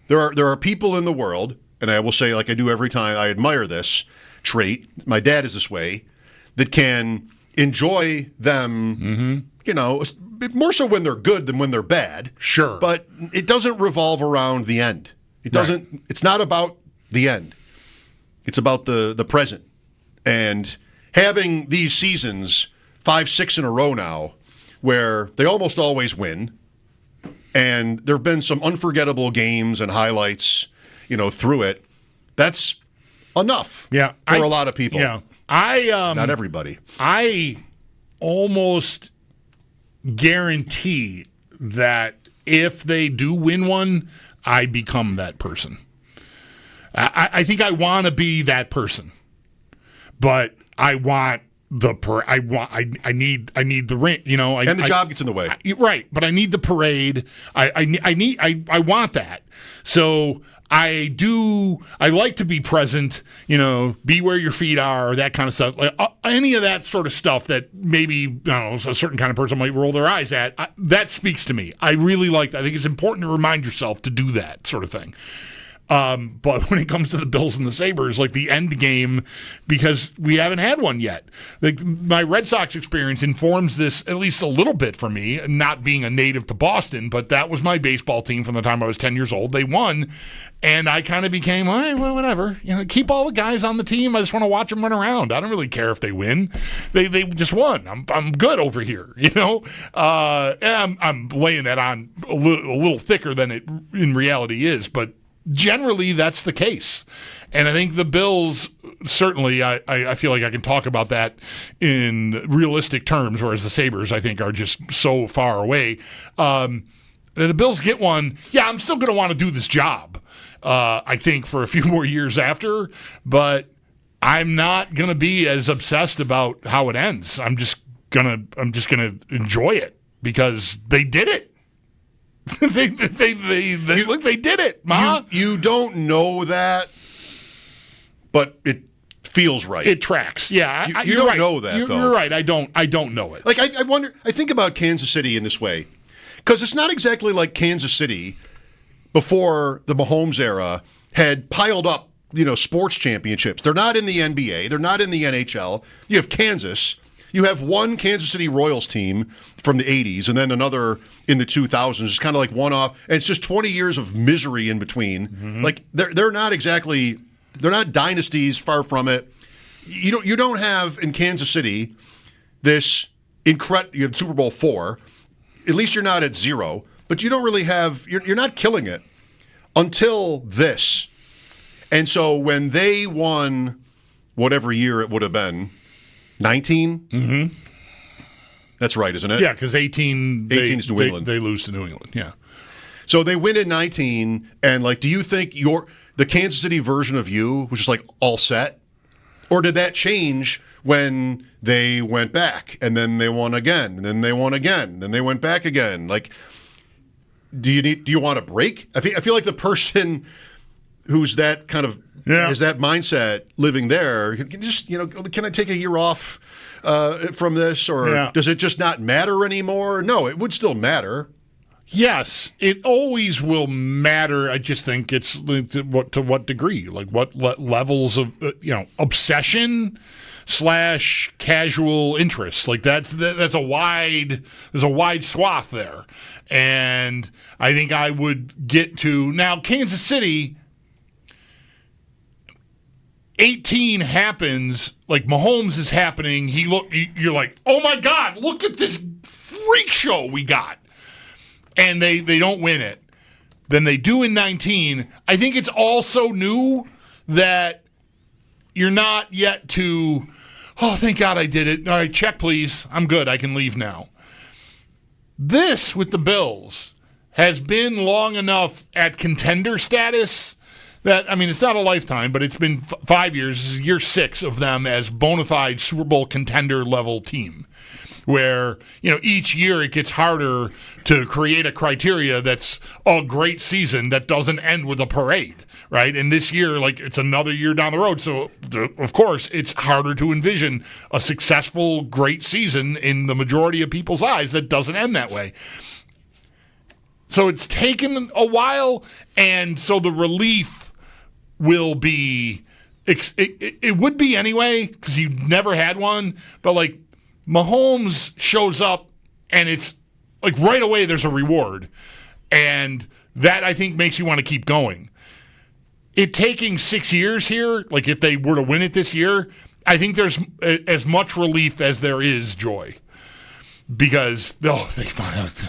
There are people in the world, and I will say like I do every time, I admire this trait. My dad is this way, that can enjoy them, more so when they're good than when they're bad. Sure. But it doesn't revolve around the end. It doesn't. Right. It's not about the end. It's about the present. And having these seasons, 5, 6 in a row now, where they almost always win, and there have been some unforgettable games and highlights, through it, that's enough for a lot of people. Yeah. Not everybody. I almost guarantee that if they do win one, I become that person. I think I want to be that person, but I want I need the ring, and the job gets in the way, right? But I need the parade. I want that. So I like to be present. Be where your feet are, that kind of stuff. Like any of that sort of stuff that maybe a certain kind of person might roll their eyes at. That speaks to me. I really like that. I think it's important to remind yourself to do that sort of thing. But when it comes to the Bills and the Sabres, like the end game, because we haven't had one yet. Like my Red Sox experience informs this at least a little bit for me, not being a native to Boston, but that was my baseball team from the time I was 10 years old. They won, and I kind of became, well, whatever. Keep all the guys on the team. I just want to watch them run around. I don't really care if they win. They just won. I'm good over here, and I'm laying that on a little thicker than it in reality is, but generally, that's the case. And I think the Bills, certainly, I feel like I can talk about that in realistic terms, whereas the Sabres, I think, are just so far away. The Bills get one, I'm still going to want to do this job, I think, for a few more years after, but I'm not going to be as obsessed about how it ends. I'm just going to enjoy it because they did it. they did it, Ma. You don't know that, but it feels right. It tracks. Yeah, you don't know that, though. You're right. I don't know it. Like I wonder. I think about Kansas City in this way because it's not exactly like Kansas City before the Mahomes era had piled up, sports championships. They're not in the NBA. They're not in the NHL. You have Kansas. You have one Kansas City Royals team from the 80s and then another in the 2000s. It's kind of like one-off. And it's just 20 years of misery in between. Mm-hmm. Like, they're not exactly – they're not dynasties, far from it. You don't have in Kansas City this incredible – you have Super Bowl IV. At least you're not at 0. But you don't really have – you're not killing it until this. And so when they won whatever year it would have been – 19? Mm-hmm. That's right, isn't it? Yeah, because 18 is New England. They lose to New England, yeah. So they win at 19, and, do you think the Kansas City version of you was just, all set? Or did that change when they went back, and then they won again, and then they won again, and then they went back again? Do you want a break? I feel like the person who's that kind of is that mindset living there, can I take a year off from this, or does it just not matter anymore? No, it would still matter. Yes, it always will matter. I just think it's to what degree, what levels of obsession / casual interest. There's a wide swath there, and I think I would get to now Kansas City. 18 happens, Mahomes is happening. You're like, oh my God, look at this freak show we got. And they don't win it. Then they do in 19. I think it's all so new that you're not yet to, oh, thank God I did it. All right, check, please. I'm good. I can leave now. This with the Bills has been long enough at contender status that, it's not a lifetime, but it's been 5 years. This is year 6 of them as bona fide Super Bowl contender level team, where, each year it gets harder to create a criteria that's a great season that doesn't end with a parade, right? And this year, it's another year down the road. So, of course, it's harder to envision a successful, great season in the majority of people's eyes that doesn't end that way. So it's taken a while, and so the relief will be it would be anyway because you never had one, but Mahomes shows up and it's right away there's a reward, and that I think makes you want to keep going. It taking 6 years here, if they were to win it this year, I think there's as much relief as there is joy because they found out,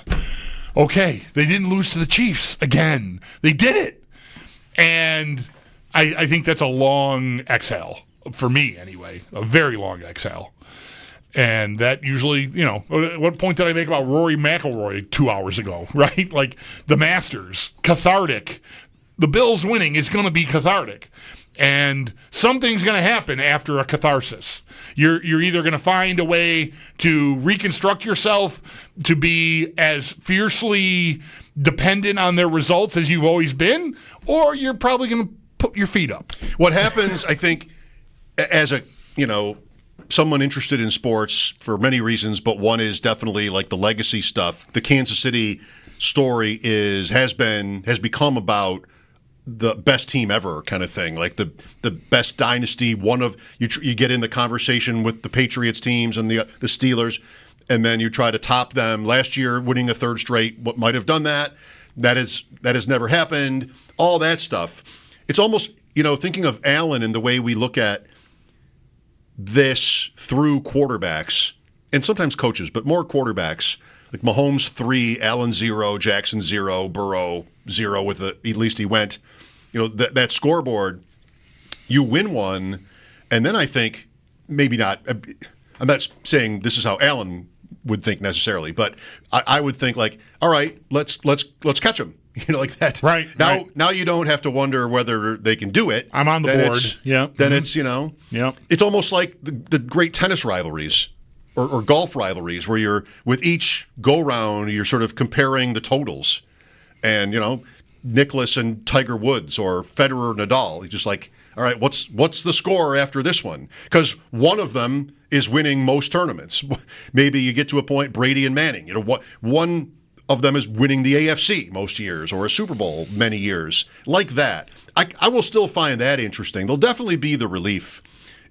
okay, they didn't lose to the Chiefs again, they did it, and I think that's a long exhale, for me anyway, a very long exhale. And that usually, what point did I make about Rory McIlroy 2 hours ago, right? The Masters, cathartic. The Bills winning is going to be cathartic. And something's going to happen after a catharsis. You're either going to find a way to reconstruct yourself to be as fiercely dependent on their results as you've always been, or you're probably going to put your feet up. What happens, I think, as someone interested in sports for many reasons, but one is definitely the legacy stuff. The Kansas City story has become about the best team ever kind of thing, the best dynasty. You get in the conversation with the Patriots teams and the Steelers, and then you try to top them. Last year, winning a third straight, what might have done that? That has never happened. All that stuff. It's almost, thinking of Allen and the way we look at this through quarterbacks, and sometimes coaches, but more quarterbacks, Mahomes 3, Allen 0, Jackson 0, Burrow 0 at least he went, that scoreboard. you win one, and then I think maybe not. I'm not saying this is how Allen would think necessarily, but I would think like, all right, let's catch them. Like that. Right. Now you don't have to wonder whether they can do it. I'm on the board. Yeah. Then it's it's almost like the great tennis rivalries or golf rivalries where you're with each go round you're sort of comparing the totals, and Nicklaus and Tiger Woods or Federer Nadal. You're just like, all right, what's the score after this one? Because one of them is winning most tournaments. Maybe you get to a point, Brady and Manning. One of them is winning the AFC most years or a Super Bowl many years. Like that. I will still find that interesting. There'll definitely be the relief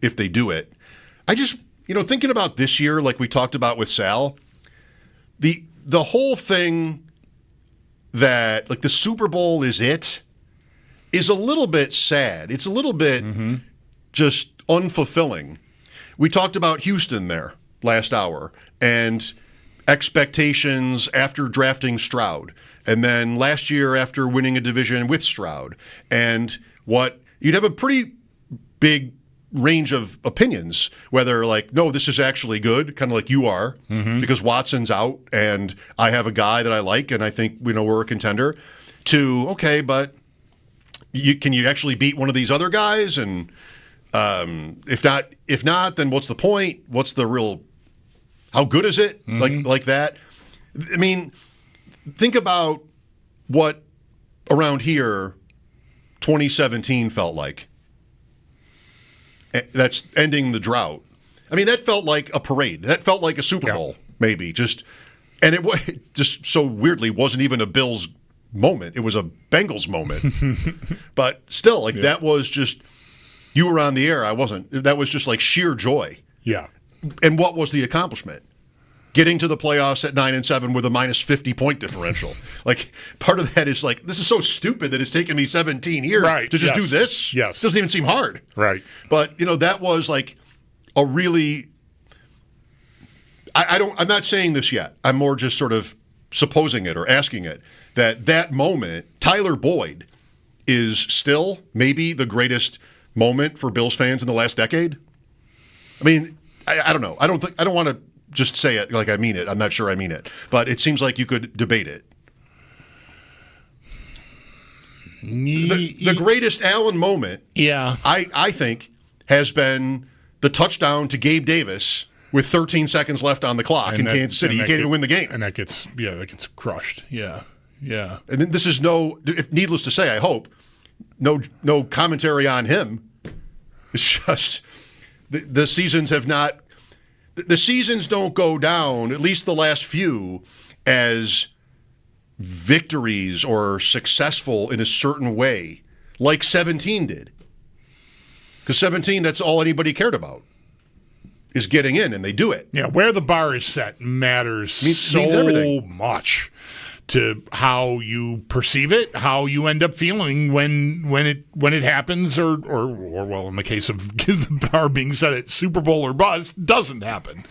if they do it. I just, thinking about this year, like we talked about with Sal, the whole thing that, like, the Super Bowl is a little bit sad. It's a little bit just unfulfilling. We talked about Houston there last hour and expectations after drafting Stroud, and then last year after winning a division with Stroud, and what you'd have a pretty big range of opinions, whether like, no, this is actually good, kind of like you are, because Watson's out and I have a guy that I like and I think we're a contender, to, okay, but can you actually beat one of these other guys? And if not, then what's the point? What's the real? How good is it? Like that. I mean, think about what around here 2017 felt like. That's ending the drought. I mean, that felt like a parade. That felt like a Super Bowl, maybe. And it just so weirdly wasn't even a Bills moment. It was a Bengals moment. But still, that was just, you were on the air, I wasn't. That was just like sheer joy. Yeah. And what was the accomplishment? Getting to the playoffs at 9-7 with a minus 50 point differential. Like, part of that is like, this is so stupid that it's taken me 17 years to just do this. Yes. It doesn't even seem hard. Right. But, that was like a really, I'm not saying this yet. I'm more just sort of supposing it or asking it, that moment, Tyler Boyd is still maybe the greatest moment for Bills fans in the last decade. I mean, I don't know. I don't want to just say it like I mean it. I'm not sure I mean it. But it seems like you could debate it. The greatest Allen moment, I think, has been the touchdown to Gabe Davis with 13 seconds left on the clock in Kansas City. You can't even win the game. And that gets crushed. Yeah. Yeah. And this is needless to say, I hope, no commentary on him. It's just the seasons have not. The seasons don't go down, at least the last few, as victories or successful in a certain way, like 17 did. Because 17, that's all anybody cared about, is getting in, and they do it. Yeah, where the bar is set matters so much to how you perceive it, how you end up feeling when it happens, or well, in the case of the bar being set at Super Bowl or bust, doesn't happen.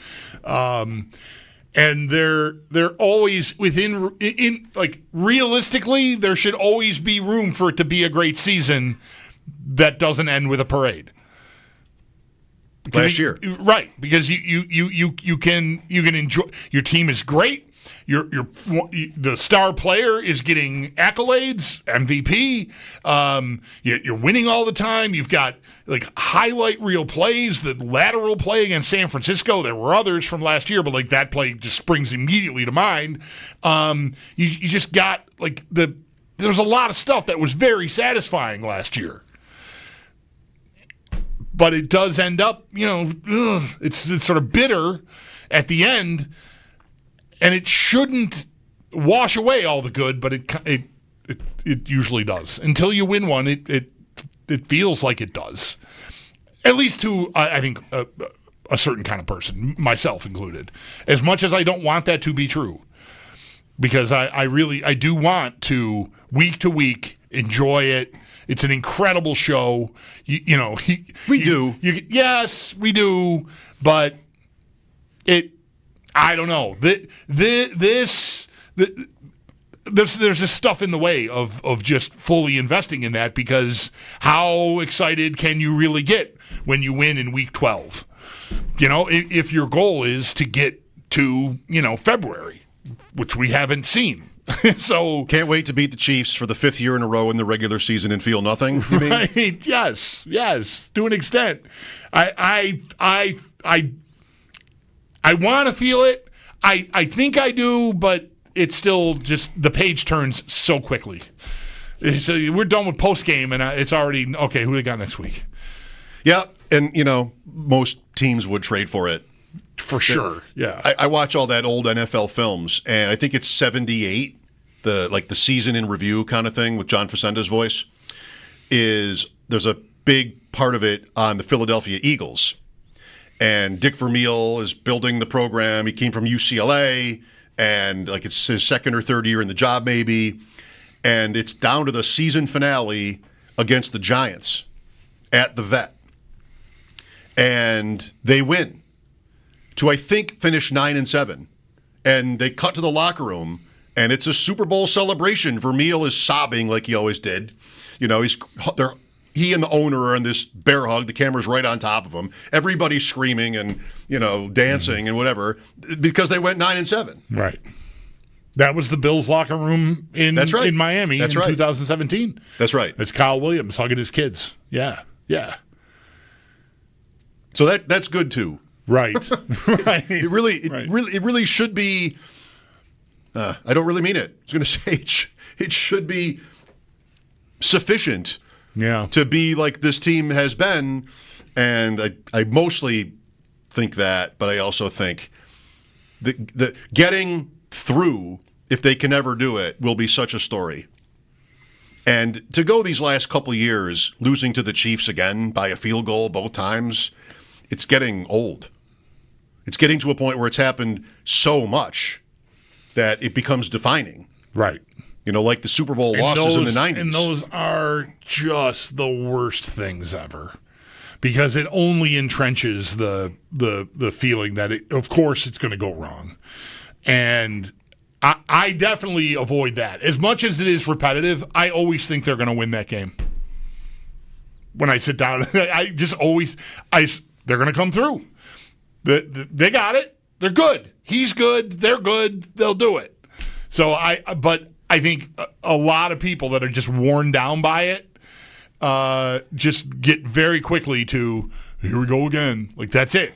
And they're always in realistically, there should always be room for it to be a great season that doesn't end with a parade. Last year, right? Because you can enjoy, your team is great. The star player is getting accolades, MVP. You're winning all the time. You've got highlight reel plays. The lateral play against San Francisco. There were others from last year, but that play just springs immediately to mind. You just got there's a lot of stuff that was very satisfying last year. But it does end up, it's sort of bitter at the end. And it shouldn't wash away all the good, but it usually does. Until you win one, it feels like it does. At least to, I think, a certain kind of person, myself included. As much as I don't want that to be true. Because I do want to, week to week, enjoy it. It's an incredible show. We do. Yes, we do. But I don't know. there's just stuff in the way of just fully investing in that, because how excited can you really get when you win in week 12? If your goal is to get to, February, which we haven't seen. So can't wait to beat the Chiefs for the 5th year in a row in the regular season and feel nothing. You mean? Right? Yes, to an extent. I want to feel it. I think I do, but it's still just the page turns so quickly. So we're done with post game, and it's already okay. Who they got next week? Yeah, and most teams would trade for it. For sure, yeah. I watch all that old NFL films, and I think it's 78, the season in review kind of thing with John Facenda's voice. There's a big part of it on the Philadelphia Eagles, and Dick Vermeil is building the program. He came from UCLA, and it's his 2nd or 3rd year in the job maybe, and it's down to the season finale against the Giants at the Vet, and they win. To, I think, finish 9-7. And they cut to the locker room, and it's a Super Bowl celebration. Vermeil is sobbing like he always did. He and the owner are in this bear hug. The camera's right on top of him. Everybody's screaming and, dancing and whatever, because they went 9-7. Right. That was the Bills locker room in Miami in 2017. That's right. It's Kyle Williams hugging his kids. Yeah. So that's good, too. Right. Right. It really should be. I don't really mean it. I was going to say it should be sufficient. Yeah. To be like this team has been, and I mostly think that, but I also think the getting through, if they can ever do it, will be such a story. And to go these last couple of years losing to the Chiefs again by a field goal both times, it's getting old. It's getting to a point where it's happened so much that it becomes defining. Right. Like the Super Bowl losses in the 90s. And those are just the worst things ever, because it only entrenches the feeling that, of course, it's going to go wrong. And I definitely avoid that. As much as it is repetitive, I always think they're going to win that game. When I sit down, I just always they're going to come through. They got it. They're good. He's good. They're good. They'll do it. So but I think a lot of people that are just worn down by it just get very quickly to, here we go again. That's it.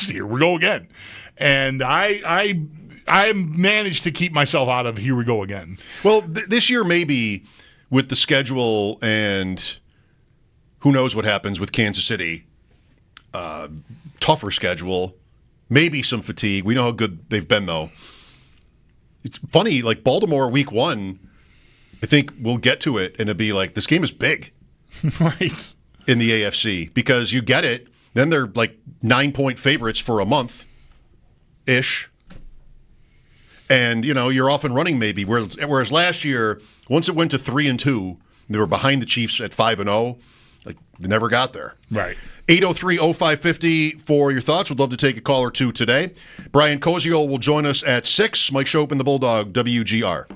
Here we go again. And I managed to keep myself out of here we go again. Well, this year maybe with the schedule, and who knows what happens with Kansas City. Tougher schedule, maybe some fatigue. We know how good they've been, though. It's funny, Baltimore week 1, I think we'll get to it, and it'll be this game is big. Right. In the AFC, because you get it, then they're 9-point favorites for a month-ish. And, you're off and running maybe. Whereas last year, once it went to 3-2, they were behind the Chiefs at 5-0. They never got there. Right. 803-0550 for your thoughts. We'd love to take a call or two today. Brian Koziol will join us at 6. Mike Schopp and the Bulldog, WGR.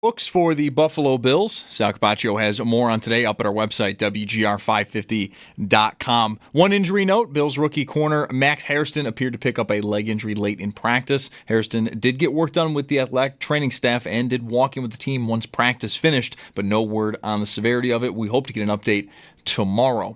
Books for the Buffalo Bills. Sal Capacio has more on today up at our website, WGR550.com. One injury note, Bills rookie corner Max Hairston appeared to pick up a leg injury late in practice. Hairston did get work done with the athletic training staff and did walk in with the team once practice finished, but no word on the severity of it. We hope to get an update tomorrow.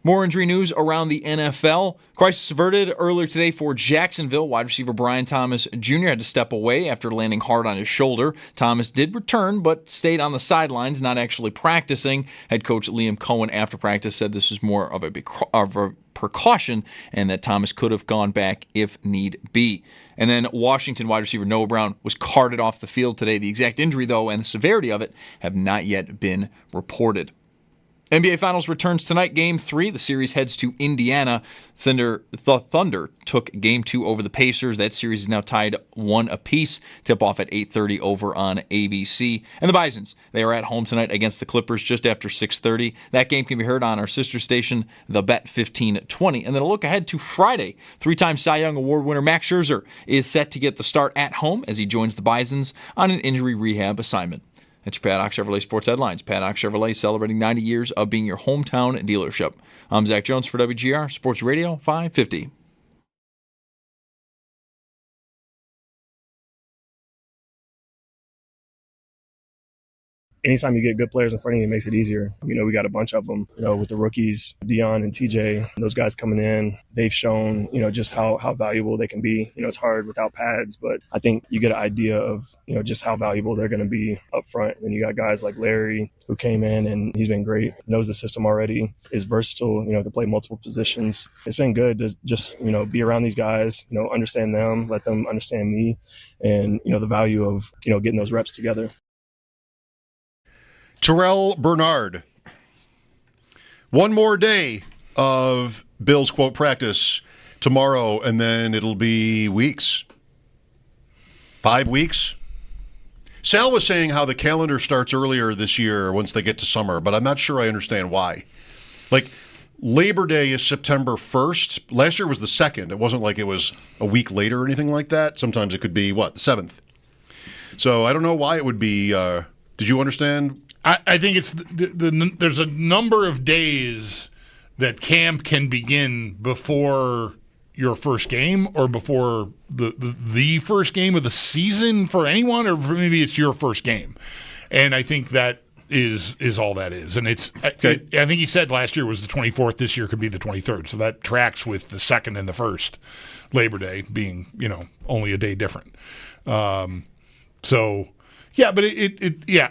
More injury news around the NFL. Crisis averted earlier today for Jacksonville. Wide receiver Brian Thomas Jr. had to step away after landing hard on his shoulder. Thomas did return, but stayed on the sidelines, not actually practicing. Head coach Liam Cohen after practice said this was more of a precaution and that Thomas could have gone back if need be. And then Washington wide receiver Noah Brown was carted off the field today. The exact injury, though, and the severity of it have not yet been reported. NBA Finals returns tonight, Game 3. The series heads to Indiana. The Thunder took Game 2 over the Pacers. That series is now tied 1 apiece. Tip-off at 8:30 over on ABC. And the Bisons, they are at home tonight against the Clippers just after 6:30. That game can be heard on our sister station, The Bet 1520. And then a look ahead to Friday. 3-time Cy Young Award winner Max Scherzer is set to get the start at home as he joins the Bisons on an injury rehab assignment. That's your Paddock Chevrolet Sports Headlines. Paddock Chevrolet celebrating 90 years of being your hometown dealership. I'm Zach Jones for WGR Sports Radio 550. Anytime you get good players in front of you, it makes it easier. We got a bunch of them, with the rookies, Dion and TJ, those guys coming in, they've shown, just how valuable they can be. It's hard without pads, but I think you get an idea of, just how valuable they're going to be up front. And then you got guys like Larry who came in and he's been great, knows the system already, is versatile, can play multiple positions. It's been good to just, be around these guys, understand them, let them understand me and, the value of, getting those reps together. Terrell Bernard. One more day of Bills quote practice tomorrow, and then it'll be weeks. 5 weeks. Sal was saying how the calendar starts earlier this year once they get to summer, but I'm not sure I understand why. Like, Labor Day is September 1st. Last year was the 2nd. It wasn't like it was a week later or anything like that. Sometimes it could be, the 7th. So I don't know why it would be. Did you understand? I think it's there's a number of days that camp can begin before your first game or before the first game of the season for anyone, or maybe it's your first game. And I think that is all that is. And it's okay. I think he said last year was the 24th. This year could be the 23rd. So that tracks with the 2nd and the 1st, Labor Day being, only a day different. Yeah, but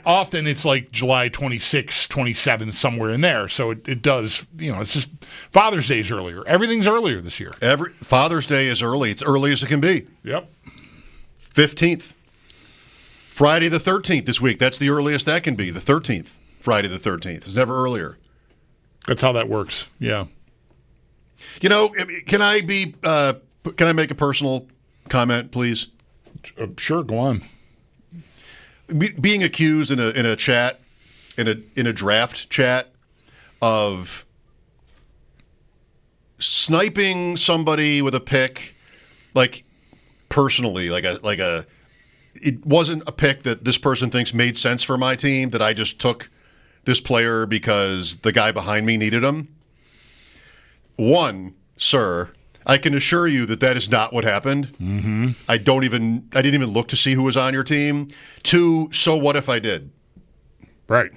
often it's like July 26th, 27th, somewhere in there. So it does, it's just Father's Day is earlier. Everything's earlier this year. Father's Day is early. It's early as it can be. Yep. 15th. Friday the 13th this week. That's the earliest that can be. The 13th. Friday the 13th. It's never earlier. That's how that works. Yeah. Can I make a personal comment, please? Sure, go on. Being accused in a chat, in a draft chat, of sniping somebody with a pick, like personally, it wasn't a pick that this person thinks made sense for my team, that I just took this player because the guy behind me needed him. One, sir, I can assure you that is not what happened. Mm-hmm. I didn't even look to see who was on your team. Two, so what if I did? Right.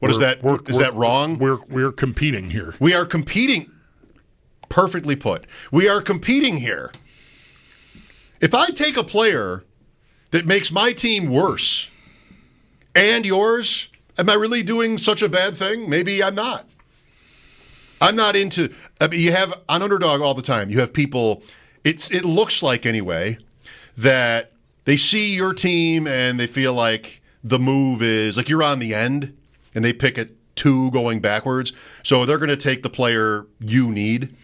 Is that wrong? We're competing here. We are competing. Perfectly put. We are competing here. If I take a player that makes my team worse and yours, am I really doing such a bad thing? Maybe I'm not. I'm not into. You have on Underdog all the time. You have people. It looks like anyway that they see your team and they feel like the move is like you're on the end, and they pick at 2 going backwards. So they're going to take the player you need,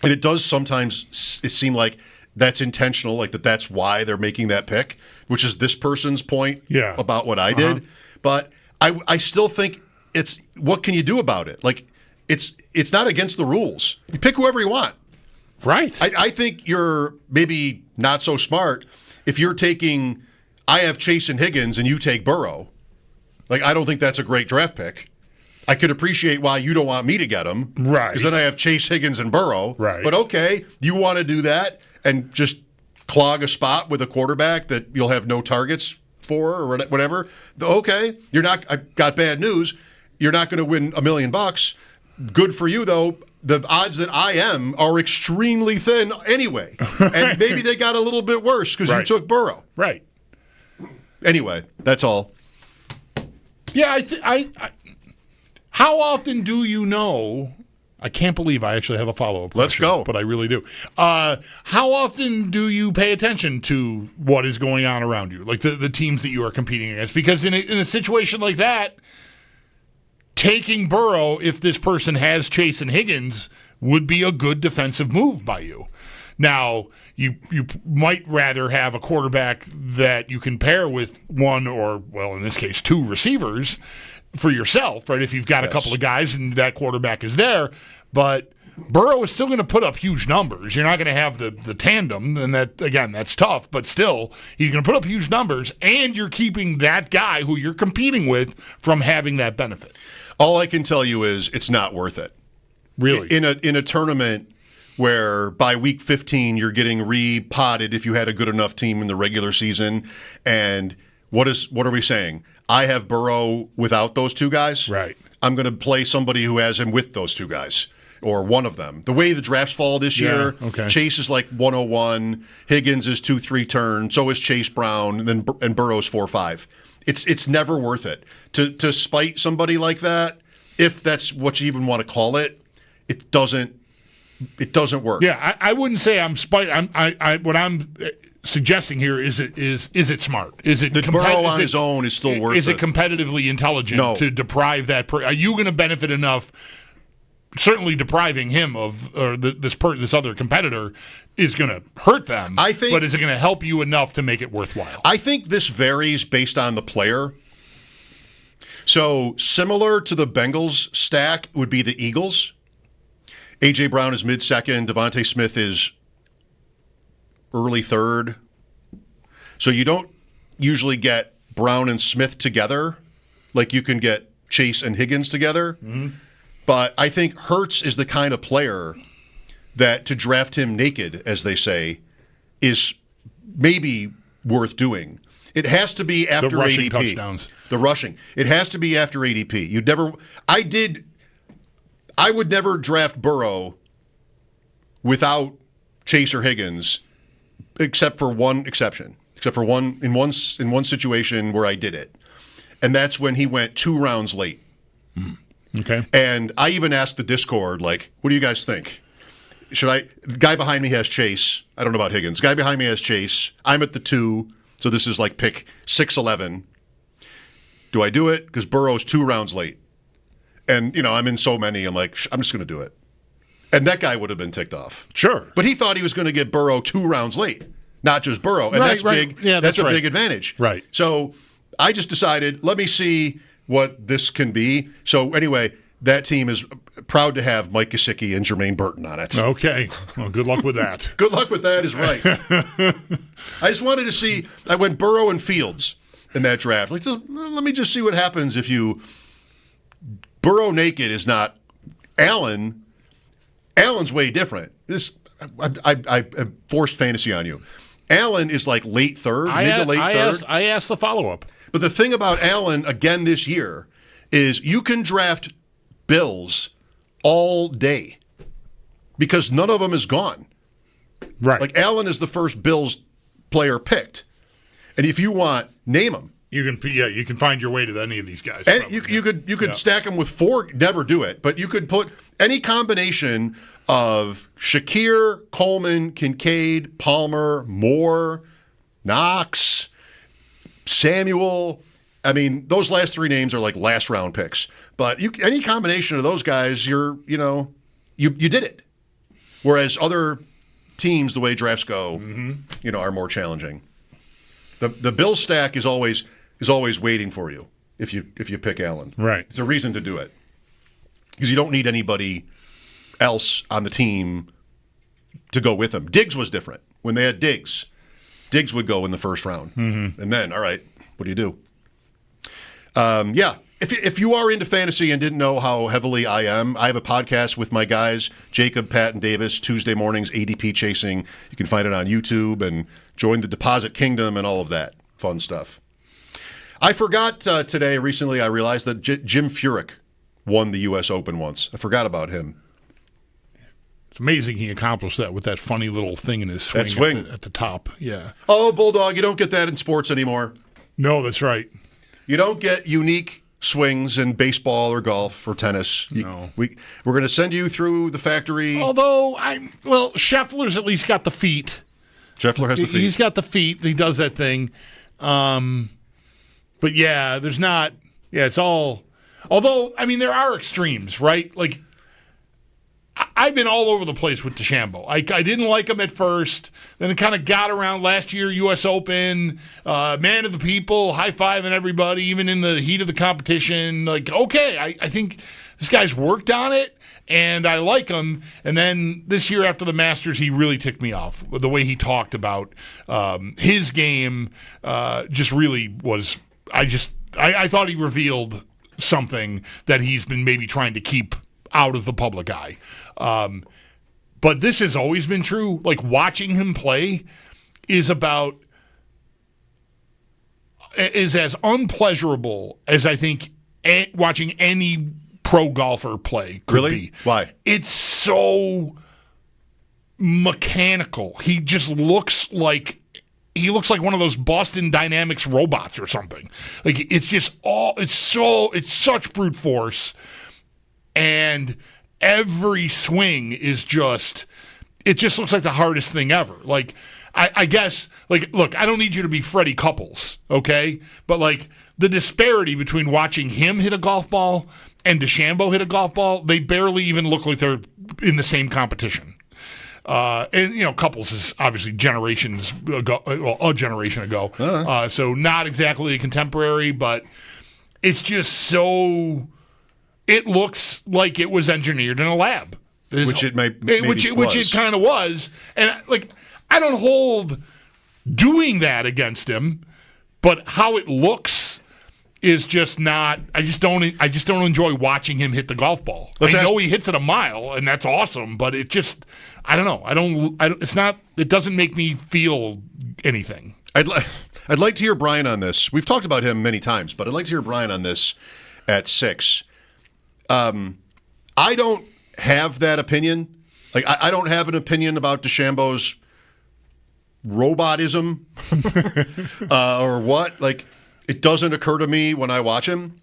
and it does sometimes seem like that's intentional, like that's why they're making that pick, which is this person's point about what I did. But I still think it's what can you do about it? Like. It's not against the rules. You pick whoever you want. Right. I think you're maybe not so smart if you're taking I have Chase and Higgins and you take Burrow. Like, I don't think that's a great draft pick. I could appreciate why you don't want me to get him. Right. Because then I have Chase, Higgins, and Burrow. Right. But okay, you want to do that and just clog a spot with a quarterback that you'll have no targets for or whatever. Okay, you're not. I've got bad news. You're not going to win $1 million. Good for you, though. The odds that I am are extremely thin anyway. And maybe they got a little bit worse because you took Burrow. Right. Anyway, that's all. Yeah, how often do you know? I can't believe I actually have a follow-up question. Let's go. But I really do. How often do you pay attention to what is going on around you, like the teams that you are competing against? Because in a situation like that, taking Burrow, if this person has Chase and Higgins, would be a good defensive move by you. Now, you might rather have a quarterback that you can pair with one or, well, in this case, two receivers for yourself, right? If you've got a couple of guys and that quarterback is there, but Burrow is still going to put up huge numbers. You're not going to have the tandem, and that, again, that's tough, but still, he's going to put up huge numbers, and you're keeping that guy who you're competing with from having that benefit. All I can tell you is it's not worth it. Really? In a tournament where by week 15 you're getting re-potted if you had a good enough team in the regular season, and what are we saying? I have Burrow without those two guys. Right. I'm going to play somebody who has him with those two guys, or one of them. The way the drafts fall this year, Chase is like 101, Higgins is 2-3 turn, so is Chase Brown, and Burrow's 4-5. It's never worth it to spite somebody like that, if that's what you even want to call it. It doesn't work. Yeah, I wouldn't say I'm spiting. What I'm suggesting here is it smart? Is it Burrow on his own is still worth it? Is it competitively intelligent to deprive that? Are you going to benefit enough? Certainly, depriving him of this other competitor is going to hurt them. I think, but is it going to help you enough to make it worthwhile? I think this varies based on the player. So similar to the Bengals stack would be the Eagles. A.J. Brown is mid-second. Devontae Smith is early third. So you don't usually get Brown and Smith together like you can get Chase and Higgins together. Mm-hmm. But I think Hurts is the kind of player that to draft him naked, as they say, is maybe worth doing. It has to be after the rushing ADP. Touchdowns. The rushing. It has to be after ADP. I would never draft Burrow without Chase or Higgins, except for one exception. Except for in one situation where I did it. And that's when he went 2 rounds late. Okay. And I even asked the Discord, like, what do you guys think? The guy behind me has Chase. I don't know about Higgins. The guy behind me has Chase. I'm at the 2, so this is like pick 6-11. Do I do it? Because Burrow's 2 rounds late. And, I'm in so many, I'm like, I'm just going to do it. And that guy would have been ticked off. Sure. But he thought he was going to get Burrow 2 rounds late, not just Burrow. And that's big. Yeah, that's a right. big advantage. Right. So I just decided, let me see what this can be. So anyway, that team is proud to have Mike Gesicki and Jermaine Burton on it. Okay. Well, good luck with that. Good luck with that is right. I just wanted to see, I went Burrow and Fields in that draft. Like, let me just see what happens if you Burrow naked is not Allen. Allen's way different. I forced fantasy on you. Allen is like late third, mid to late third. I asked the follow-up. But the thing about Allen, again this year, is you can draft Bills all day because none of them is gone. Right. Like Allen is the first Bills player picked. And if you want, name them. You can find your way to any of these guys. And you could stack them with 4, never do it, but you could put any combination of Shakir, Coleman, Kincaid, Palmer, Moore, Knox, Samuel. I mean, those last 3 names are like last round picks. But any combination of those guys, you did it. Whereas other teams, the way drafts go, are more challenging. The Bill stack is always waiting for you if you pick Allen. Right. It's a reason to do it. Because you don't need anybody else on the team to go with him. Diggs was different. When they had Diggs, Diggs would go in the first round. Mm-hmm. And then, all right, what do you do? Yeah. If you are into fantasy and didn't know how heavily I am, I have a podcast with my guys, Jacob, Pat, and Davis, Tuesday mornings, ADP Chasing. You can find it on YouTube and join the Deposit Kingdom and all of that fun stuff. I forgot today, recently, I realized that Jim Furyk won the U.S. Open once. I forgot about him. It's amazing he accomplished that with that funny little thing in his swing, at the top. Yeah. Oh, Bulldog, you don't get that in sports anymore. No, that's right. You don't get unique swings in baseball or golf or tennis. No. We're going to send you through the factory. Although, Scheffler's at least got the feet. Scheffler has the feet. He's got the feet. He does that thing. But yeah, there's not. Yeah, it's all. Although, there are extremes, right? Like, I've been all over the place with DeChambeau. I didn't like him at first. Then it kind of got around last year, U.S. Open, man of the people, high-fiving everybody, even in the heat of the competition. Like, okay, I think this guy's worked on it, and I like him. And then this year after the Masters, he really ticked me off. The way he talked about his game just really was – I thought he revealed something that he's been maybe trying to keep out of the public eye. But this has always been true. Like, watching him play is as unpleasurable as I think watching any pro golfer play could be. Why? It's so mechanical. He just looks like one of those Boston Dynamics robots or something. Like, it's just it's such brute force, and every swing is it just looks like the hardest thing ever. Like, I guess, like, look, I don't need you to be Freddie Couples, okay? But, like, the disparity between watching him hit a golf ball and DeChambeau hit a golf ball, they barely even look like they're in the same competition. And, Couples is obviously generations ago, a generation ago. So not exactly a contemporary, but it's just so... It looks like it was engineered in a lab. Which it kind of was. And, like, I don't hold doing that against him, but how it looks is just not. I just don't enjoy watching him hit the golf ball. I know he hits it a mile, and that's awesome, but it just, I don't know. It's not. It doesn't make me feel anything. I'd like to hear Brian on this. We've talked about him many times, but I'd like to hear Brian on this at 6. I don't have that opinion. Like, I don't have an opinion about DeChambeau's robotism or what. Like, it doesn't occur to me when I watch him.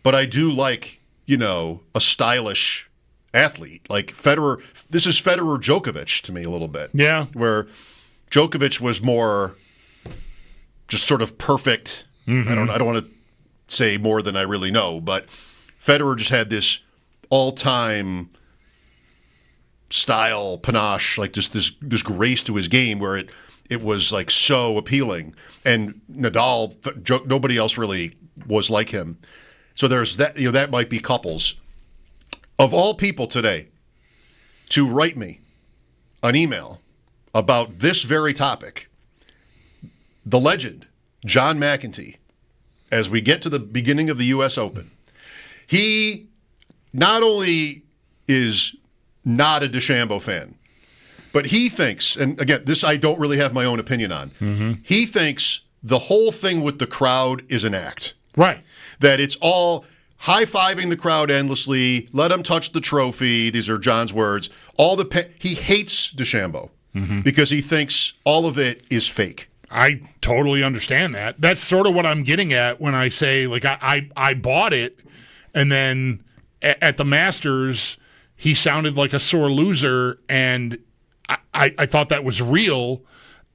But I do like, a stylish athlete. Like Federer. This is Federer Djokovic to me a little bit. Yeah. Where Djokovic was more just sort of perfect. Mm-hmm. I don't want to say more than I really know, but Federer just had this all-time style, panache, like just this grace to his game where it was like so appealing. And Nadal, nobody else really was like him. So there's that, that might be Couples. Of all people today to write me an email about this very topic, the legend, John McEntee, as we get to the beginning of the U.S. Open, he not only is not a DeChambeau fan, but he thinks, and again, this I don't really have my own opinion on, he thinks the whole thing with the crowd is an act. Right. That it's all high-fiving the crowd endlessly, let them touch the trophy, these are John's words, he hates DeChambeau because he thinks all of it is fake. I totally understand that. That's sort of what I'm getting at when I say, like, I bought it, and then at the Masters, he sounded like a sore loser, and I thought that was real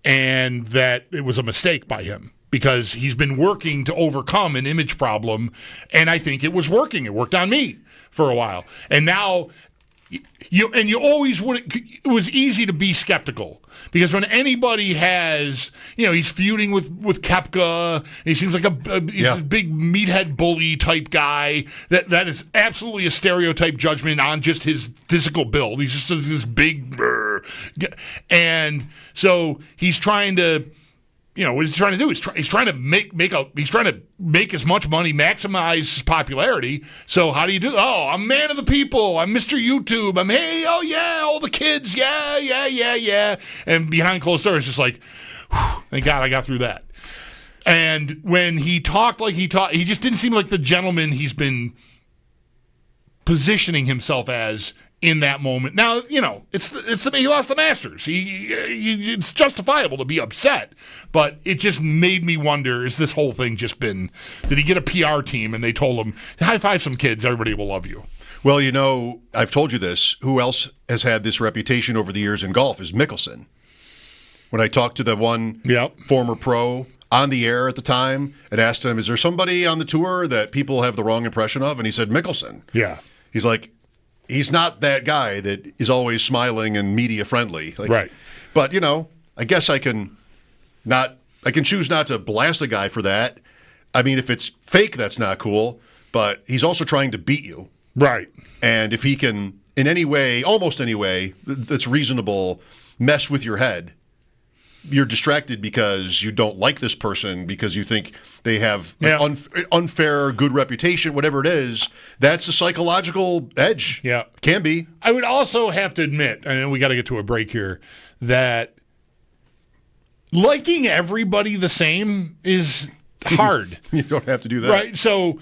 and that it was a mistake by him because he's been working to overcome an image problem, and I think it was working. It worked on me for a while. And now... You always would. It was easy to be skeptical because when anybody has, he's feuding with Koepka. He seems like a big meathead bully type guy. That is absolutely a stereotype judgment on just his physical build. He's just this big, And so he's trying to, what he's trying to do is he's trying to make as much money, maximize his popularity. So how do you do? Oh, I'm man of the people. I'm Mr. YouTube. I'm all the kids. Yeah. And behind closed doors, it's just like, whew, thank God I got through that. And when he talked like he talked, he just didn't seem like the gentleman he's been positioning himself as in that moment. Now, he lost the Masters. It's justifiable to be upset, but it just made me wonder, is this whole thing just been, did he get a PR team and they told him, high five some kids, everybody will love you? Well, I've told you this. Who else has had this reputation over the years in golf is Mickelson. When I talked to the one former pro on the air at the time and asked him, is there somebody on the tour that people have the wrong impression of? And he said, Mickelson. Yeah. He's like, he's not that guy that is always smiling and media friendly. Right. But, I guess I can choose not to blast a guy for that. I mean, if it's fake, that's not cool, but he's also trying to beat you. Right. And if he can, in any way, almost any way that's reasonable, mess with your head, you're distracted because you don't like this person, because you think they have an unfair, good reputation, whatever it is. That's a psychological edge. Yeah. Can be. I would also have to admit, and we got to get to a break here, that liking everybody the same is hard. You don't have to do that. Right. So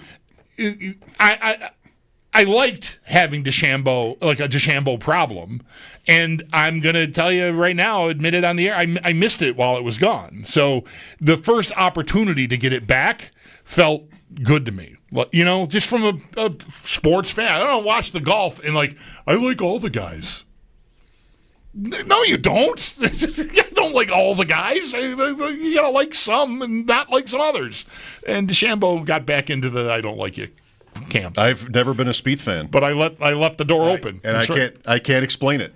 I liked having DeChambeau, like a DeChambeau problem, and I'm going to tell you right now, admit it on the air, I missed it while it was gone. So the first opportunity to get it back felt good to me. Just from a sports fan. I don't watch the golf and I like all the guys. No, you don't. You don't like all the guys. You got to like some and not like some others. And DeChambeau got back into the I don't like you camp. I've never been a Spieth fan, but I left the door open, and I can't explain it.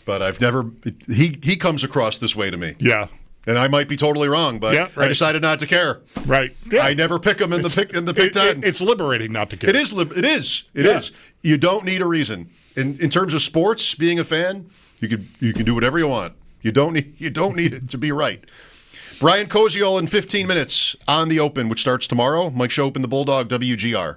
But I've never. He comes across this way to me. Yeah, and I might be totally wrong, but I decided not to care. Right. Yeah. I never pick him in the Big Ten. It's liberating not to care. It is. It is. You don't need a reason. In terms of sports, being a fan, you can do whatever you want. You don't need it to be right. Brian Koziol in 15 minutes on the Open, which starts tomorrow. Mike Schopp and the Bulldog, WGR.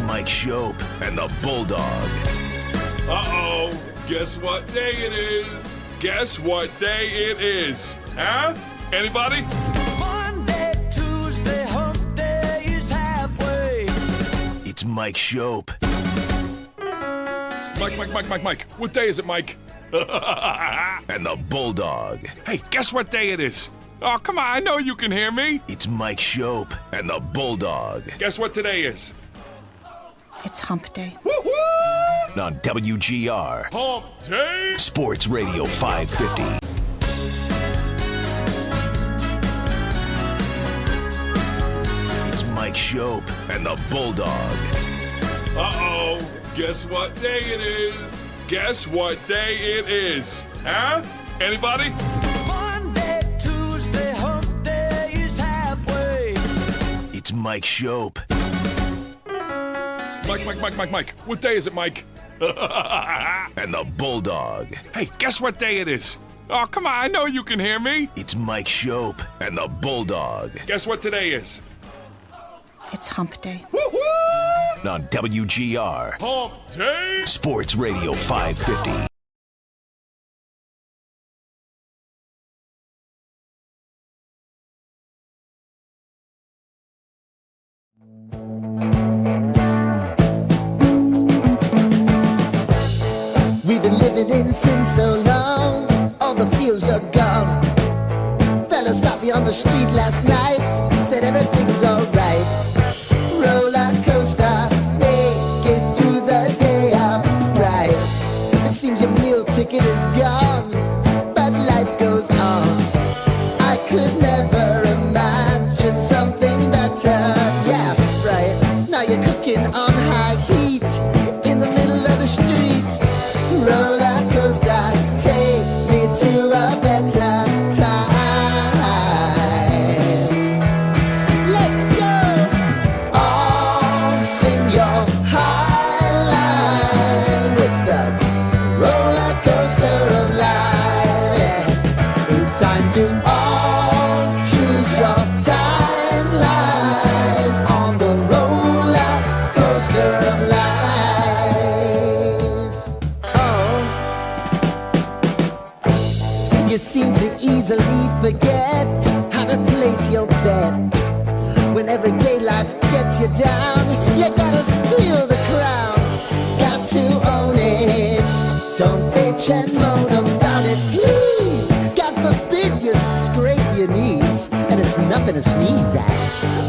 Mike Schopp and the Bulldog. Uh-oh. Guess what day it is? Guess what day it is? Huh? Anybody? Monday, Tuesday, hump day is halfway. It's Mike Schopp. Mike. What day is it, Mike? And the Bulldog. Hey, guess what day it is? Oh, come on. I know you can hear me. It's Mike Schopp and the Bulldog. Guess what today is? It's Hump Day. Woo-hoo! On WGR Hump Day Sports Radio 550. It's Mike Schopp and the Bulldog. Uh-oh. Guess what day it is? Guess what day it is? Huh? Anybody? Mike Schopp. Mike. What day is it, Mike? And the Bulldog. Hey, guess what day it is? Oh, come on, I know you can hear me. It's Mike Schopp and the Bulldog. Guess what today is? It's Hump Day. Woo-hoo! On WGR Hump Day! Sports Radio 550. We've been living in sin so long, all the feels are gone. Fella stopped me on the street last night, said everything's alright. Roller coaster, make it through the day upright. It seems your meal ticket is gone, but life goes on. I could never imagine something better. Yeah, right. Now you're cooking on high heat in the middle of the street. Roller coaster, take me to a better time. Let's go! All sing your high line with the roller coaster of life. Yeah. It's time to all choose your timeline on the roller coaster of life. You seem to easily forget how to place your bet. When everyday life gets you down, you gotta steal the crown. Got to own it. Don't bitch and moan about it, please. God forbid you scrape your knees, and it's nothing to sneeze at.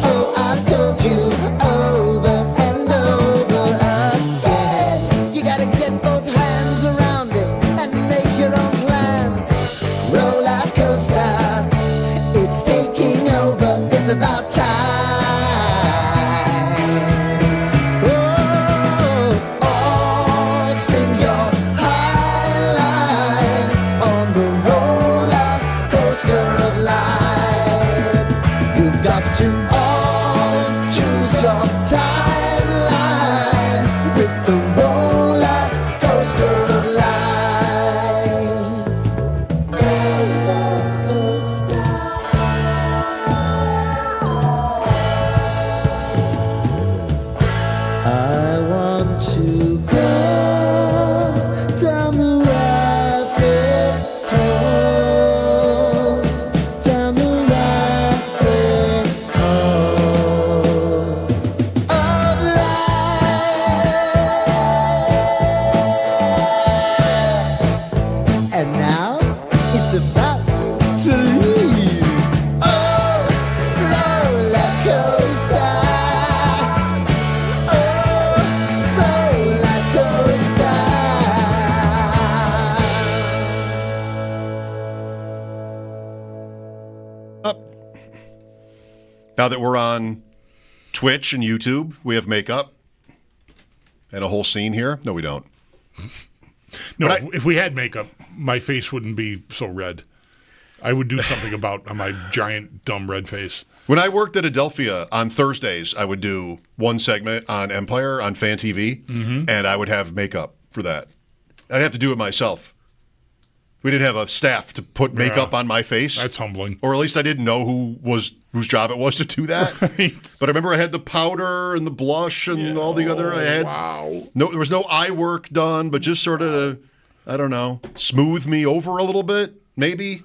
Oh, I've told you over and over again. You gotta get both hands around it and make your own plans. Roller coaster, it's taking over, it's about time. Oh, all sing your high line on the roller coaster of life. You've got to all choose your timeline with the roller coaster of life. I want to go down the rabbit hole, down the rabbit hole of life. And now it's about to leave. Oh, roller coaster. Now that we're on Twitch and YouTube, we have makeup and a whole scene here. No, we don't. No, if we had makeup, my face wouldn't be so red. I would do something about my giant, dumb red face. When I worked at Adelphia on Thursdays, I would do one segment on Empire on Fan TV, and I would have makeup for that. I'd have to do it myself. We didn't have a staff to put makeup on my face. That's humbling. Or at least I didn't know whose job it was to do that. But I remember I had the powder and the blush and all the other. I had no, there was no eye work done, but just sort of, I don't know, smooth me over a little bit, maybe.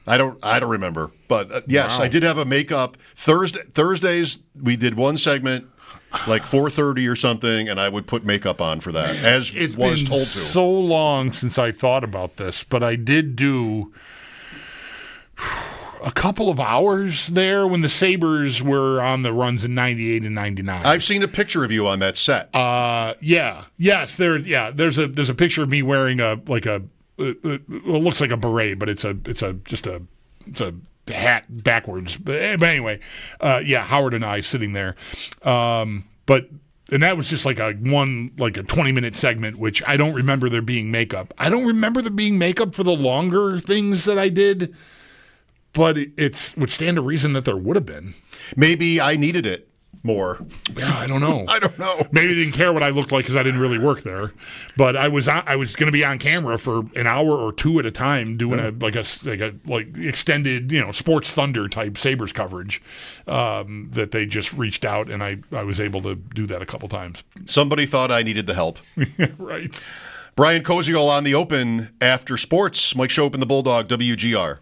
I don't remember. But yes, I did have a makeup Thursdays. We did one segment, like 4:30 or something, and I would put makeup on for that, as it's was been told to. So long since I thought about this, but I did do a couple of hours there when the Sabres were on the runs in 98 and 99. I've seen a picture of you on that set. There's a picture of me wearing it looks like a beret, but it's a hat backwards. But anyway, Howard and I sitting there. And that was just like a 20-minute segment, which I don't remember there being makeup. I don't remember there being makeup for the longer things that I did, but it would stand to reason that there would have been. Maybe I needed it more. Yeah, I don't know. I don't know. Maybe they didn't care what I looked like because I didn't really work there. But I was going to be on camera for an hour or two at a time doing a extended, Sports Thunder type Sabres coverage that they just reached out, and I was able to do that a couple times. Somebody thought I needed the help. Right. Brian Koziol on the Open after sports. Mike Schopp and the Bulldog, WGR.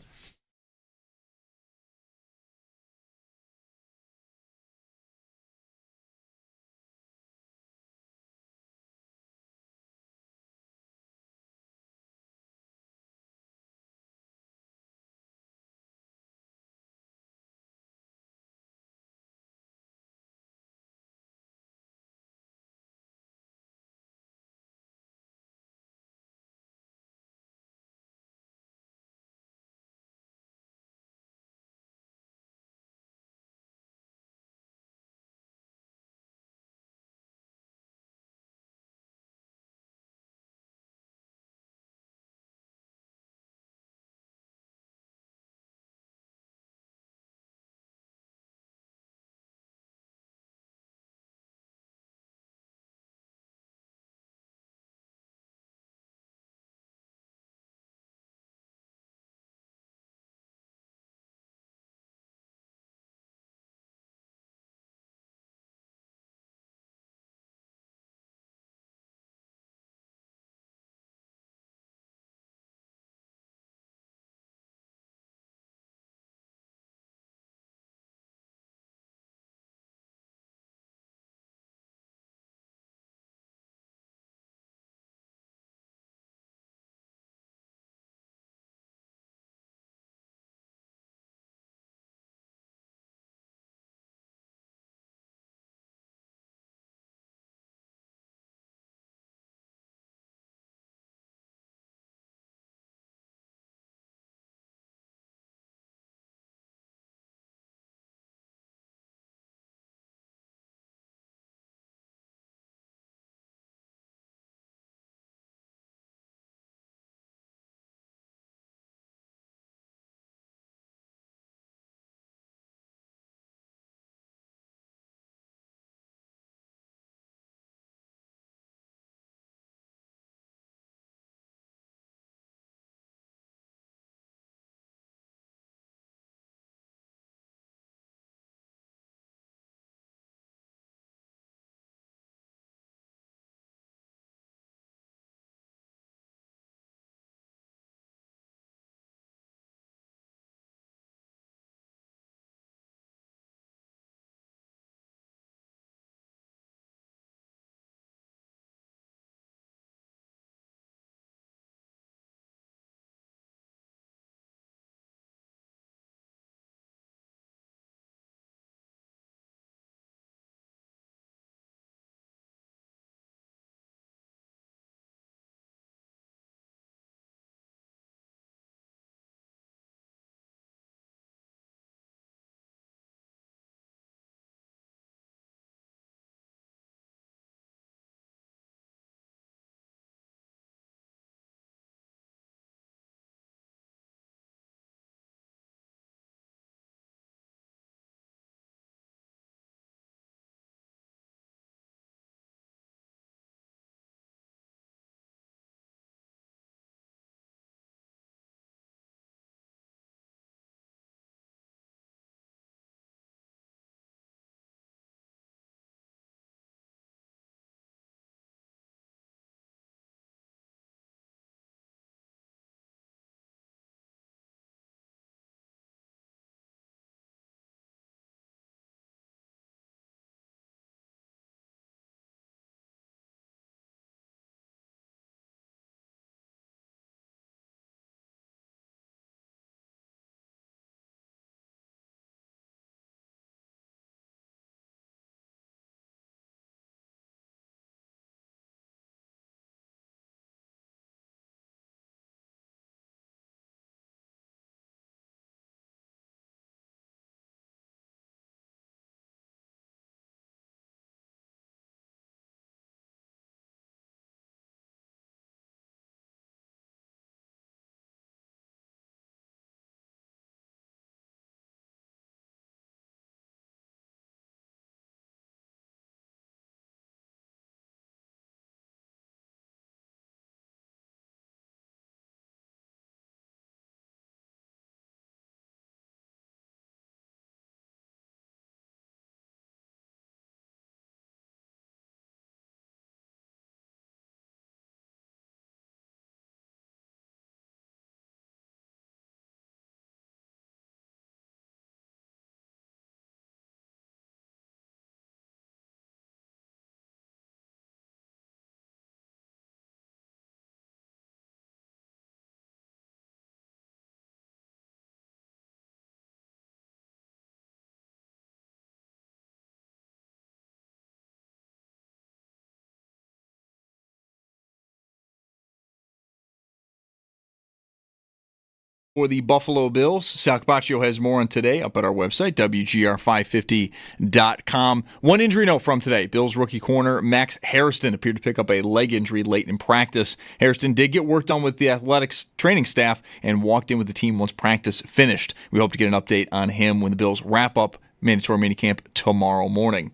For the Buffalo Bills, Sal Capacio has more on today up at our website, WGR550.com. One injury note from today. Bills rookie corner Max Hairston appeared to pick up a leg injury late in practice. Hairston did get work done with the athletics training staff and walked in with the team once practice finished. We hope to get an update on him when the Bills wrap up mandatory minicamp tomorrow morning.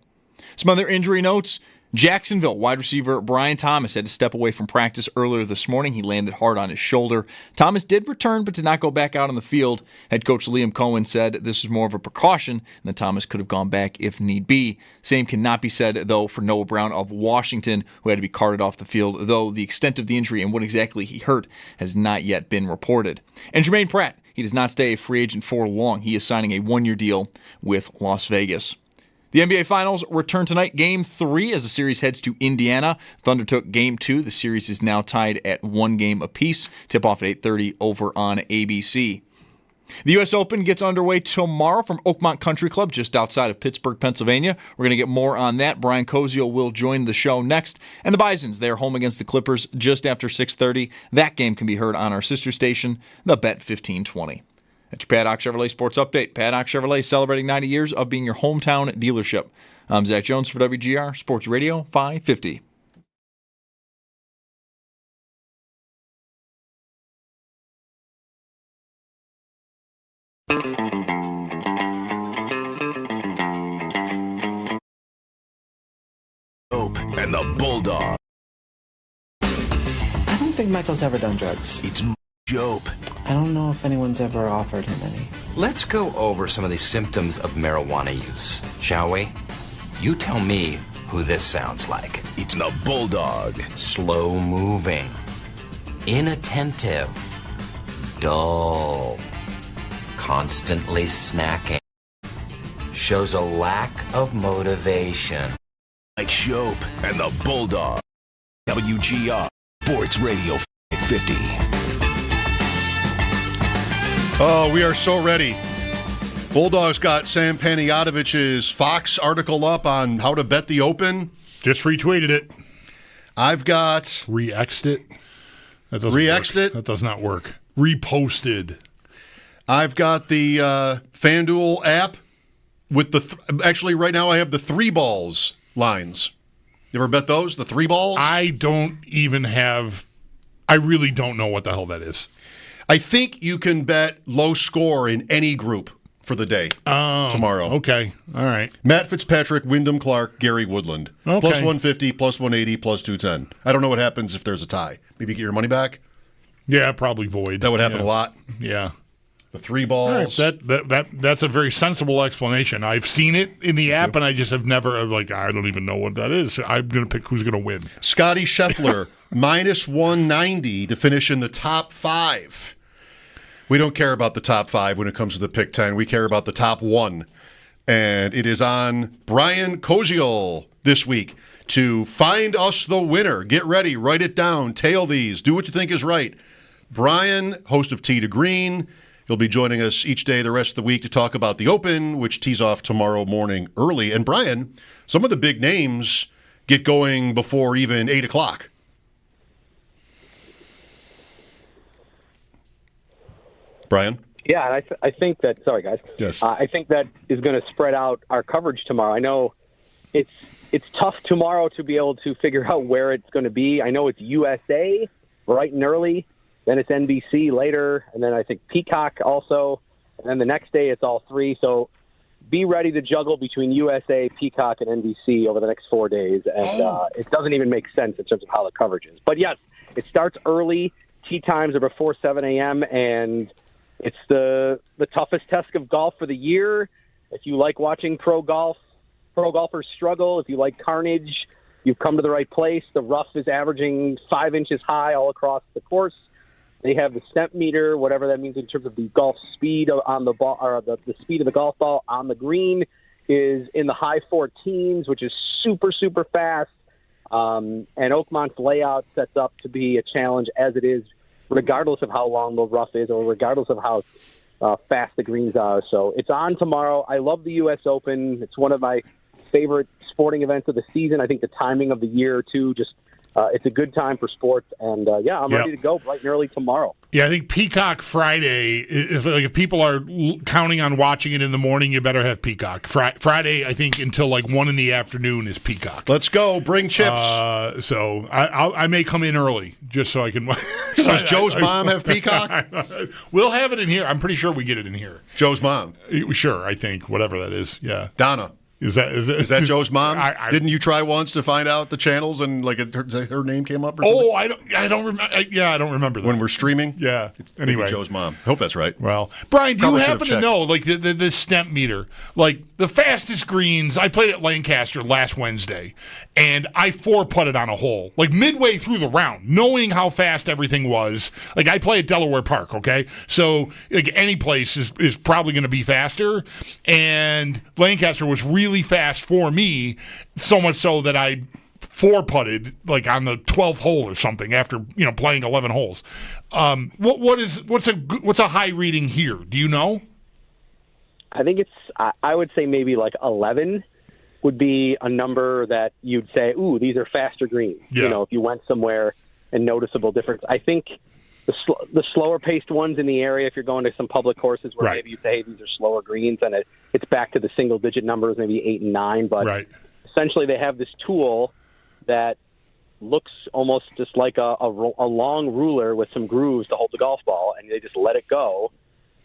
Some other injury notes. Jacksonville wide receiver Brian Thomas had to step away from practice earlier this morning. He landed hard on his shoulder. Thomas did return but did not go back out on the field. Head coach Liam Cohen said this was more of a precaution and that Thomas could have gone back if need be. Same cannot be said, though, for Noah Brown of Washington, who had to be carted off the field, though the extent of the injury and what exactly he hurt has not yet been reported. And Jermaine Pratt, he does not stay a free agent for long. He is signing a one-year deal with Las Vegas. The NBA Finals return tonight, Game 3, as the series heads to Indiana. Thunder took Game 2. The series is now tied at 1 game apiece. Tip-off at 8:30 over on ABC. The U.S. Open gets underway tomorrow from Oakmont Country Club, just outside of Pittsburgh, Pennsylvania. We're going to get more on that. Brian Koziol will join the show next. And the Bisons, they're home against the Clippers just after 6:30. That game can be heard on our sister station, the Bet 1520. That's your Paddock Chevrolet Sports Update. Paddock Chevrolet celebrating 90 years of being your hometown dealership. I'm Zach Jones for WGR Sports Radio 550. Schopp and the Bulldog. I don't think Michael's ever done drugs. It's Schopp. I don't know if anyone's ever offered him any. Let's go over some of the symptoms of marijuana use, shall we? You tell me who this sounds like. It's the Bulldog. Slow moving, inattentive, dull, constantly snacking, shows a lack of motivation. Like Schopp and the Bulldog. WGR Sports Radio 550. Oh, we are so ready. Bulldog's got Sam Panayotovich's Fox article up on how to bet the Open. Just retweeted it. I've got... Re-X'd it? That doesn't Re-X'd work. it? That does not work. Reposted. I've got the FanDuel app with the... Actually, right now I have the 3 balls lines. You ever bet those? The 3 balls? I don't even have... I really don't know what the hell that is. I think you can bet low score in any group for the day tomorrow. Okay. All right. Matt Fitzpatrick, Wyndham Clark, Gary Woodland. Okay. Plus 150, plus 180, plus 210. I don't know what happens if there's a tie. Maybe you get your money back? Yeah, probably void. That would happen a lot. Yeah. The 3 balls. All right. That's a very sensible explanation. I've seen it in the app, and I just have never, I don't even know what that is. I'm going to pick who's going to win. Scotty Scheffler, minus 190 to finish in the top 5. We don't care about the top 5 when it comes to the Pick 10. We care about the top 1. And it is on Brian Koziol this week to find us the winner. Get ready. Write it down. Tail these. Do what you think is right. Brian, host of Tee to Green. He'll be joining us each day the rest of the week to talk about the Open, which tees off tomorrow morning early. And Brian, some of the big names get going before even 8 o'clock. Brian? Yeah, and I think that, sorry guys. Yes. I think that is going to spread out our coverage tomorrow. I know it's tough tomorrow to be able to figure out where it's going to be. I know it's USA bright and early, then it's NBC later, and then I think Peacock also, and then the next day it's all 3. So be ready to juggle between USA, Peacock, and NBC over the next 4 days, and it doesn't even make sense in terms of how the coverage is. But yes, it starts early. Tee times are before 7 a.m., and it's the toughest test of golf for the year. If you like watching pro golfers struggle, if you like carnage, you've come to the right place. The rough is averaging 5 inches high all across the course. They have the stemp meter, whatever that means in terms of the golf speed on the ball, or the speed of the golf ball on the green is in the high 14s, which is super, super fast. And Oakmont's layout sets up to be a challenge as it is, regardless of how long the rough is or regardless of how fast the greens are. So it's on tomorrow. I love the U.S. Open. It's one of my favorite sporting events of the season. I think the timing of the year, too, just it's a good time for sports. And, I'm ready to go bright and early tomorrow. Yeah, I think Peacock Friday is like if people are counting on watching it in the morning, you better have Peacock. Friday, I think until like 1 in the afternoon is Peacock. Let's go. Bring chips. So I may come in early just so I can. Does Joe's mom have Peacock? We'll have it in here. I'm pretty sure we get it in here. Joe's mom. Sure, I think whatever that is. Yeah, Donna. Is that Joe's mom? Didn't you try once to find out the channels and like her name came up? Or something? I don't remember. I don't remember that. When we're streaming. Yeah. Maybe Anyway, Joe's mom. Hope that's right. Well, Brian, do Probably you happen to know like the stemp meter, like the fastest greens? I played at Lancaster last Wednesday, and I 4-putted on a hole like midway through the round, knowing how fast everything was. Like I play at Delaware Park, okay, so like any place is probably going to be faster, and Lancaster was really fast for me, so much so that I 4-putted like on the 12th hole or something after playing 11 holes. What's a high reading here? Do you know? I think I would say maybe like 11 would be a number that you'd say, ooh, these are faster greens. Yeah. If you went somewhere and noticeable difference. I think the slower paced ones in the area, if you're going to some public courses where maybe you say, hey, these are slower greens, and it's back to the single digit numbers, maybe 8 and 9. But essentially they have this tool that looks almost just like a long ruler with some grooves to hold the golf ball, and they just let it go.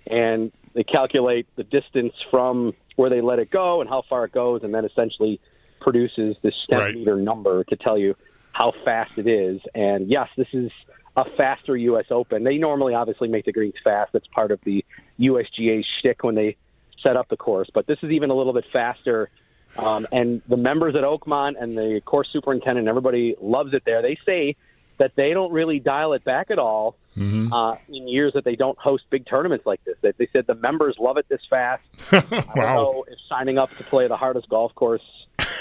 And they calculate the distance from where they let it go and how far it goes, and then essentially produces this stemp meter number to tell you how fast it is. And yes, this is a faster U.S. Open. They normally obviously make the greens fast. That's part of the USGA shtick when they set up the course. But this is even a little bit faster. And the members at Oakmont and the course superintendent, everybody loves it there. They say that they don't really dial it back at all in years that they don't host big tournaments like this. They said the members love it this fast. I don't know if signing up to play the hardest golf course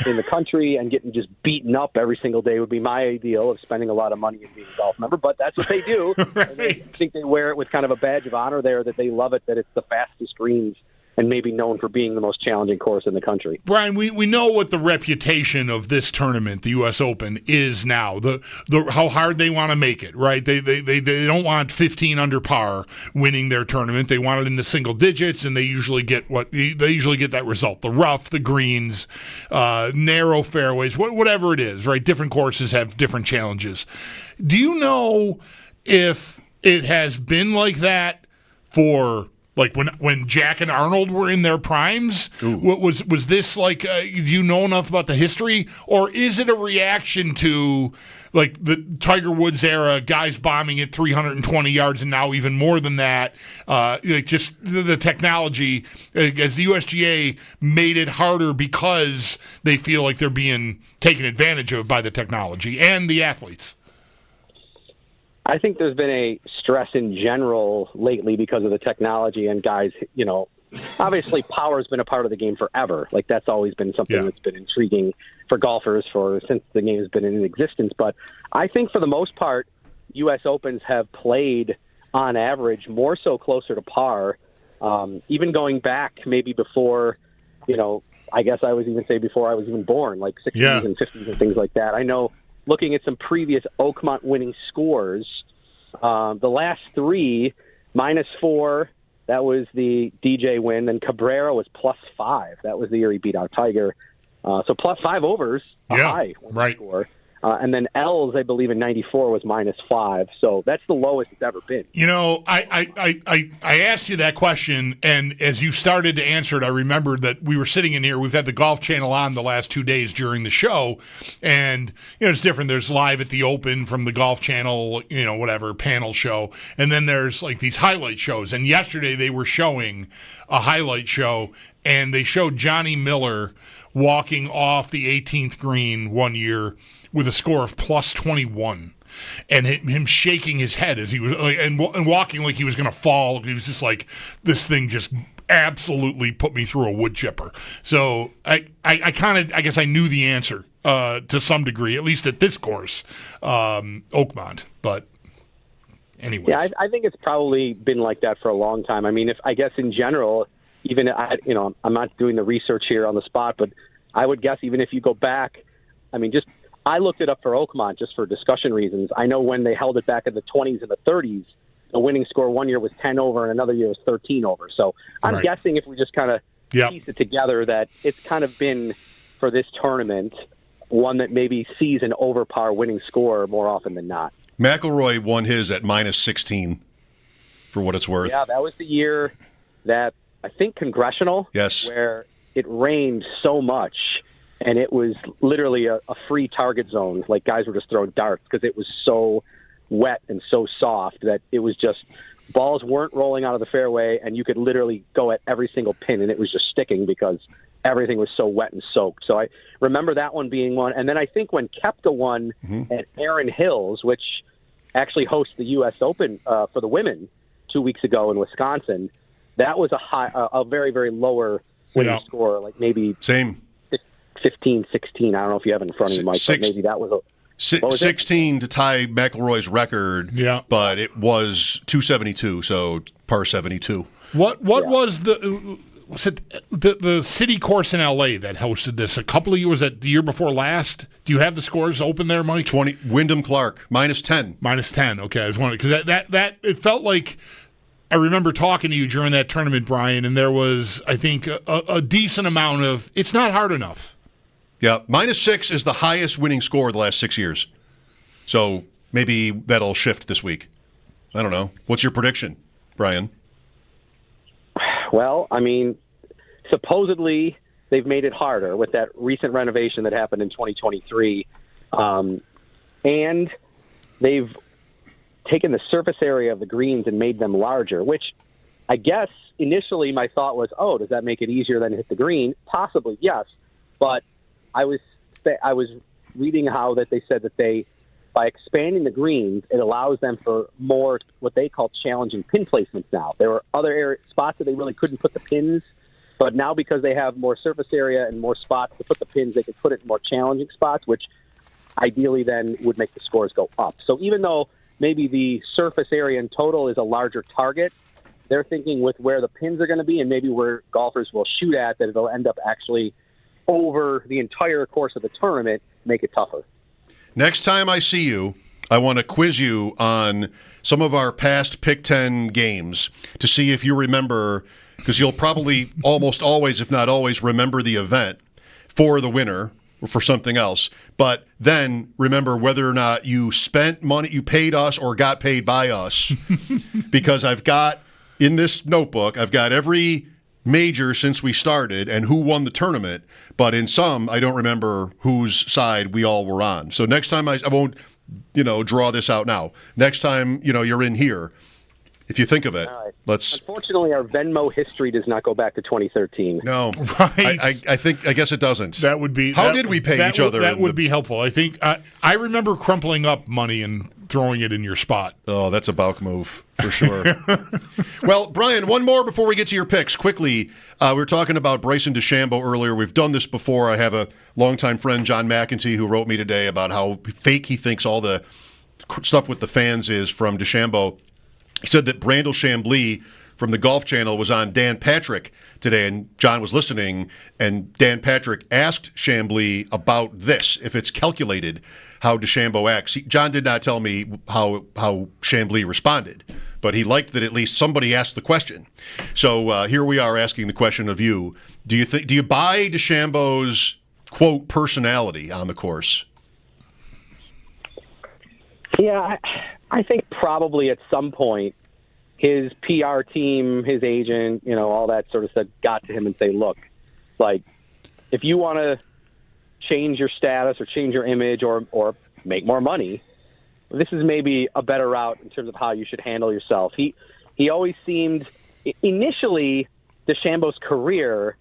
in the country and getting just beaten up every single day would be my ideal of spending a lot of money and being a golf member, but that's what they do. I think they wear it with kind of a badge of honor there, that they love it, that it's the fastest greens and maybe known for being the most challenging course in the country. Brian, we know what the reputation of this tournament, the U.S. Open, is now. The how hard they want to make it, right? They don't want 15 under par winning their tournament. They want it in the single digits, and they usually get that result: the rough, the greens, narrow fairways, whatever it is, right? Different courses have different challenges. Do you know if it has been like that for? Like when Jack and Arnold were in their primes, was this like, do you know enough about the history? Or is it a reaction to like the Tiger Woods era, guys bombing at 320 yards and now even more than that? Just the technology, as the USGA made it harder because they feel like they're being taken advantage of by the technology and the athletes. I think there's been a stress in general lately because of the technology and guys, obviously power has been a part of the game forever. Like that's always been something that's been intriguing for golfers since the game has been in existence. But I think for the most part, U.S. Opens have played on average more so closer to par, even going back maybe before, I guess I would even say before I was even born, like 60s and 50s and things like that. I know, looking at some previous Oakmont winning scores, the last 3, -4, that was the DJ win. Then Cabrera was +5. That was the year he beat out Tiger. So +5 overs, a high score. And then L's, I believe, in 94 was -5. So that's the lowest it's ever been. I asked you that question, and as you started to answer it, I remembered that we were sitting in here. We've had the Golf Channel on the last 2 days during the show, and it's different. There's live at the Open from the Golf Channel, whatever, panel show, and then there's like these highlight shows. And yesterday they were showing a highlight show, and they showed Johnny Miller walking off the 18th green one year with a score of +21, and him shaking his head as he was and walking like he was going to fall. He was just like, this thing just absolutely put me through a wood chipper. So I guess I knew the answer to some degree, at least at this course, Oakmont. But anyways, yeah, I think it's probably been like that for a long time. I mean, I guess in general, even I'm not doing the research here on the spot, but I would guess even if you go back, I looked it up for Oakmont just for discussion reasons. I know when they held it back in the 20s and the 30s, the winning score one year was 10 over and another year was 13 over. So I'm guessing if we just kind of piece it together that it's kind of been, for this tournament, one that maybe sees an over par winning score more often than not. McIlroy won his at -16, for what it's worth. Yeah, that was the year that I think Congressional, where it rained so much and it was literally a free target zone. Like guys were just throwing darts because it was so wet and so soft that it was just balls weren't rolling out of the fairway and you could literally go at every single pin and it was just sticking because everything was so wet and soaked. So I remember that one being one. And then I think when Koepka won at Erin Hills, which actually hosts the U.S. Open for the women 2 weeks ago in Wisconsin, that was a very, very lower winning score, like maybe 15, 16. I don't know if you have it in front of you, Mike, but maybe that was 16 to tie McIlroy's record, but it was 272, so par 72. What was the city course in L.A. that hosted this a couple of years? Was that the year before last? Do you have the scores open there, Mike? 20. Wyndham Clark -10. -10. Okay, I was wondering because that it felt like I remember talking to you during that tournament, Brian, and there was I think a decent amount of it's not hard enough. Yeah, -6 is the highest winning score of the last 6 years. So maybe that'll shift this week. I don't know. What's your prediction, Brian? Well, I mean, supposedly they've made it harder with that recent renovation that happened in 2023. And they've taken the surface area of the greens and made them larger, which I guess initially my thought was, oh, does that make it easier than to hit the green? Possibly, yes. But I was reading how that they said that by expanding the greens, it allows them for more what they call challenging pin placements now. There were other spots that they really couldn't put the pins, but now because they have more surface area and more spots to put the pins, they can put it in more challenging spots, which ideally then would make the scores go up. So even though maybe the surface area in total is a larger target, they're thinking with where the pins are going to be and maybe where golfers will shoot at, that it'll end up actually over the entire course of the tournament, make it tougher. Next time I see you, I want to quiz you on some of our past Pick 10 games to see if you remember, because you'll probably almost always, if not always, remember the event for the winner or for something else. But then remember whether or not you spent money, you paid us or got paid by us. Because I've got, in this notebook, I've got every major since we started and who won the tournament, but in some I don't remember whose side we all were on. So next time I won't draw this out now. Next time you're in here, if you think of it, let's. Unfortunately, our Venmo history does not go back to 2013. No, right. I guess it doesn't. That would be. How did we pay each other? That would be helpful. I think I remember crumpling up money and throwing it in your spot. Oh, that's a Bauk move for sure. Well, Brian, one more before we get to your picks. Quickly, we were talking about Bryson DeChambeau earlier. We've done this before. I have a longtime friend, John McEntee, who wrote me today about how fake he thinks all the stuff with the fans is from DeChambeau. He said that Brandel Chambly from the Golf Channel was on Dan Patrick today, and John was listening, and Dan Patrick asked Chambly about this, if it's calculated how DeChambeau acts. John did not tell me how Chambly responded, but he liked that at least somebody asked the question. So here we are asking the question of you. Do you buy DeChambeau's, quote, personality on the course? Yeah, I think probably at some point his PR team, his agent, all that sort of stuff got to him and say, look, like, if you want to change your status or change your image or make more money, this is maybe a better route in terms of how you should handle yourself. He always seemed, initially, DeChambeau's career,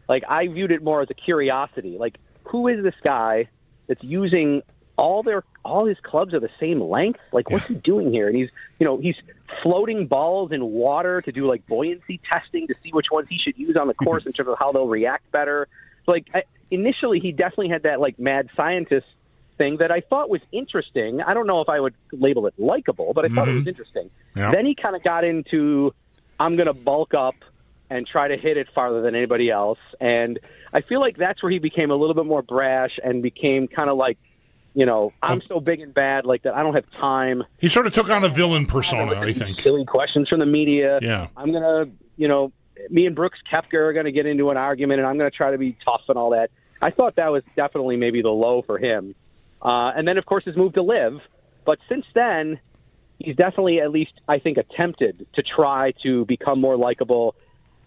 like, I viewed it more as a curiosity. Like, who is this guy that's using all his clubs are the same length? Like, what's he doing here? And he's floating balls in water to do like buoyancy testing to see which ones he should use on the course in terms of how they'll react better. Like, initially he definitely had that like mad scientist thing that I thought was interesting. I don't know if I would label it likable, but I thought it was interesting. Yeah. Then he kind of got into, I'm going to bulk up and try to hit it farther than anybody else. And I feel like that's where he became a little bit more brash and became kind of like I'm so big and bad like that. I don't have time. He sort of took on a villain persona, I think. Silly questions from the media. Yeah. I'm going to, me and Brooks Koepka are going to get into an argument, and I'm going to try to be tough and all that. I thought that was definitely maybe the low for him. And then, of course, his move to Live. But since then, he's definitely at least, I think, attempted to try to become more likable.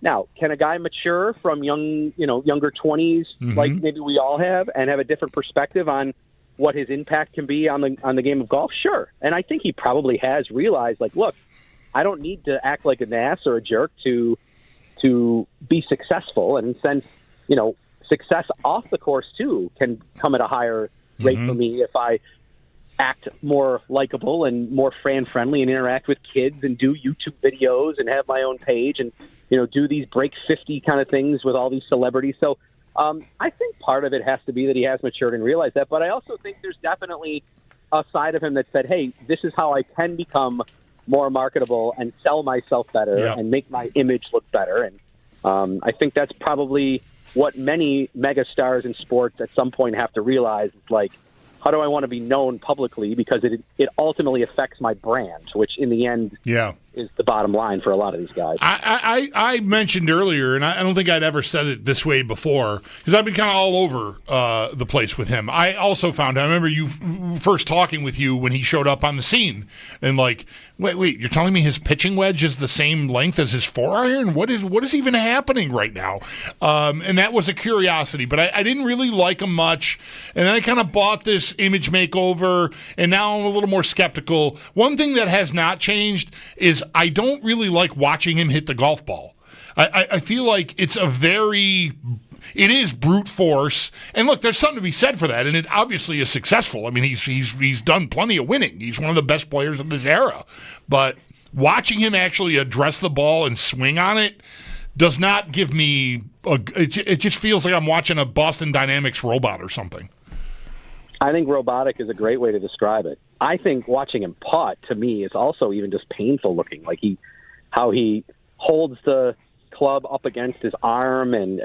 Now, can a guy mature from younger 20s, like maybe we all have, and have a different perspective on what his impact can be on the game of golf? Sure. And I think he probably has realized, like, look, I don't need to act like an ass or a jerk to be successful. And since, success off the course, too, can come at a higher rate for me if I act more likable and more fan-friendly and interact with kids and do YouTube videos and have my own page and, do these break 50 kind of things with all these celebrities. So I think part of it has to be that he has matured and realized that. But I also think there's definitely a side of him that said, hey, this is how I can become more marketable and sell myself better and make my image look better. And I think that's probably what many megastars in sports at some point have to realize. It's like, how do I want to be known publicly? Because it ultimately affects my brand, which in the end is the bottom line for a lot of these guys. I mentioned earlier, and I don't think I'd ever said it this way before, because I've been kind of all over the place with him. I also found, I remember you first talking with you when he showed up on the scene, and like, wait, you're telling me his pitching wedge is the same length as his 4-iron? What is even happening right now? And that was a curiosity, but I didn't really like him much. And then I kind of bought this image makeover, and now I'm a little more skeptical. One thing that has not changed is I don't really like watching him hit the golf ball. I feel like it is brute force. And look, there's something to be said for that, and it obviously is successful. I mean, he's done plenty of winning. He's one of the best players of this era. But watching him actually address the ball and swing on it does not give me it just feels like I'm watching a Boston Dynamics robot or something. I think robotic is a great way to describe it. I think watching him putt, to me, is also even just painful looking. Like how he holds the club up against his arm, and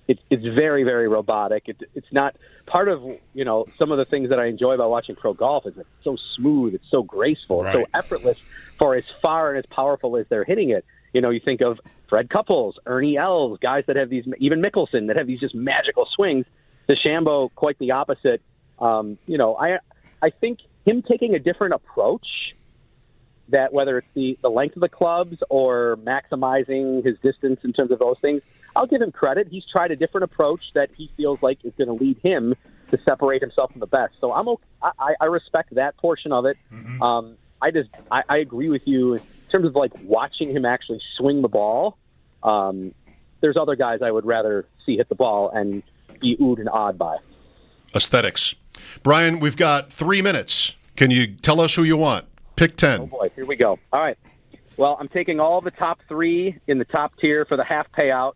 it's very, very robotic. It's not part of some of the things that I enjoy about watching pro golf is it's so smooth, it's so graceful, it's so effortless for as far and as powerful as they're hitting it. You think of Fred Couples, Ernie Els, guys that have these, even Mickelson, that have these just magical swings. DeChambeau, quite the opposite. I think him taking a different approach, that whether it's the length of the clubs or maximizing his distance in terms of those things, I'll give him credit. He's tried a different approach that he feels like is going to lead him to separate himself from the best. So I respect that portion of it. I agree with you in terms of like watching him actually swing the ball. There's other guys I would rather see hit the ball and be oohed and awed by. Aesthetics. Brian, we've got 3 minutes. Can you tell us who you want? Pick 10. Oh, boy. Here we go. All right. Well, I'm taking all the top 3 in the top tier for the half payout.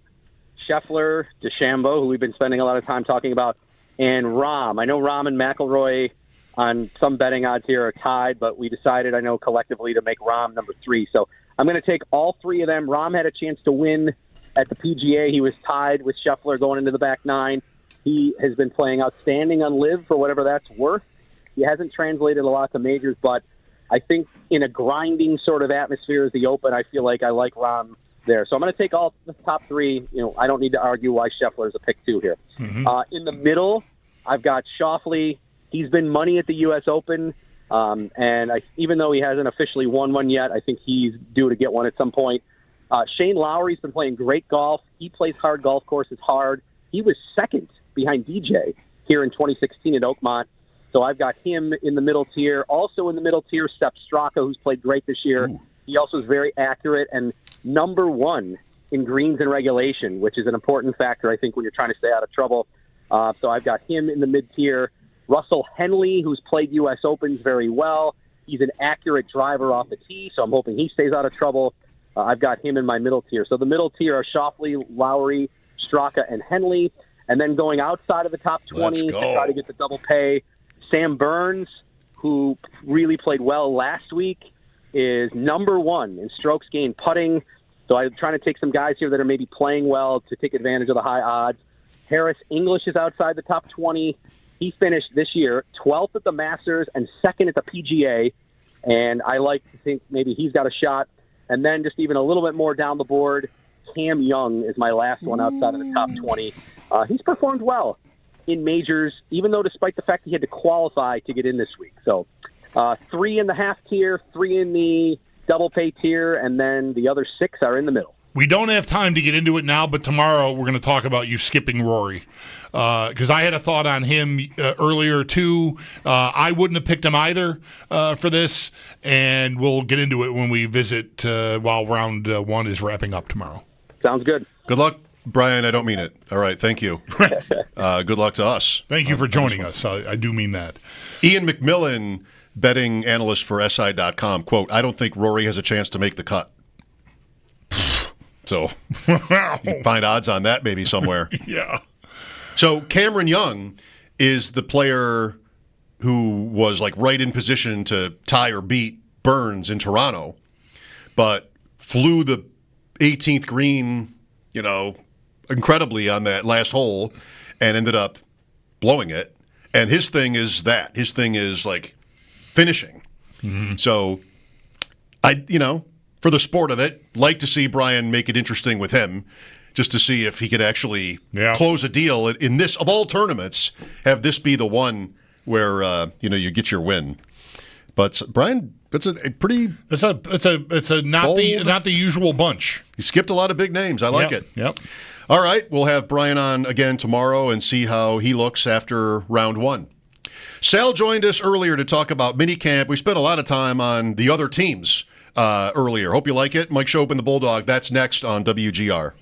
Scheffler, DeChambeau, who we've been spending a lot of time talking about, and Rahm. I know Rahm and McIlroy on some betting odds here are tied, but we decided, I know, collectively to make Rahm number 3. So I'm going to take all 3 of them. Rahm had a chance to win at the PGA. He was tied with Scheffler going into the back 9. He has been playing outstanding on Live for whatever that's worth. He hasn't translated a lot to majors, but I think in a grinding sort of atmosphere as the Open, I feel like I like Rahm there. So I'm going to take all the top 3. I don't need to argue why Scheffler is a pick 2 here. In the middle, I've got Schauffele. He's been money at the U.S. Open, and even though he hasn't officially won one yet, I think he's due to get one at some point. Shane Lowry's been playing great golf. He plays hard golf courses hard. He was second behind DJ here in 2016 at Oakmont. So I've got him in the middle tier. Also in the middle tier, Sepp Straka, who's played great this year. Ooh. He also is very accurate and number 1 in greens and regulation, which is an important factor, I think, when you're trying to stay out of trouble. So I've got him in the mid-tier. Russell Henley, who's played U.S. Opens very well. He's an accurate driver off the tee, so I'm hoping he stays out of trouble. I've got him in my middle tier. So the middle tier are Schauffele, Lowry, Straka, and Henley. And then going outside of the top 20 to try to get the double pay, Sam Burns, who really played well last week, is number 1 in strokes gained putting. So I'm trying to take some guys here that are maybe playing well to take advantage of the high odds. Harris English is outside the top 20. he finished this year 12th at the Masters and 2nd at the PGA, and I like to think maybe he's got a shot. And then just even a little bit more down the board, Cam Young is my last one outside of the top 20. He's performed well in majors, even though despite the fact he had to qualify to get in this week. So 3 in the half tier, 3 in the double pay tier, and then the other 6 are in the middle. We don't have time to get into it now, but tomorrow we're going to talk about you skipping Rory. Because I had a thought on him earlier, too. I wouldn't have picked him either for this, and we'll get into it when we visit while round 1 is wrapping up tomorrow. Sounds good. Good luck, Brian. I don't mean it. All right, thank you. Good luck to us. Thank you for joining us. I do mean that. Ian McMillan, betting analyst for SI.com, quote, "I don't think Rory has a chance to make the cut." So you can find odds on that maybe somewhere. Yeah. So Cameron Young is the player who was like right in position to tie or beat Burns in Toronto, but flew the 18th green, incredibly on that last hole and ended up blowing it. And his thing is like finishing. Mm-hmm. So for the sport of it, like to see Brian make it interesting with him, just to see if he could actually close a deal in this, of all tournaments, have this be the one where you get your win. But Brian, it's a pretty it's a not bold, the usual bunch. He skipped a lot of big names. I like it. Yep. All right, we'll have Brian on again tomorrow and see how he looks after round 1. Sal joined us earlier to talk about minicamp. We spent a lot of time on the other teams earlier. Hope you like it. Mike Schopp and the Bulldog. That's next on WGR.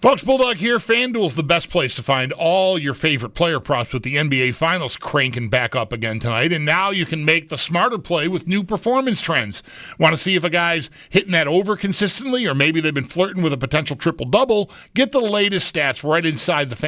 Folks, Bulldog here. FanDuel's the best place to find all your favorite player props with the NBA Finals cranking back up again tonight. And now you can make the smarter play with new performance trends. Want to see if a guy's hitting that over consistently, or maybe they've been flirting with a potential triple-double? Get the latest stats right inside the